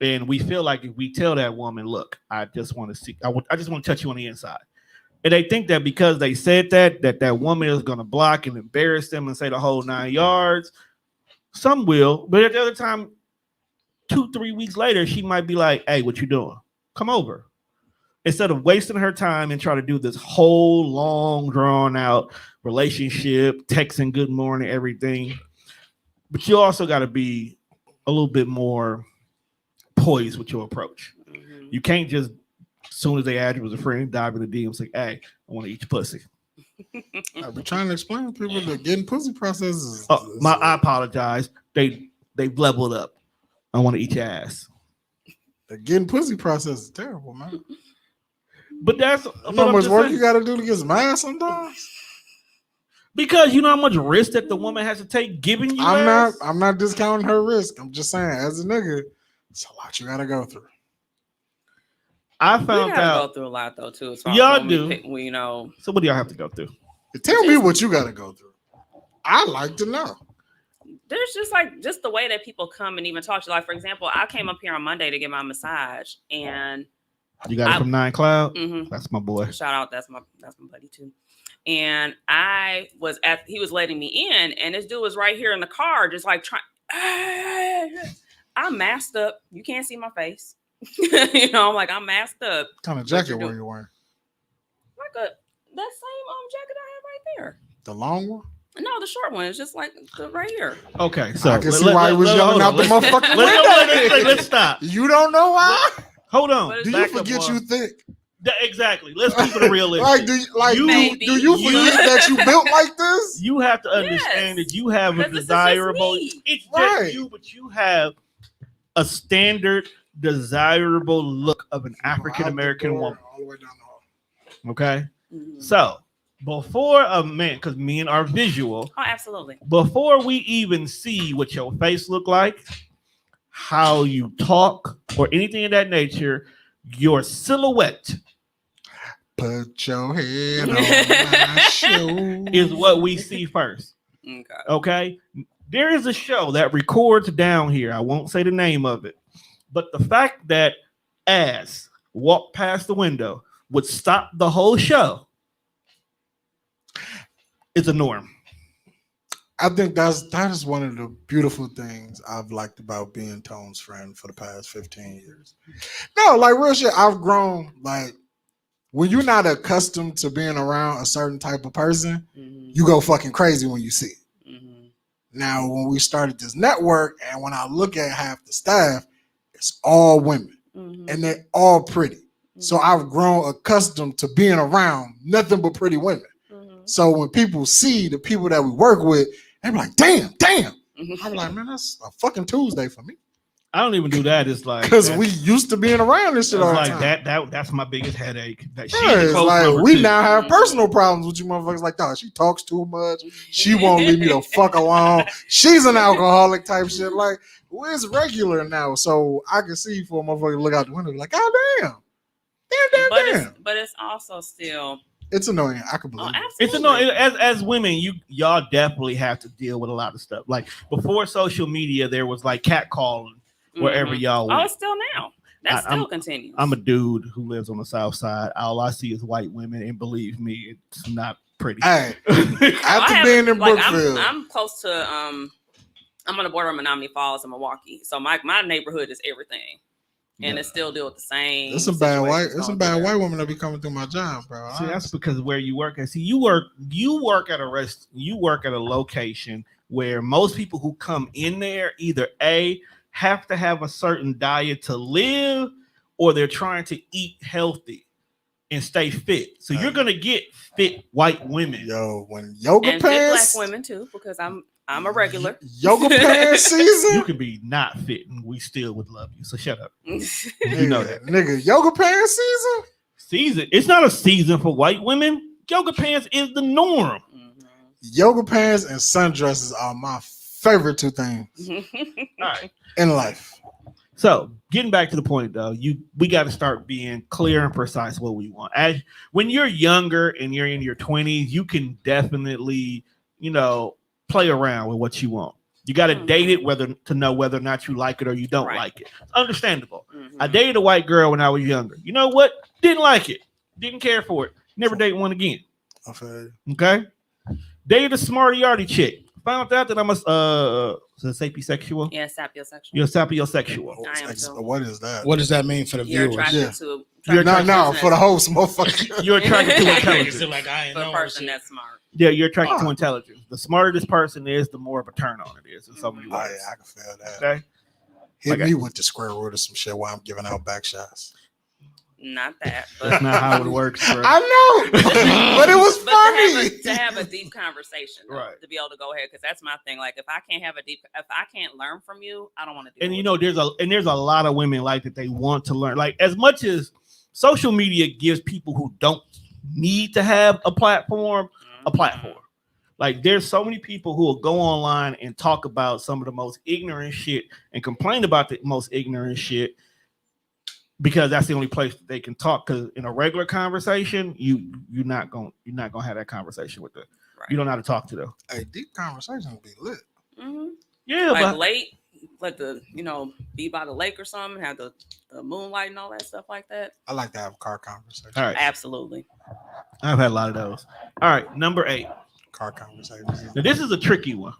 And we feel like if we tell that woman, look, I just want to touch you on the inside. And they think that because they said that woman is going to block and embarrass them and say the whole 9 yards. Some will, but at the other time, 2-3 weeks later, she might be like, hey, what you doing? Come over. Instead of wasting her time and try to do this whole long, drawn out relationship, texting good morning, everything. But you also got to be a little bit more poised with your approach. Mm-hmm. You can't just, as soon as they add you as a friend, dive in the DM and say, hey, I want to eat your pussy. I've been trying to explain to people that getting pussy processes. I apologize. They've leveled up. I want to eat your ass. The getting pussy process is terrible, man. But that's how much work you got to do to get some ass sometimes. Because you know how much risk that the woman has to take giving you. I'm not discounting her risk. I'm just saying, as a nigga, it's a lot you gotta go through. I found out go through a lot though too. Y'all do. We know. So what do y'all have to go through? Tell me what you gotta go through. I like to know. There's just the way that people come and even talk to you. Like, for example, I came up here on Monday to get my massage, and you got it from 9 Cloud. Mm-hmm. That's my boy. Shout out, that's my buddy too. And he was letting me in, and this dude was right here in the car, just like trying. I'm masked up. You can't see my face. I'm like, I'm masked up. What kind of jacket were you wearing? Like that same jacket I have right there. The long one? No, the short one. It's just like right here. Okay, so I can see why he was yelling out the motherfucking window. Let's stop. You don't know why? Hold on. Do you forget you think? Exactly. Let's keep it realistic. Like, do you forget that you built like this? You have to understand that you have a desirable. It's just you, but you have a standard, desirable look of an African American woman. All the way down the hall. Okay, so before a man, because men are visual. Oh, absolutely. Before we even see what your face look like, how you talk, or anything of that nature, your silhouette. Put your head on my shoulder is what we see first. Okay. There is a show that records down here. I won't say the name of it, but the fact that ass walked past the window would stop the whole show. It's a norm. I think that is one of the beautiful things I've liked about being Tone's friend for the past 15 years. No, like real shit. I've grown. Like when you're not accustomed to being around a certain type of person, you go fucking crazy when you see it. Now, when we started this network, and when I look at half the staff, it's all women, and they're all pretty. So I've grown accustomed to being around nothing but pretty women. So when people see the people that we work with, they're like, damn. I'm like, man, that's a fucking Tuesday for me. I don't even do that. It's like because we used to being around this shit all the like time. That's my biggest headache. That it's like we now have personal problems with you motherfuckers. Like, dog, she talks too much. She won't leave me the fuck alone. She's an alcoholic type shit. Like, well, it's regular now, so I can see for a motherfucker to look out the window, like, God damn. But it's also still. It's annoying. I can believe it. It's annoying. As women, y'all definitely have to deal with a lot of stuff. Like before social media, there was like catcalling wherever y'all went. Oh, it's still now. That still continues. I'm a dude who lives on the South Side. All I see is white women, and believe me, it's not pretty. Hey, after being in Brookfield, I'm close to I'm on the border of Menominee Falls and Milwaukee, so my neighborhood is everything. And it still deal with the same. It's some bad white women that be coming through my job, bro. See, that's because where you work at. See, you work at a location where most people who come in there either A, have to have a certain diet to live, or they're trying to eat healthy and stay fit. So you're gonna get fit white women. Yo, when yoga and pants, fit black women too, because I'm a regular. Yoga pants season. You can be not fit and we still would love you. So shut up. You know that, nigga. Yoga pants season. Season. It's not a season for white women. Yoga pants is the norm. Yoga pants and sundresses are my favorite two things All right. in life. So getting back to the point though, we got to start being clear and precise what we want. As when you're younger and you're in your 20s, you can definitely, play around with what you want. You got to date it to know whether or not you like it or you don't like it. It's understandable. I dated a white girl when I was younger. You know what? Didn't like it. Didn't care for it. Never date one again. Okay. Dated a smarty-arty chick. Found out that I'm a sapiosexual. Yeah, sapiosexual. You're sapiosexual. What is that? What does that mean for the viewers? You're no, for the host, motherfucker. You're attracted to intelligence. Like I ain't for a know person shit. that's smart. Yeah, you're attracted to intelligence. The smarter this person is, the more of a turn on it is. In so many ways. Oh, yeah, I can feel that. Okay. Hit me with the square root of some shit while I'm giving out back shots. Not that, but that's not how it works. Bro. I know, but it was funny to have a deep conversation, right? To be able to go ahead, because that's my thing. Like, if I can't learn from you, I don't want to do it. And there's a lot of women like that. They want to learn. Like, as much as social media gives people who don't need to have a platform. Like, there's so many people who will go online and talk about some of the most ignorant shit and complain about the most ignorant shit because that's the only place that they can talk. Because in a regular conversation, you're not gonna have that conversation with them. Right. You don't know how to talk to them. Hey, deep conversations be lit. Mm-hmm. Yeah, like but late, like be by the lake or something, have the moonlight and all that stuff like that. I like to have car conversations. All right, absolutely. I've had a lot of those. All right, number 8. Car conversations. Now this is a tricky one.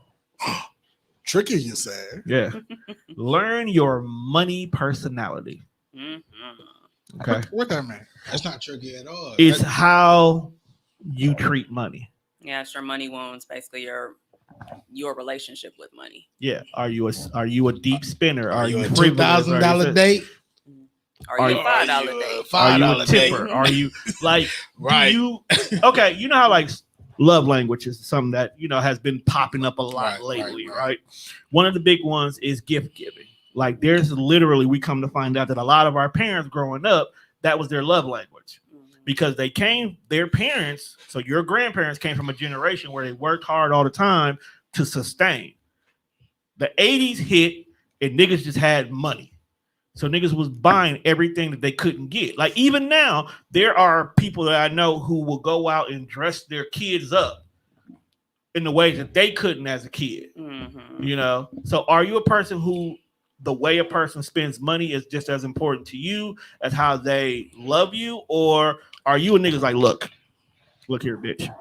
Tricky, you say? Yeah. Learn your money personality. Mm-hmm. Okay. What that mean? That's not tricky at all. It's how you treat money. Yeah, it's your money wounds, basically your relationship with money. Yeah. Are you a deep spender? Are you a $2,000 date? Are you a $5 date? Are you a tipper? Are you like right? Okay, you know how like love language is something that has been popping up a lot lately, right? One of the big ones is gift giving. Like there's literally, we come to find out that a lot of our parents growing up, that was their love language. Because their parents, so your grandparents came from a generation where they worked hard all the time to sustain. The 80s hit and niggas just had money. So niggas was buying everything that they couldn't get. Like even now, there are people that I know who will go out and dress their kids up in the ways that they couldn't as a kid. Mm-hmm. So are you a person who the way a person spends money is just as important to you as how they love you? Or are you a niggas like, look here, bitch.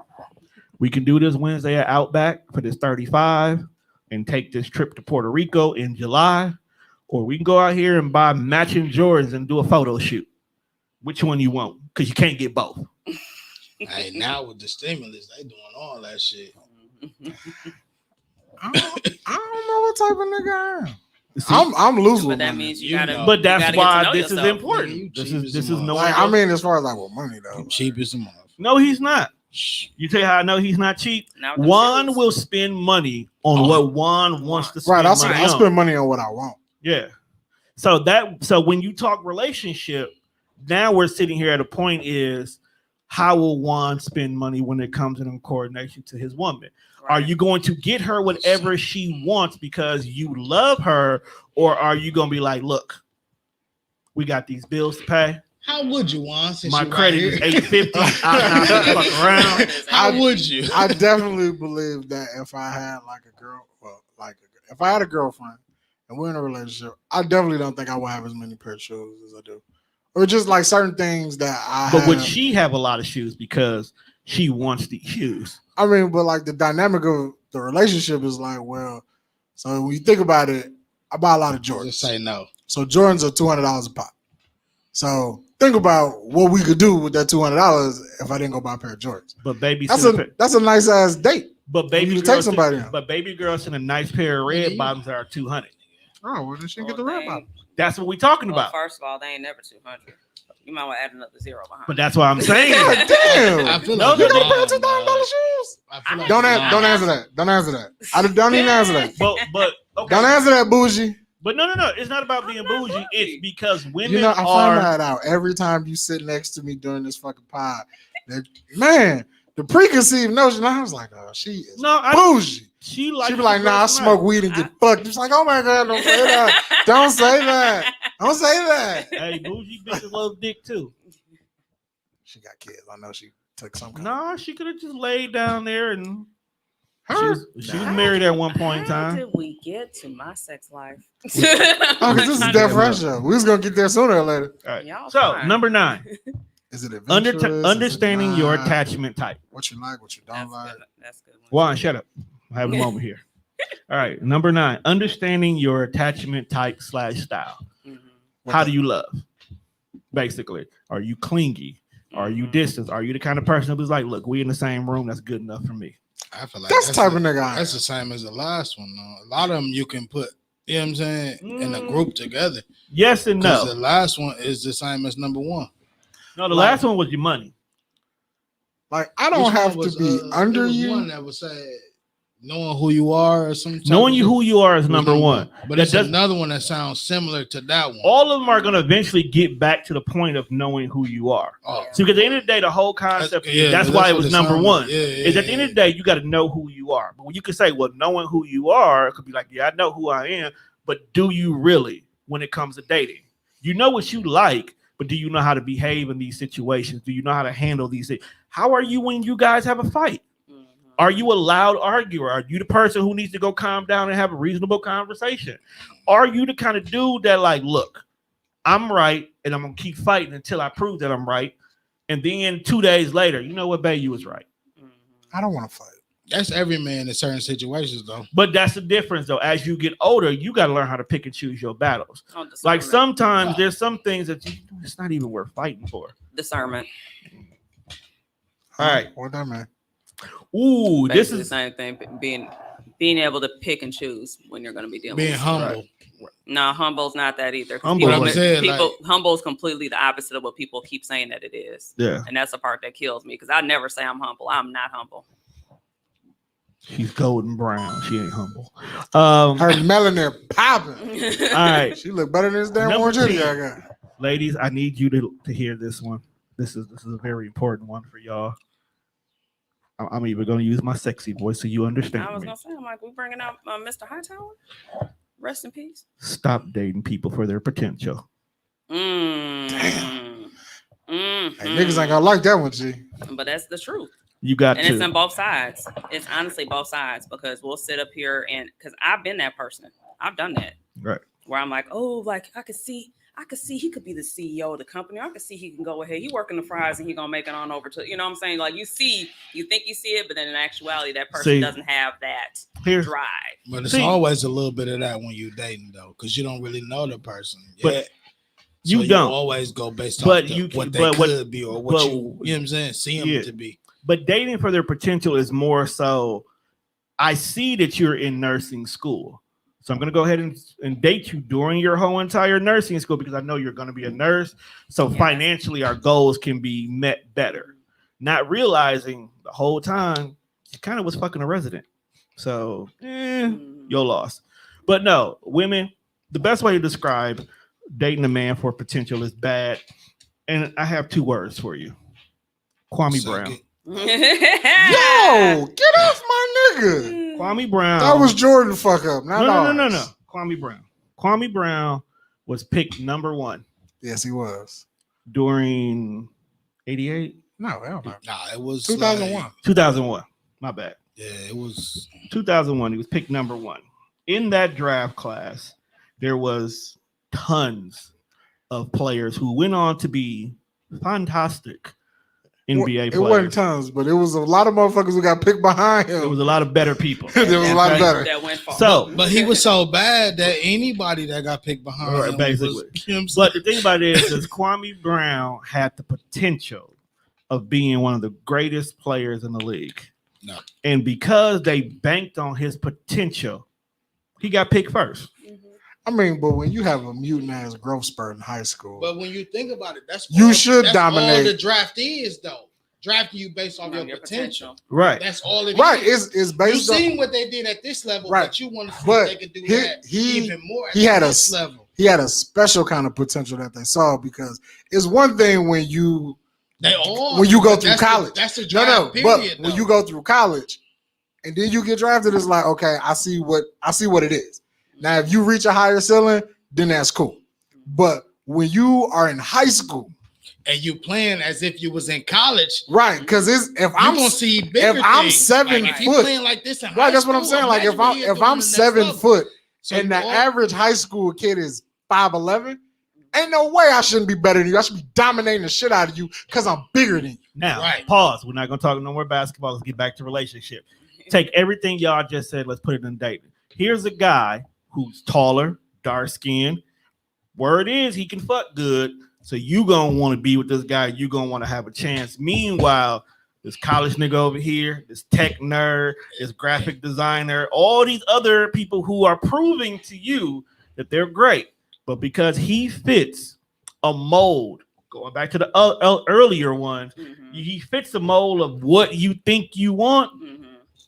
We can do this Wednesday at Outback for this 35 and take this trip to Puerto Rico in July. Or we can go out here and buy matching Jordans and do a photo shoot. Which one you want? Because you can't get both. Hey, now with the stimulus, they doing all that shit. I don't know what type of nigga I am. I'm loose with that money. means you gotta. But that's why this yourself. is important. This is no. Like, I mean, as far as like with money though, cheap as a mother. No, he's not. You tell you how I know he's not cheap. Juan will spend money on what Juan wants to spend. Right, I spend money on what I want. Yeah. So when you talk relationship, now we're sitting here at a point is how will Juan spend money when it comes in coordination to his woman? Right. Are you going to get her whatever she wants because you love her, or are you going to be like, look, we got these bills to pay. How would you, Juan? My credit is $850. Fuck around. How would you? I definitely believe that if I had like a girl, if I had a girlfriend and we're in a relationship, I definitely don't think I will have as many pair of shoes as I do, or just like certain things that I. But would she have a lot of shoes because she wants the shoes? I mean, but like the dynamic of the relationship is like, well, so when you think about it, I buy a lot of Jordans. Just say no. So Jordans are $200 a pop. So think about what we could do with that $200 if I didn't go buy a pair of Jordans. But baby, that's a nice ass date. But baby, you take somebody. But baby girls in a nice pair of red bottoms that are $200. Oh, well, then she can get the red bottoms. That's what we're talking about. First of all, they ain't never 200. You might want to add another zero behind. But that's what I'm saying. God damn! I feel you like gonna pay $2,000 shoes? Like don't answer that. Don't answer that. Don't even answer that. But okay. Don't answer that, bougie. But no. It's not about being bougie. It's because women I find that out every time you sit next to me during this fucking pod. Man, the preconceived notion. I was like, oh, she is bougie. She be like, nah, I smoke weed and get fucked. She's like, oh my God, don't say that. Don't say that. Don't say that. Hey, bougie bitches love dick too. She got kids. I know she took some kind. No, she could have just laid down there and her. She was married at one point in time. How did we get to my sex life? Because this is Death Fresh show. We was gonna get there sooner or later. All right. So number 9. Is it adventurous? Understanding your attachment type. What you like, what you don't like. That's good. Juan, shut up. I have a moment here. All right. Number 9. Understanding your attachment type / style. Mm-hmm. How do you love? Basically, are you clingy? Are you distant? Are you the kind of person who's like, look, we in the same room. That's good enough for me. I feel like that's the type of nigga. That's the same as the last one. Though. A lot of them you can put, you know what I'm saying, in a group together. Yes and no. The last one is the same as number 1. No, the last one was your money. Like I don't have to be under you. One that would say knowing who you are or something. Knowing who you are is number one. But there's another one that sounds similar to that one. All of them are going to eventually get back to the point of knowing who you are. Oh. So because at the end of the day, the whole concept, that's why it was number one. Is at the end of the day, you got to know who you are. But when you can say, well, knowing who you are, it could be like, yeah, I know who I am. But do you really when it comes to dating? You know what you like, but do you know how to behave in these situations? Do you know how to handle these things? How are you when you guys have a fight? Are you a loud arguer? Are you the person who needs to go calm down and have a reasonable conversation? Are you the kind of dude that like, look, I'm right and I'm going to keep fighting until I prove that I'm right. And then 2 days later, you know what, babe, you was right. I don't want to fight. That's every man in certain situations, though. But that's the difference, though. As you get older, you got to learn how to pick and choose your battles. Like sometimes there's some things that it's not even worth fighting for. Discernment. All right. What that man? Ooh, Basically this is the same thing. Being able to pick and choose when you're going to be dealing being with humble. Right. No, humble's not that either. Humble's completely the opposite of what people keep saying that it is. Yeah. And that's the part that kills me because I never say I'm humble. I'm not humble. She's golden brown. She ain't humble. Her melanin popping. All right. She look better than this damn orange hoodie I got. Ladies, I need you to hear this one. This is a very important one for y'all. I'm even going to use my sexy voice so you understand. I was going to say, I'm like, we bringing out Mr. Hightower? Rest in peace. Stop dating people for their potential. Damn. Hey, niggas ain't gonna like that one, G. But that's the truth. You got and to. It's on both sides. It's honestly both sides because we'll sit up here and because I've been that person. I've done that. Right. Where I'm like, oh, like I could see he could be the CEO of the company. I could see he can go ahead. He working the fries and he gonna make it on over to, you know what I'm saying? Like you think you see it, but then in actuality, that person doesn't have that drive. But it's always a little bit of that when you're dating though, because you don't really know the person. But you don't always go based on what they could be or what you know what I'm saying, see them to be. But dating for their potential is more so, I see that you're in nursing school. So I'm going to go ahead and date you during your whole entire nursing school because I know you're going to be a nurse. So financially, our goals can be met better. Not realizing the whole time, you kind of was fucking a resident. So, your loss. But no, women, the best way to describe dating a man for potential is bad. And I have 2 words for you. Kwame Brown. Yo, get off my nigga. Kwame Brown. That was Jordan fuck up. No. Kwame Brown. Kwame Brown was picked number 1. Yes, he was. During 88? No, I don't know. Nah, it was 2001. 2001. My bad. Yeah, it was 2001. He was picked number 1. In that draft class, there was tons of players who went on to be fantastic NBA players. It wasn't tons, but it was a lot of motherfuckers who got picked behind him. There was a lot of better people. There was a lot better. That went far. So, but he was so bad that anybody that got picked behind him basically. But the thing about it is Kwame Brown had the potential of being one of the greatest players in the league. No. And because they banked on his potential, he got picked first. I mean, but when you have a mutant ass growth spurt in high school, but when you think about it, that's dominate. All the draft is though, drafting you based off your potential. Right. That's all it is. Right. It's based. You seen what they did at this level, right? But you want to see if they can do that even more. He had this level. He had a special kind of potential that they saw because it's one thing when you go through college. That's the draft period. But when you go through college and then you get drafted, it's like okay, I see what it is. Now, if you reach a higher ceiling, then that's cool. But when you are in high school and you playing as if you was in college, right? Because if I'm 7 like, foot, playing like this in right? That's what I'm saying. Like if I'm 7 foot and the average high school kid is 5'11", ain't no way I shouldn't be better than you. I should be dominating the shit out of you because I'm bigger than you. Now, pause. We're not gonna talk no more basketball. Let's get back to relationship. Take everything y'all just said. Let's put it in dating. Here's a guy who's taller, dark skinned. Word is he can fuck good. So you gonna want to be with this guy. You gonna want to have a chance. Meanwhile, this college nigga over here, this tech nerd, this graphic designer, all these other people who are proving to you that they're great. But because he fits a mold, going back to the earlier ones, he fits the mold of what you think you want.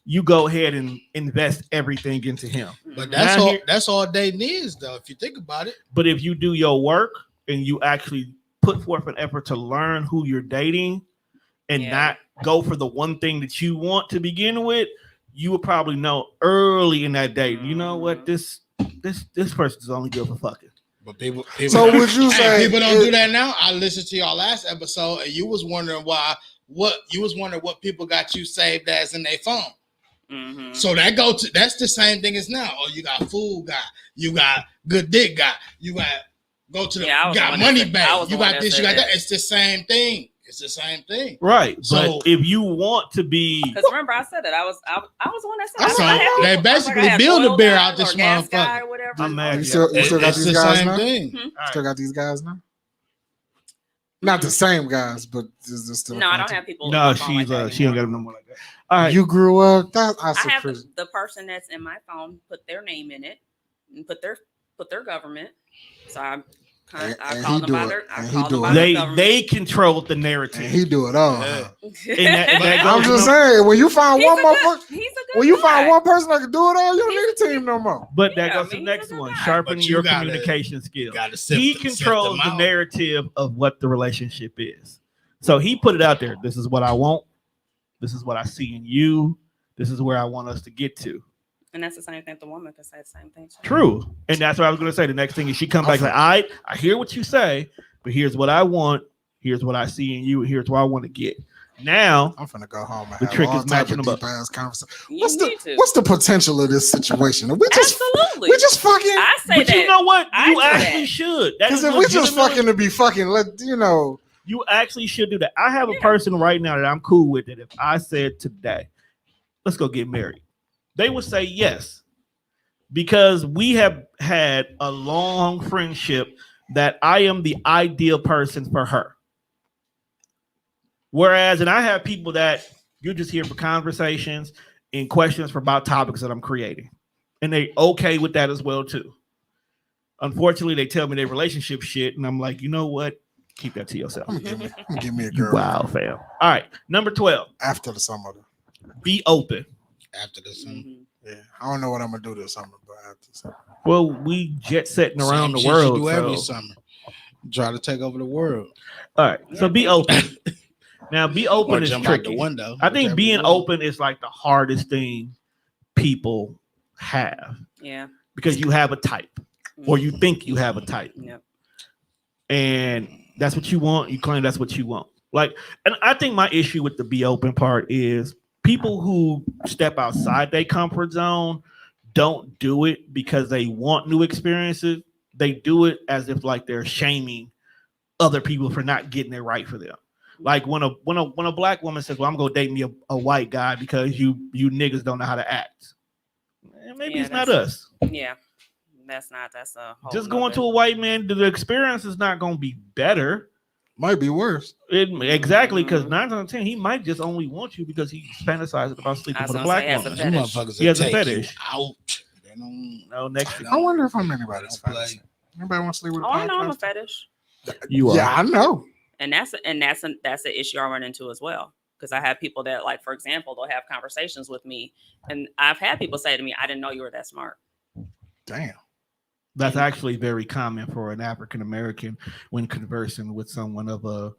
you go ahead and invest everything into him. But Now that's all dating is, though, if you think about it. But if you do your work and you actually put forth an effort to learn who you're dating and not go for the one thing that you want to begin with, you would probably know early in that date, you know what, this person is only good for fucking. But people so would you say people don't do that now? I listened to y'all last episode and you was wondering what people got you saved as in their phone. Mm-hmm. So that's the same thing as now. Oh, you got fool guy, you got good dick guy, you got go to the you got money back, you got this, you got that. It's the same thing. It's the same thing, right? So but if you want to be, because remember I said that I was the one that said so they basically build a bear out this motherfucker. I'm mad. You still got these guys now? Right. Still got these guys now? Not the same guys, but is this still? No, I don't have people. No, she don't get them no more like that. All right, you grew up. I have the person that's in my phone put their name in it and put their government. So I call them by their they control the narrative. And he do it all. Yeah. I'm just saying, when you find one person that can do it all, you don't need a team no more. But that goes to the next one: sharpen your communication skills. He controls the narrative of what the relationship is. So he put it out there. This is what I want. This is what I see in you. This is where I want us to get to. And that's the same thing the woman can say the same thing. True. And that's what I was going to say. The next thing is she comes back like, I hear what you say, but here's what I want. Here's what I see in you. Here's where I want to get. Now I'm finna go home. The trick is matching them up. What's the potential of this situation? We just fucking. I say but that. You know what? You actually should. Because if we just fucking to be fucking, you actually should do that. I have a person right now that I'm cool with that if I said today, let's go get married, they would say yes, because we have had a long friendship that I am the ideal person for her. Whereas, and I have people that you're just here for conversations and questions for about topics that I'm creating. And they okay with that as well too. Unfortunately, they tell me their relationship shit, and I'm like, you know what? Keep that to yourself. Give me a girl. Wow, fam. All right, number 12. After the summer. Be open. After the summer. Yeah, I don't know what I'm gonna do this summer, but after the summer. Well, we jet setting around the world. Do every summer. Try to take over the world. All right, so be open. Now, be open is jump tricky. Out the window, I think being open is like the hardest thing people have. Yeah. Because you have a type, or you think you have a type. Yeah. And that's what you want. You claim that's what you want. Like, and I think my issue with the be open part is people who step outside their comfort zone don't do it because they want new experiences. They do it as if like they're shaming other people for not getting it right for them. Like when a black woman says, "Well, I'm gonna date me a white guy because you niggas don't know how to act." Maybe it's not us. Yeah, that's a whole just going to a white man. The experience is not gonna be better. Might be worse. Exactly, because 9 out of 10, he might just only want you because he's fantasizing about sleeping with a black woman. He has a fetish. Out. No, next. I wonder if I'm anybody's fetish. Anybody want to sleep with a black no, I'm a fetish. You are. Yeah, I know. And that's an issue I run into as well. Because I have people that, like, for example, they'll have conversations with me, and I've had people say to me, "I didn't know you were that smart." Damn. That's actually very common for an African American when conversing with someone of a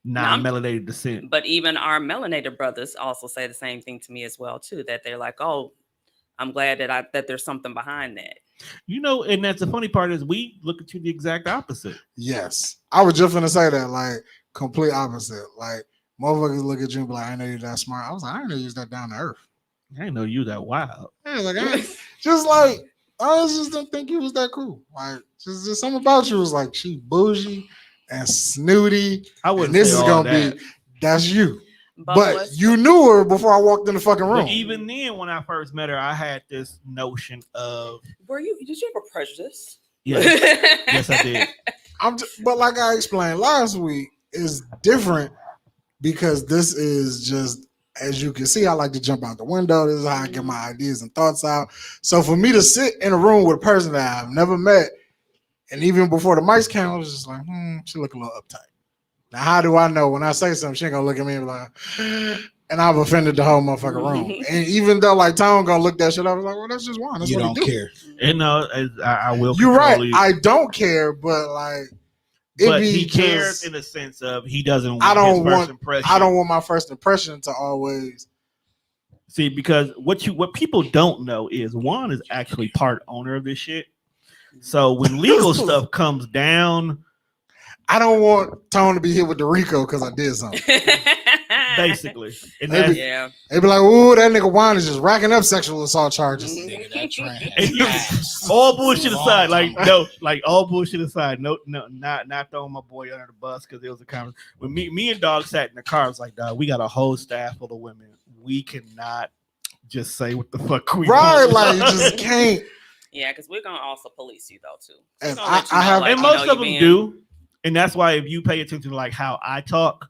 non-melanated descent. But even our melanated brothers also say the same thing to me as well too. That they're like, "Oh, I'm glad that there's something behind that." You know, and that's the funny part is we look at you the exact opposite. Yes, I was just gonna say that, like, complete opposite. Like, motherfuckers look at you and be like, "I know you're that smart." I was like, "I didn't know you was that down to earth." I didn't know you that wild. Yeah, like I just didn't think you was that cool. Like, just something about you was like, she bougie and snooty. I wouldn't. And this is gonna be that's you. But you knew her before I walked in the fucking room. But even then, when I first met her, I had this notion of. Did you have a prejudice? Yes, yes, I did. But like I explained last week, it's different because this is just, as you can see, I like to jump out the window. This is how I get my ideas and thoughts out. So for me to sit in a room with a person that I've never met, and even before the mics came, I was just like, she look a little uptight. Now, how do I know when I say something, she ain't gonna look at me and be like, and I've offended the whole motherfucking room. And even though like Tone gonna look that shit up, I was like, well, that's just wine. That's You what don't he do. care. And no, I will. You're right. You. I don't care, but like, but he cares in the sense of he doesn't want his first impression. I don't want my first impression to always see, because what people don't know is Juan is actually part owner of this shit. So when legal stuff comes down, I don't want Tone to be hit with the RICO because I did something. Basically. And they be like, ooh, that nigga Juan is just racking up sexual assault charges. All bullshit aside, all bullshit aside, no, not throwing my boy under the bus because there was a conversation. When me and Dog sat in the car, I was like, dog, we got a whole staff full of women. We cannot just say what the fuck we want. Like you just can't. Yeah, because we're gonna also police you though too. And I have, and most of them do, and that's why if you pay attention to like how I talk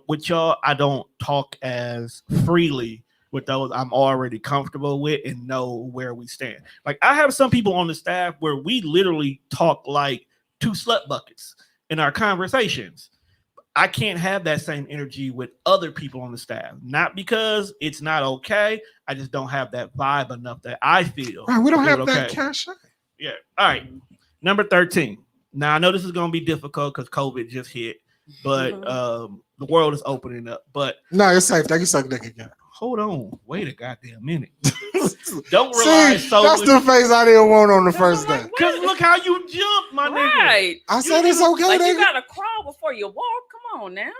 with y'all, I don't talk as freely with those I'm already comfortable with and know where we stand. Like I have some people on the staff where we literally talk like two slut buckets in our conversations. I can't have that same energy with other people on the staff. Not because it's not okay. I just don't have that vibe enough that I feel. Right, we don't have that cash. Yeah. All right. Number 13. Now I know this is going to be difficult because COVID just hit, but the world is opening up. But no, it's safe. They can suck dick again. Hold on. Wait a goddamn minute. Don't rely solely. That's the face I didn't want on the first day. Because look how you jump, my nigga. I said it's okay. Like you gotta crawl before you walk. Come on now.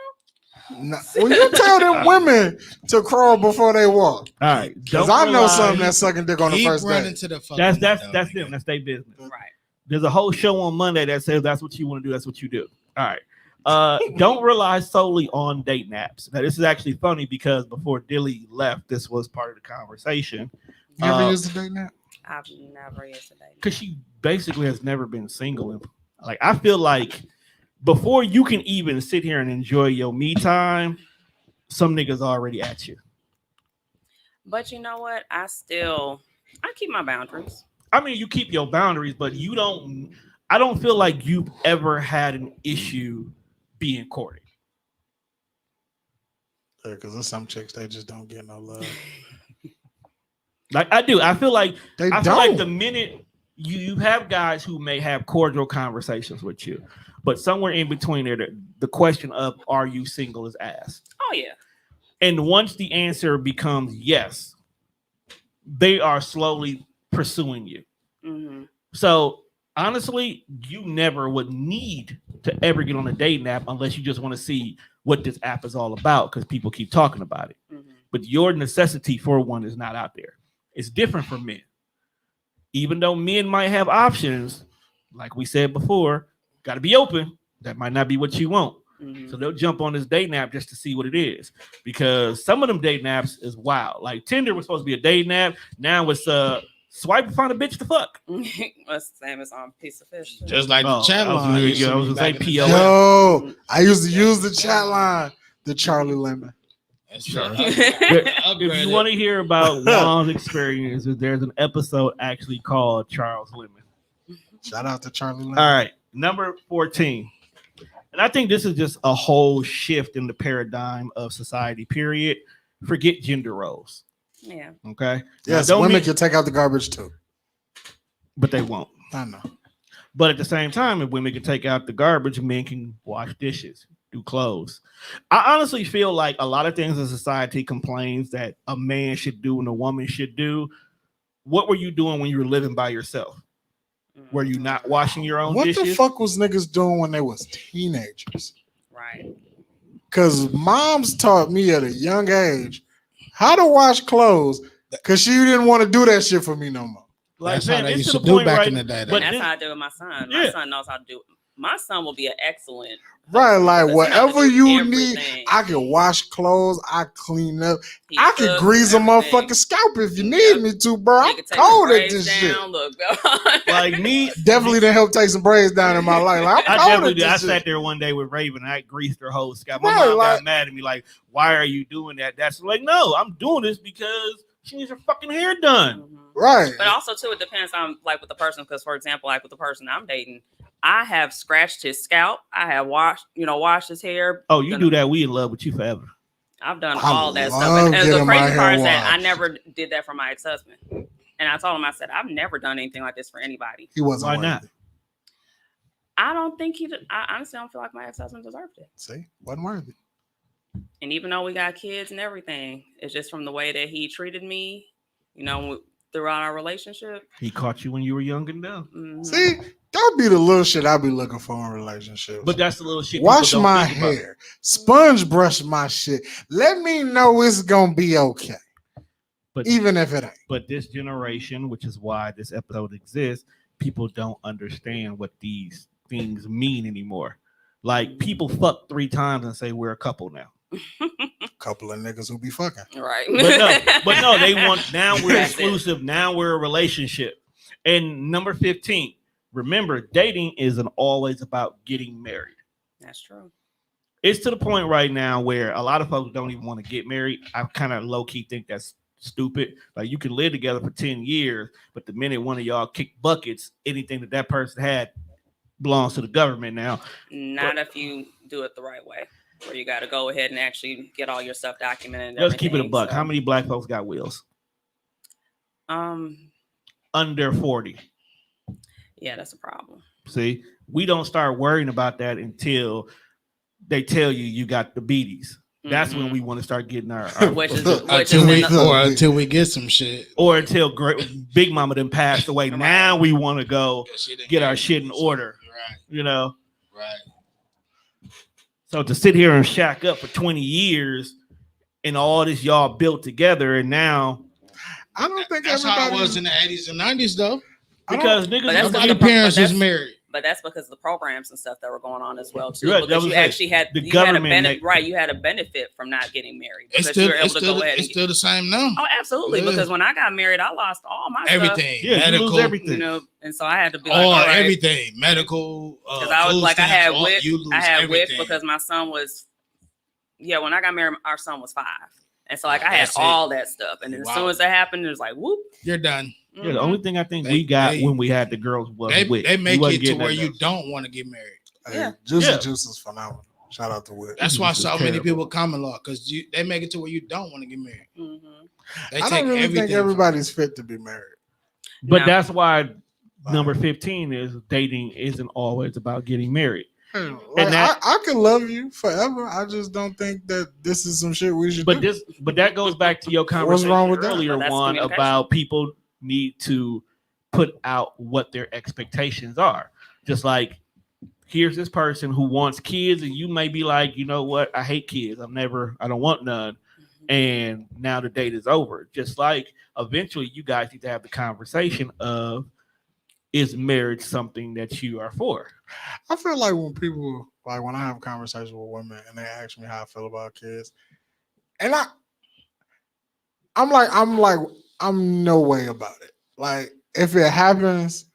No. Well, you tell them women to crawl before they walk. All right. Because I know something that's sucking dick on the first day. That's them. That's their business. Right. There's a whole show on Monday that says that's what you want to do. That's what you do. All right. Don't rely solely on dating apps. Now, this is actually funny because before Dilly left, this was part of the conversation. You ever used a dating app? I've never used a dating app. Because she basically has never been single. And like, I feel like before you can even sit here and enjoy your me time, some niggas already at you. But you know what? I keep my boundaries. I mean, you keep your boundaries, but I don't feel like you've ever had an issue being courted. Yeah, because there's some chicks, they just don't get no love. Like I do. I feel like I feel like the minute you have guys who may have cordial conversations with you, but somewhere in between there, the question of are you single is asked. Oh yeah. And once the answer becomes yes, they are slowly pursuing you. Mm-hmm. So honestly, you never would need to ever get on a dating app unless you just want to see what this app is all about because people keep talking about it. Mm-hmm. But your necessity for one is not out there. It's different for men. Even though men might have options, like we said before, got to be open. That might not be what you want. Mm-hmm. So they'll jump on this dating app just to see what it is. Because some of them dating apps is wild. Like Tinder was supposed to be a dating app. Now it's swipe and find a bitch to fuck. That's the same as on Piece of Fish. Just like the chat line. I was going to say POF. Yo, I used to use the chat line, the Charlie Lemon. That's true. If you want to hear about Juan's experiences, there's an episode actually called Charles Lemon. Shout out to Charlie Lemon. All right, number 14. And I think this is just a whole shift in the paradigm of society, period. Forget gender roles. Yeah. Okay. Yes, women can take out the garbage too. But they won't. I know. But at the same time, if women can take out the garbage, men can wash dishes, do clothes. I honestly feel like a lot of things in society complains that a man should do and a woman should do. What were you doing when you were living by yourself? Were you not washing your own dishes? What the fuck was niggas doing when they was teenagers? Right. Because moms taught me at a young age how to wash clothes because she didn't want to do that shit for me no more. Like, that's how they used to do back in the day. But that's how I do with my son. My son knows how to do it. My son will be an excellent. Right, like whatever you need, I can wash clothes, I clean up, I can grease a motherfucking scalp if you need me to, bro. I'm cold at this shit. Like me, definitely didn't help take some braids down in my life. Like, I definitely did. I sat there one day with Raven, and I greased her whole scalp. My mom got mad at me, like, "Why are you doing that?" That's like, no, I'm doing this because she needs her fucking hair done. Mm-hmm. Right. But also too, it depends on like with the person. Because for example, like with the person I'm dating, I have scratched his scalp. I have washed his hair. Oh, you do that? We in love with you forever. I've done I all that stuff. love And the getting my crazy hair part is that I washed. never did that for my ex-husband. And I told him, I said, I've never done anything like this for anybody. He wasn't. Why worthy. not? I don't think I honestly don't feel like my ex-husband deserved it. See, wasn't worthy. And even though we got kids and everything, it's just from the way that he treated me, you know, throughout our relationship. He caught you when you were young and dumb. Mhm. See, that be the little shit I be looking for in relationships. But that's the little shit. Wash people don't my think about. hair, sponge brush my shit. Let me know it's gonna be okay, But even if it ain't. But this generation, which is why this episode exists, people don't understand what these things mean anymore. Like people fuck 3 times and say we're a couple now. Couple of niggas who be fucking. Right. But no, they want now we're That's it. exclusive. Now we're a relationship. And number 15, remember, dating isn't always about getting married. That's true. It's to the point right now where a lot of folks don't even want to get married. I kind of low-key think that's stupid. Like you can live together for 10 years, but the minute one of y'all kick buckets, anything that person had belongs to the government now. Not if you do it the right way, where you got to go ahead and actually get all your stuff documented. And Let's keep it a everything, buck. so. How many black folks got wheels? Under 40. Yeah, that's a problem. See, we don't start worrying about that until they tell you got the beaties. That's when we want to start getting our Which is until we get some shit, or until Big Mama then passed away. Right. Now we want to go get our shit in order. Right. You know. Right. So to sit here and shack up for 20 years and all this y'all built together, and now I don't think that's how it was in the 80s and 90s, though. because But niggas, that's Nobody parents was married. But that's because of the programs and stuff that were going on as well too. Right, because you actually had the you government had a benefit, you had a benefit from not getting married It's because still, you were able it's to still, go ahead. it's And still the same now. oh, absolutely. Yeah. Because when I got married, I lost all my Everything, yeah, you medical, lose everything. stuff. You know, and so I had to be like, all all right. everything, medical. Because I was food like, I stamps, had all- WIC. you lose I had WIC everything. because my son was, when I got married, our son was 5. And so like I had That's it. all that stuff. And then as Wow. soon as that happened, it was like, whoop. You're done. Yeah, the only thing I think They- we got they- when we had the girls was They WIC. make We wasn't it to getting where nothing you else. don't want to get married. Yeah. Juicy Yeah. Juice is phenomenal. Shout out to Whit. That's why This is so many terrible. people common law because they make it to where you don't want to get married. Mhm. They I take don't really everything. think everybody's fit to be married. But No. that's why number 15 is dating isn't always about getting married. Like, that- I could love you forever. I just don't think that this is some shit we should do. But that goes back to your What's conversation wrong with that? earlier, Well, that's one communication. about people need to put out what their expectations are. Just like here's this person who wants kids, and you may be like, you know what, I hate kids. I don't want none. And now the date is over. Just like eventually you guys need to have the conversation of, is marriage something that you are for? I feel like when I have conversations with women and they ask me how I feel about kids, and I'm no way about it. Like if it happens,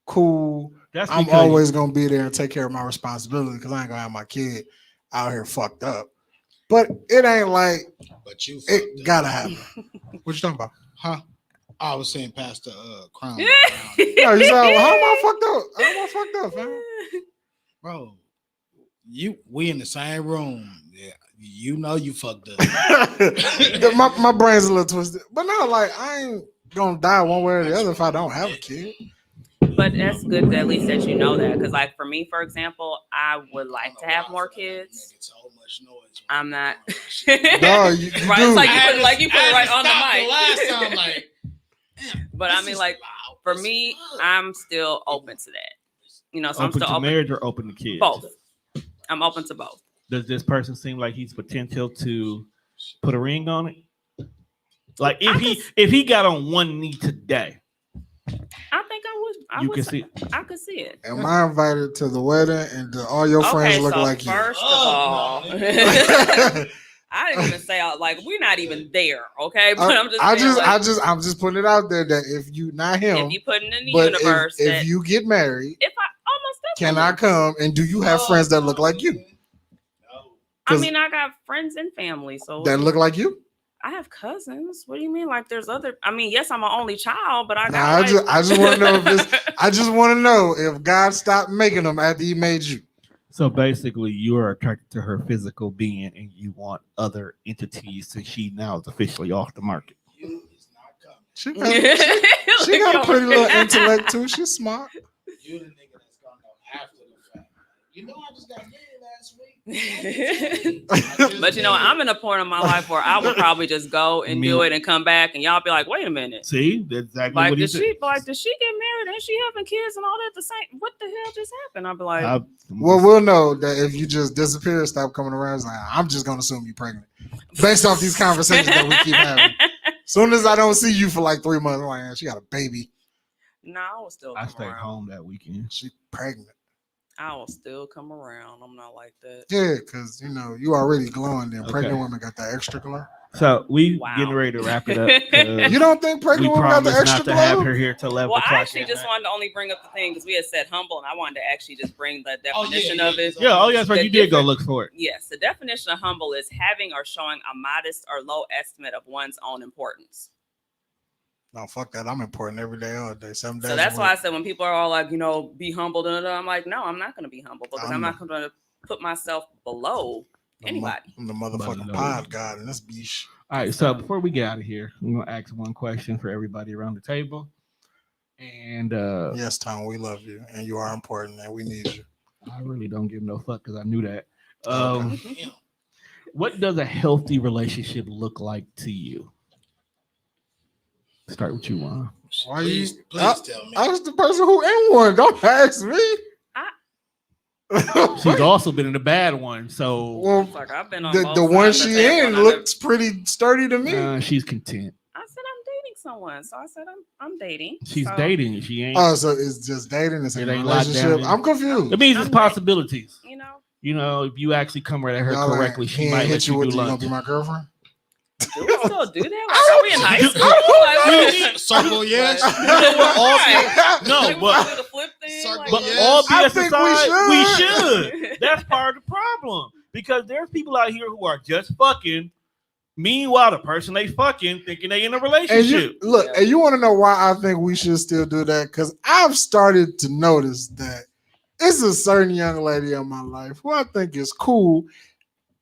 cool. That's I'm because always gonna be there and take care of my responsibility because I ain't gonna have my kid out here fucked up. But it ain't like But you fucked it up. gotta happen. What you talking about? Huh? I was saying past the crown. No, you said, well, how am I fucked up? How am I fucked up, man? Bro, we in the same room. Yeah, you know you fucked up. my brain's a little twisted. But no, like I ain't gonna die one way or the other if I don't have a kid. But that's good at least that you know that. Because like for me, for example, I would like to have more kids. Making so much noise. I'm not. No, you Right, do. it's like you put it right on the The mic. last time, like, damn, But I this mean, is like loud. for This me, is loud. I'm still open to that. You know, so I'm open still to open. marriage or open to kids? Both. I'm open to both. Does this person seem like he's potential to put a ring on it? Like if he got on one knee today, I think I would. you can see. I could see it. Am I invited to the wedding and do all your friends look so like you? first of Oh, all, no. I didn't even say like we're not even there. Okay, but I'm just. I'm just putting it out there that if you not him, if you put it in the but universe, if that you get married, if I almost can definitely. I come and do you have friends that look like you? No. I mean, I got friends and family, so That look like you? I have cousins. What do you mean? Like there's other? I mean, yes, I'm an only child, but I Nah, got. I just want to know if this. I just want to know if God stopped making them after He made you. So basically, you are attracted to her physical being, and you want other entities, since she now is officially off the market. You is not coming. She got a pretty little intellect too. She's smart. You the nigga that's gonna know after the fact. You know, I just got married last week. But you know, I'm in a point in my life where I would probably just go and do it and come back, and y'all be like, "Wait a minute." See, that's exactly Like, what he did said. she get married and she having kids and all that the same? What the hell just happened? I'll be like, Well, we'll know that if you just disappear, stop coming around. It's like, I'm just gonna assume you're pregnant based off these conversations that we keep having. Soon as I don't see you for like 3 months, I'm like, she got a baby. no, I will still. I Come stayed around. home that weekend. She pregnant. I will still come around. I'm not like that. Yeah, because you know you already glowing. Then Okay. pregnant women got that extra glow. So we Wow. getting ready to wrap it up. 'cause You don't think we pregnant women got the promised extra not to have glow? her here till 11 Well, I o'clock. actually just wanted to only bring up the thing because we had said humble, and I wanted to actually just bring the Oh, yeah, definition yeah, of it. Yeah, oh, yes, right. The You did go different- look for it. Yes, the definition of humble is having or showing a modest or low estimate of one's own importance. No, fuck that. I'm important every day, all day, 7 days. So that's why I said when people are all like, be humble, I'm like, no, I'm not going to be humble because I'm not going to put myself below anybody. I'm the motherfucking Below. pod god in this beach. All right, so before we get out of here, I'm going to ask one question for everybody around the table. And Yes, Tom, we love you, and you are important, and we need you. I really don't give no fuck because I knew that. Okay. What does a healthy relationship look like to you? Start with you, Juan. Why Please you? tell me. I was the person who in one. Don't ask me. She's also been in a bad one, so Well, Fuck, I've been on the both one sides of she the table, in and I looks pretty sturdy to me. she's content. I said I'm dating someone, so I said I'm dating. She's So, dating. She ain't. Oh, so it's just dating. It's a It ain't locked relationship. down. I'm confused. It means I'm it's dating. possibilities. You know, You know, if you actually come at her Y'all correctly, ain't- she he might ain't let hit you you with do you gonna lunch. be my girlfriend. do we still do that? Like, are we in high school? Like, Circle yes. Right. No, Like, we wanna but do the flip thing. Circle Like, but yes. all I BS think aside, we we should. should. That's part of the problem because there's people out here who are just fucking. Meanwhile, the person they fucking thinking they in a And relationship. you look, Yeah. and you want to know why I think we should still do that? Because I've started to notice that it's a certain young lady in my life who I think is cool.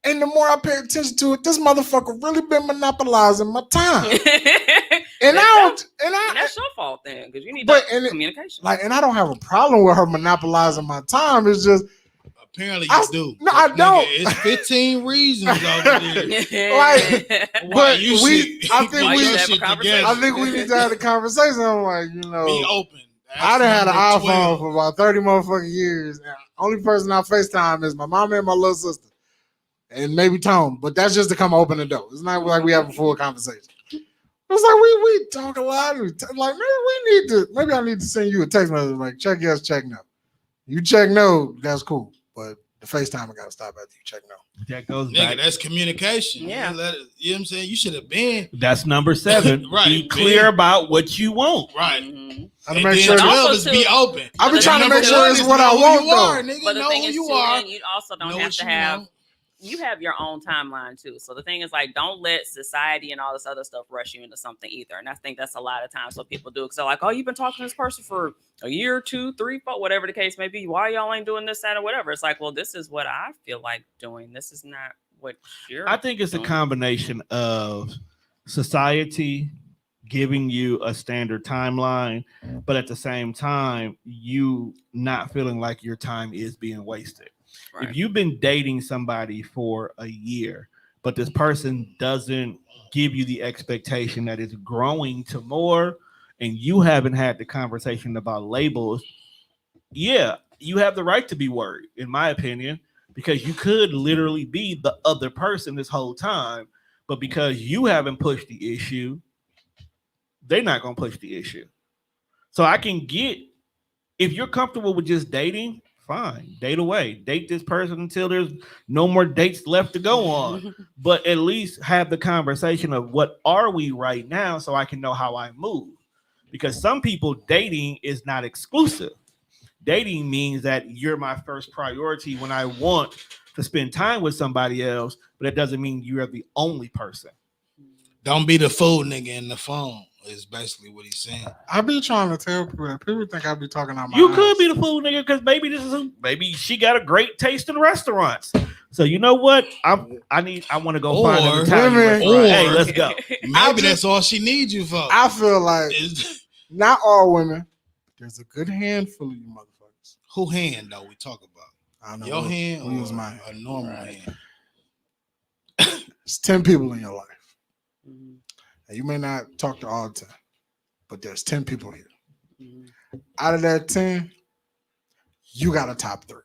And the more I pay attention to it, this motherfucker really been monopolizing my time. And that's your fault then, because you need But- that and it- communication. and I don't have a problem with her monopolizing my time. It's just Apparently I- you do. no, I Nigga, don't. It's 15 reasons over there. like, Why but you we, should I get think Why we, you your have a shit conversation? together. I think we need to have a conversation. I'm like, Be open. I done had an That's iPhone number 12. for about 30 motherfucking years. And only person I FaceTime is my mom and my little sister. And maybe Tom. But that's just to come open the door. It's not like we have a full conversation. It's like we talk a lot. Like maybe I need to send you a text message like check yes, check no. You check no, that's cool. But the FaceTime I gotta stop after you check no. That goes Nigga, back. that's communication. Yeah. You know what I'm saying? You should have been. That's number 7. Right. Be clear about what you want. Right. Mhm. I And make then sure that- 12 Also, is be too- open. I be But trying to number make sure one it's is what know I who want you are, though. nigga. But the know thing who is, you too, are. and you also don't Know have what to you have. want. You have your own timeline too. So the thing is, like, don't let society and all this other stuff rush you into something either. And I think that's a lot of times what people do. Because they're like, oh, you've been talking to this person for a year, 2, 3, 4, whatever the case may be. Why y'all ain't doing this, that, or whatever? It's like, well, this is what I feel like doing. This is not what you're. I think it's a doing. combination of society giving you a standard timeline, but at the same time, you not feeling like your time is being wasted. Right. If you've been dating somebody for a year, but this person doesn't give you the expectation that it's growing to more, and you haven't had the conversation about labels, yeah, you have the right to be worried, in my opinion, because you could literally be the other person this whole time, but because you haven't pushed the issue, they're not going to push the issue. So I can get, if you're comfortable with just dating, fine, date away, date this person until there's no more dates left to go on, but at least have the conversation of what are we right now so I can know how I move. Because some people, dating is not exclusive. Dating means that you're my first priority when I want to spend time with somebody else, but it doesn't mean you're the only person. Don't be the fool nigga in the phone. Is basically what he's saying. I be trying to tell people that people think I be talking out my You ass. could be the fool nigga because maybe she got a great taste in restaurants. So you know what? I want to go find an Italian women- restaurant. Hey, or- let's go. Maybe that's all she needs you for. I feel like not all women. There's a good handful of you motherfuckers. Who hand though we talk about? I don't know. Your hand we'll use or my a normal hand? It's 10 people in your life. Mhm. And you may not talk to all the time, but there's 10 people here. Mhm. Out of that 10, you got a top 3.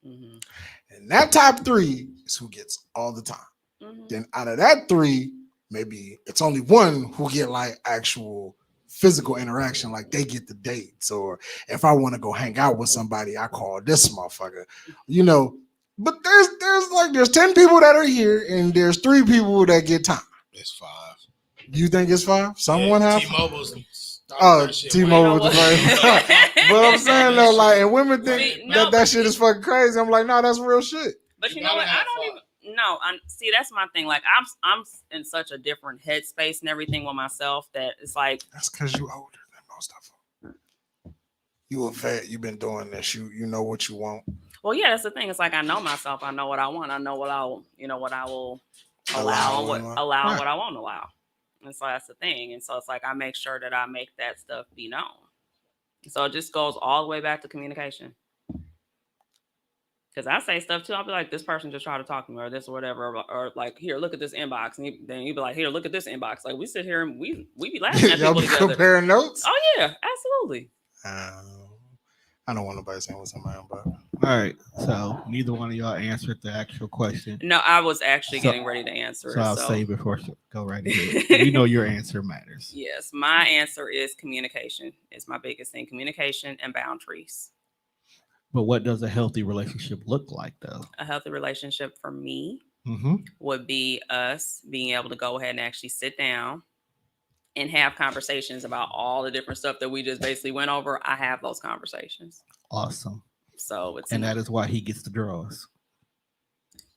Mhm. And that top 3 is who gets all the time. Mhm. Then out of that 3, maybe it's only one who get like actual physical interaction, like they get the dates. Or if I want to go hang out with somebody, I call this motherfucker, you know. But there's 10 people that are here, and there's 3 people that get time. It's 5. You think it's 5? Someone have T-Mobile's. T-Mobile with the first. But I'm saying though, like, and women think See, no, that but shit is fucking crazy. I'm like, no, that's real shit. But You you know what? gotta I have don't fun. even. No, see, that's my thing. Like, I'm in such a different headspace and everything with myself that it's like, That's because you older than most of them. You a vet. You've been doing this. You know what you want. well, yeah, that's the thing. It's like I know myself. I know what I want. I know what I will, what I will Allow allow, and and what- allow, right. and what I won't allow. And so that's the thing. And so it's like I make sure that I make that stuff be known. So it just goes all the way back to communication. Because I say stuff too. I'll be like, this person just tried to talk to me or this or whatever. Or like, here, look at this inbox. And then you be like, here, look at this inbox. Like we sit here and we be laughing at Y'all people be together. comparing notes. Oh yeah, absolutely. I don't want nobody saying what's on my own, but All right. So neither one of y'all answered the actual question. No, I was actually So- getting ready to answer So it. I'll So say before she go right ahead. You know your answer matters. yes, my answer is communication. It's my biggest thing. Communication and boundaries. But what does a healthy relationship look like, though? A healthy relationship for me Mm-hmm. would be us being able to go ahead and actually sit down and have conversations about all the different stuff that we just basically went over. I have those conversations. Awesome. So it's And that is why he gets the draws.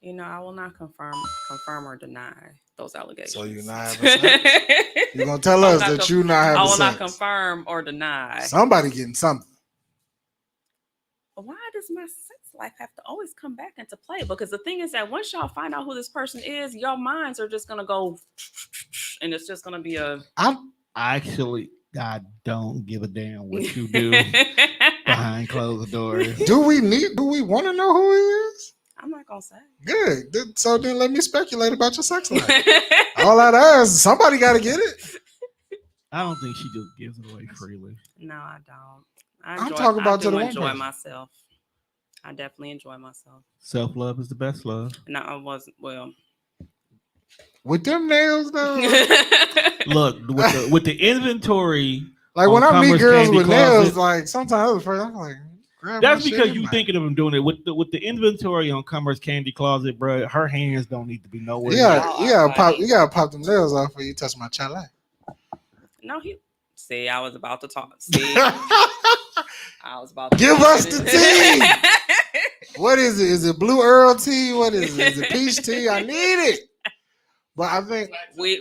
I will not confirm or deny those allegations. so you're not having sex. You're gonna tell us that you're not I having will sex. not confirm or deny. Somebody getting something. Why does my sex life have to always come back into play? Because the thing is that once y'all find out who this person is, your minds are just gonna go, and it's just gonna be a. I don't give a damn what you do behind closed doors. Do we want to know who he is? I'm not gonna say. Good. So then let me speculate about your sex life. All that ass, somebody got to get it. I don't think she just gives it away freely. No, I don't. I'm talking about I to do the one enjoy person. myself. I definitely enjoy myself. Self-love is the best love. No, I wasn't. Well, With them nails though. Look, with the inventory, Like when On I meet Commerce girls Candy with nails, Closet. like sometimes I'm like, grab that's my shit because and you like- thinking of him doing it with the inventory on Commerce Candy Closet, bro. Her hands don't need to be nowhere. Yeah, Y'all you are gotta pop. funny. You gotta pop them nails off before you touch my chalet. no, he. See, I was about to talk. See, I was about to Give talk us to the this. tea. What is it? Is it blue Earl tea? What is it? Is it peach tea? I need it. But I think we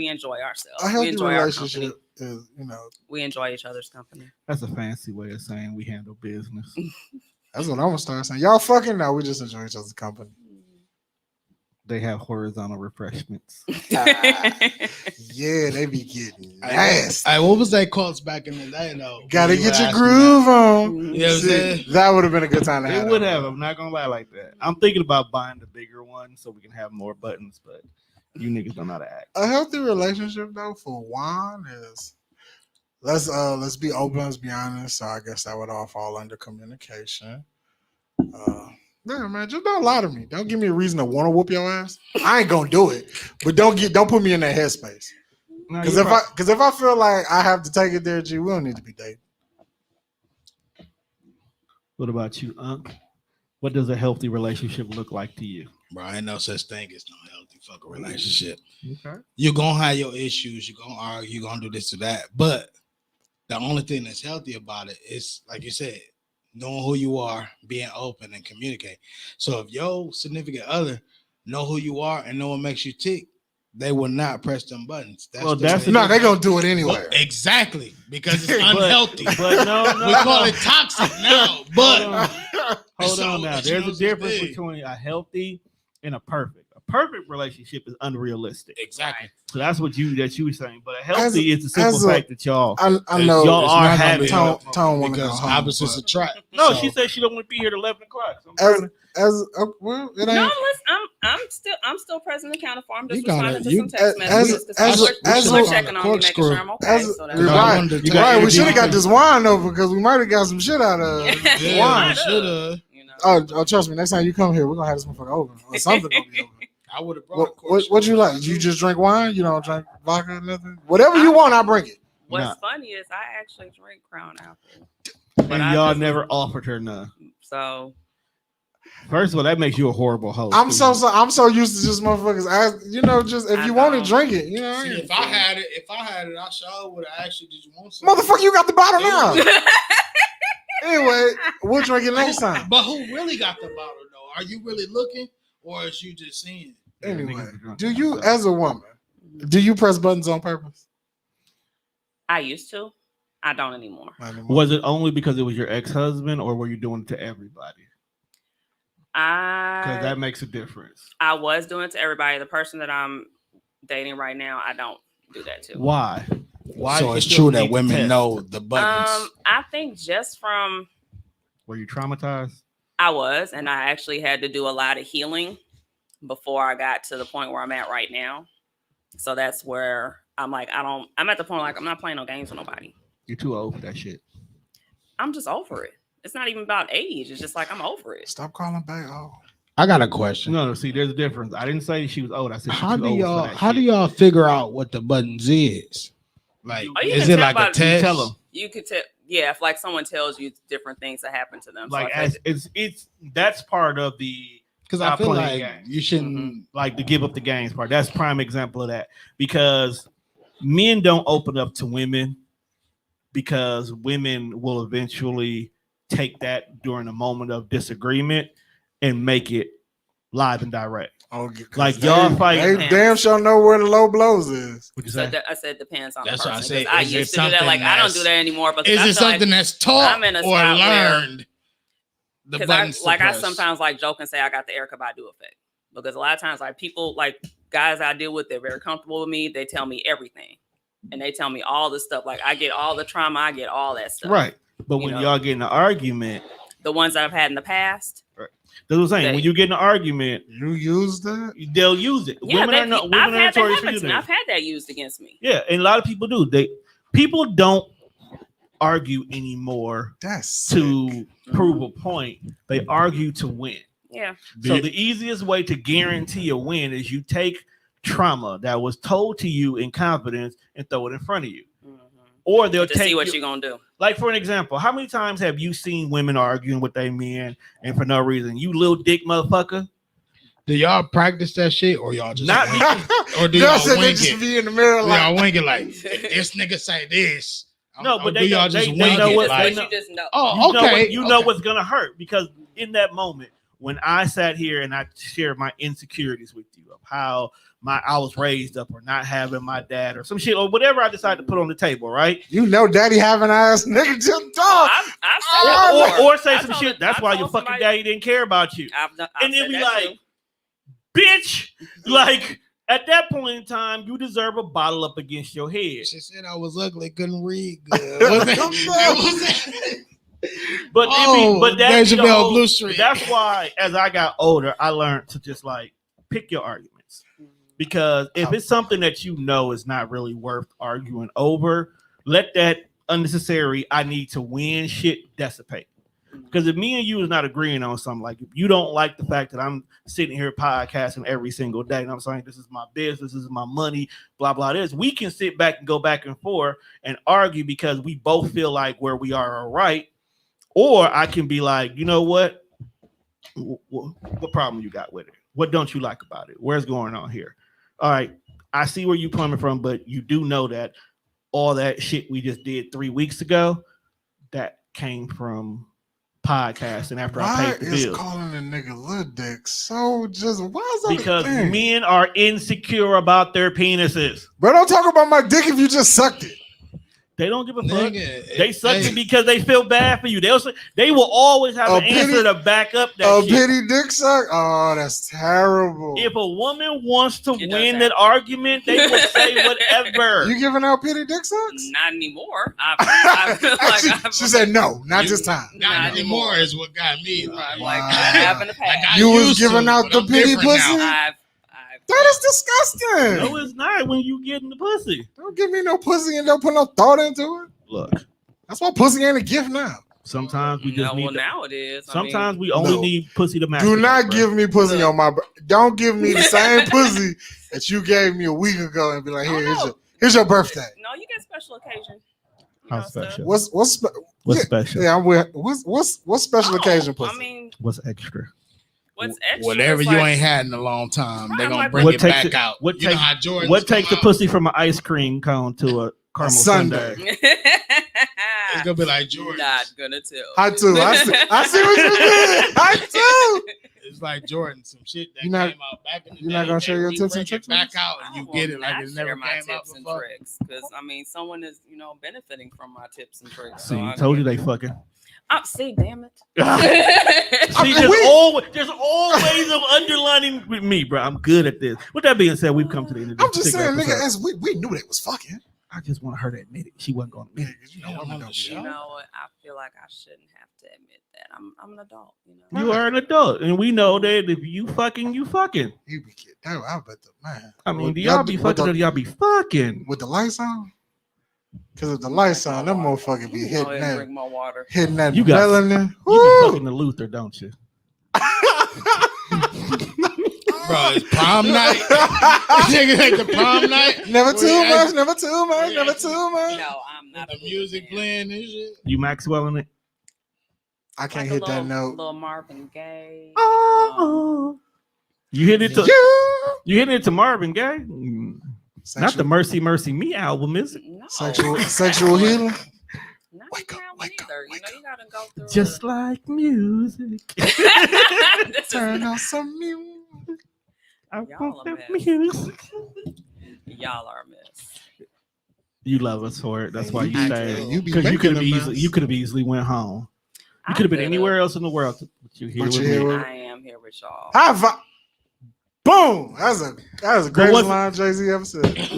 enjoy ourselves. a We healthy enjoy our company. relationship is, We enjoy each other's company. That's a fancy way of saying we handle business. that's what I'm gonna start saying. Y'all fucking now. We just enjoy each other's company. They have horizontal refreshments. Yeah, they be getting nasty. Hey, what was that called back in the day though? Gotta When you get were your asking groove on. Mhm. You know what I'm See, saying? that would have been a good time to have. It would that. have. I'm not gonna lie like that. I'm thinking about buying the bigger one so we can have more buttons, but you niggas don't know how to act. A healthy relationship though for Juan is let's be open, let's be honest. So I guess that would all fall under communication. Yeah, man, just don't lie to me. Don't give me a reason to want to whoop your ass. I ain't gonna do it, but don't put me in that headspace. No, Because you're if I feel like I have to take it there, G, we don't need to be dating. What about you, Unc? What does a healthy relationship look like to you? Bro, ain't no such thing as no healthy fucking relationship. Okay. You're gonna have your issues, you're gonna argue, you're gonna do this or that. But the only thing that's healthy about it is, like you said, knowing who you are, being open and communicate. So if your significant other know who you are and know what makes you tick, they will not press them buttons. Well, that's that's No, they're gonna do it anyway. exactly because it's unhealthy. But no, we call it toxic now. But hold on now. There's a difference thing. between a healthy and a perfect. A perfect relationship is unrealistic. Exactly. So that's what you were saying. But a healthy is the simple fact that y'all I know y'all it's are not having Tone because opposites attract. No, So, she said she don't want to be here at 11 o'clock. So well, it ain't. No, listen, I'm still present and accounted for. I'm just You gotta- responding to you- some text messages. as We're a- checking on me, making sure I'm okay. As So that's right, we should have got this wine over because we might have got some shit out of yeah, wine. shoulda. you know. Oh, trust me, next time you come here, we're gonna have this motherfucker over or something gonna be over. I would have brought. What you like? You just drink wine? You don't drink vodka, nothing? Whatever you want, I bring it. What's funny is I actually drink Crown Apple, and y'all never offered her none. So first of all, that makes you a horrible host. I'm so used to just motherfuckers. Just if you want to drink it, See, if I had it, I sure would have asked you, did you want some? Motherfucker, you got the bottle now. Anyway, we'll drink it next time. But who really got the bottle though? Are you really looking, or is you just seeing? Anyway, do you, as a woman, do you press buttons on purpose? I used to. I don't anymore. Was it only because it was your ex-husband, or were you doing it to everybody? Because that makes a difference. I was doing it to everybody. The person that I'm dating right now, I don't do that to. Why? So it's true that women know the buttons. I think just from. Were you traumatized? I was, and I actually had to do a lot of healing before I got to the point where I'm at right now. So that's where I'm like, I'm at the point like I'm not playing no games with nobody. You're too old for that shit. I'm just over it. It's not even about age. It's just like I'm over it. Stop calling back. I got a question. No, see, there's a difference. I didn't say she was old. I said how do y'all figure out what the buttons is? Like, is it like a test? Tell them. You could tell. Yeah, if like someone tells you different things that happen to them. Like so it's that's part of the. Because I feel like you shouldn't like to give up the games part. That's prime example of that. Because men don't open up to women because women will eventually take that during a moment of disagreement and make it live and direct. Oh, like y'all fight. They damn sure know where the low blows is. I said depends on that's the person. What I said. I used to do that. Like I don't do that anymore. Because is it something that's taught or learned? Because I sometimes like joke and say I got the Erykah Badu effect. Because a lot of times like people like guys I deal with, they're very comfortable with me. They tell me everything. And they tell me all the stuff. Like I get all the trauma, I get all that stuff. Right. But when y'all get in an argument, the ones that I've had in the past. Right. That's what I'm saying. When you get in an argument, you use that. They'll use it. Yeah, women are notorious for using it. I've had that used against me. Yeah, and a lot of people do. People don't argue anymore. That's to prove a point. They argue to win. Yeah. So the easiest way to guarantee a win is you take trauma that was told to you in confidence and throw it in front of you. Or they'll see what you're gonna do. Like for an example, how many times have you seen women arguing with their men and for no reason? You little dick motherfucker. Do y'all practice that shit or y'all just not or do y'all wing it? Be in the mirror like y'all wing it like this nigga say this. No, but they know what like, you just know. Oh, okay. You know what's gonna hurt because in that moment when I sat here and I shared my insecurities with you of how I was raised up or not having my dad or some shit or whatever I decided to put on the table, right? You know, daddy having ass nigga just dog. Or say some shit. That's why your fucking daddy didn't care about you. And then be like, bitch, like at that point in time, you deserve a bottle up against your head. She said I was ugly, couldn't read good. But that's Blue Street. That's why, as I got older, I learned to just like pick your arguments. Because if it's something that you know is not really worth arguing over, let that unnecessary I need to win shit dissipate. Because if me and you is not agreeing on something, like if you don't like the fact that I'm sitting here podcasting every single day and I'm saying this is my business, this is my money, blah, blah, this, we can sit back and go back and forth and argue because we both feel like where we are right. Or I can be like, you know what? What problem you got with it? What don't you like about it? Where's going on here? All right, I see where you're coming from, but you do know that all that shit we just did 3 weeks ago, that came from podcasting after I Why paid the is bill. calling a nigga little dick so just why is that Because a thing? men are insecure about their penises. But don't talk about my dick if you just sucked it. They don't give a fuck. Nigga, They suck it because they feel bad for you. They will always have an answer to back up that shit. Pity dick suck? Oh, that's terrible. If a woman wants to win that argument, they will say whatever. You giving out pity dick sucks? Not anymore. She said no, not this time. Not anymore is what got me. Like I have in the past. You was giving out the pity pussy? That is disgusting. No, it's not when you get in the pussy. Don't give me no pussy and don't put no thought into it. Look, that's why pussy ain't a gift now. Sometimes we just need. Well, now it is. Sometimes we only need pussy to match. Do not give me pussy on my. Don't give me the same pussy that you gave me a week ago and be like, here's your birthday. No, you get special occasion. How special? What's special? Yeah, I'm with. What's special occasion pussy? I mean, what's extra? What's extra? Whatever you ain't had in a long time, they're gonna bring it back out. What takes the pussy from an ice cream cone to a caramel sundae? It's gonna be like Jordan. Not gonna tell. I too. I see what you did. I too. It's like Jordan, some shit that came out back in the day. You're not gonna share your tips and tricks back out, and you get it like it never came out before. Because I mean, someone is benefiting from my tips and tricks. See, told you they fucking. See, damn it. See, there's always of underlining with me, bro. I'm good at this. With that being said, we've come to the end of this. I'm just saying, nigga, as we knew they was fucking. I just want her to admit it. She wasn't going to admit it. You know what? I feel like I shouldn't have to admit that. I'm an adult. You are an adult, and we know that if you fucking, you fucking. You be kidding. I bet the man. I mean, do y'all be fucking or do y'all be fucking with the lights on? Because if the lights on, them motherfuckers be hitting that. Drink more water. Hitting that you melanin. You be fucking the Luther, don't you? Bro, it's prom night. Nigga, like the prom night. Never too much. Never too much. Never too much. No, I'm not. The music playing and shit. You Maxwell in it? I can't hit that note. Little Marvin Gaye. Oh. You hit it to you hit it to Marvin Gaye? Not the Mercy Mercy Me album, is it? No. Sexual healing. Wake up. You gotta go through just like music. Turn on some music. Y'all are a mess. Y'all are a mess. You love us for it. That's why you stay. Because you could have easily went home. You could have been anywhere else in the world. But you're here with me. I am here with y'all. High five. Boom. That was a great line Jay-Z ever said.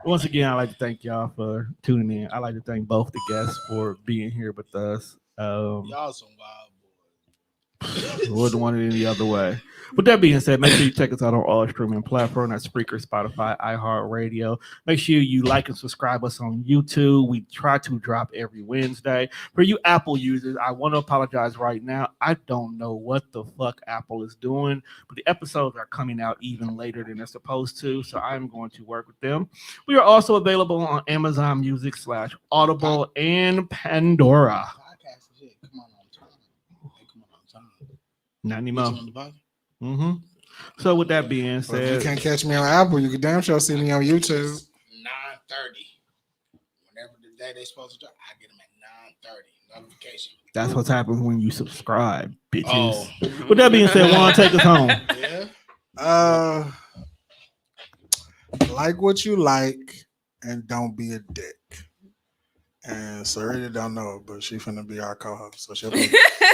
Once again, I'd like to thank y'all for tuning in. I'd like to thank both the guests for being here with us. Y'all some wild boys. Wouldn't want it any other way. With that being said, make sure you check us out on all streaming platforms. That's Spreaker, Spotify, iHeartRadio. Make sure you like and subscribe us on YouTube. We try to drop every Wednesday. For you Apple users, I want to apologize right now. I don't know what the fuck Apple is doing, but the episodes are coming out even later than they're supposed to, so I'm going to work with them. We are also available on Amazon Music / Audible and Pandora. Not anymore. Mm-hmm. So with that being said, if you can't catch me on Apple, you can damn sure see me on YouTube. 9:30. Whenever the day they supposed to drop, I get them at 9:30. Notification. That's what's happening when you subscribe, bitches. With that being said, Juan, take us home. Yeah. Like what you like and don't be a dick. And Sarita don't know, but she finna be our co-host. So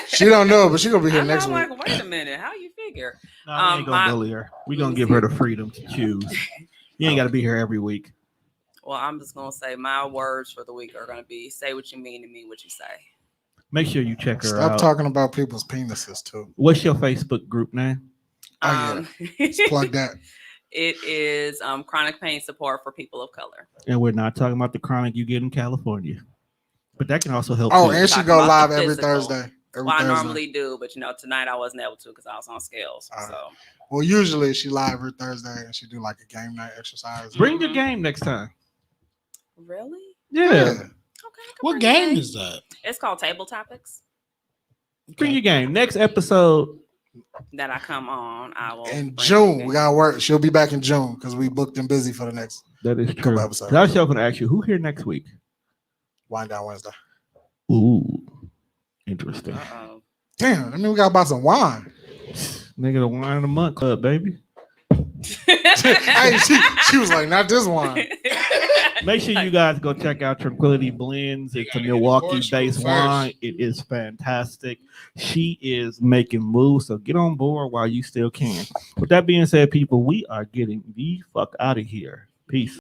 she don't know, but she gonna be here next week. Like, wait a minute, how you figure? No, we ain't gonna bully her. We gonna give her the freedom to choose. You ain't gotta be here every week. Well, I'm just gonna say my words for the week are gonna be: say what you mean and mean what you say. Make sure you check her Stop out. talking about people's penises too. What's your Facebook group name? Let's plug that. It is chronic pain support for people of color. And we're not talking about the chronic you get in California, but that can also help. Oh, too. and she go live every Thursday. I normally do, but tonight I wasn't able to because I was on scales. Right. So, well, usually she live every Thursday and she do like a game night exercise. Bring your game next time. Really? Yeah. Okay. What game is that? It's called Table Topics. Bring your game. Next episode that I come on, I will. In June, we gotta work. She'll be back in June because we booked and busy for the next. That is true. Episodes. I was going to ask you who here next week. Wind Down Wednesday. Ooh. Interesting. Uh-oh. Damn, I mean, we got to buy some wine. Nigga, the wine of the month club, baby. Hey, she was like, not this wine. Make sure you guys go check out Tranquility Blends. It's a Milwaukee-based wine. It is fantastic. She is making moves, so get on board while you still can. With that being said, people, we are getting the fuck out of here. Peace.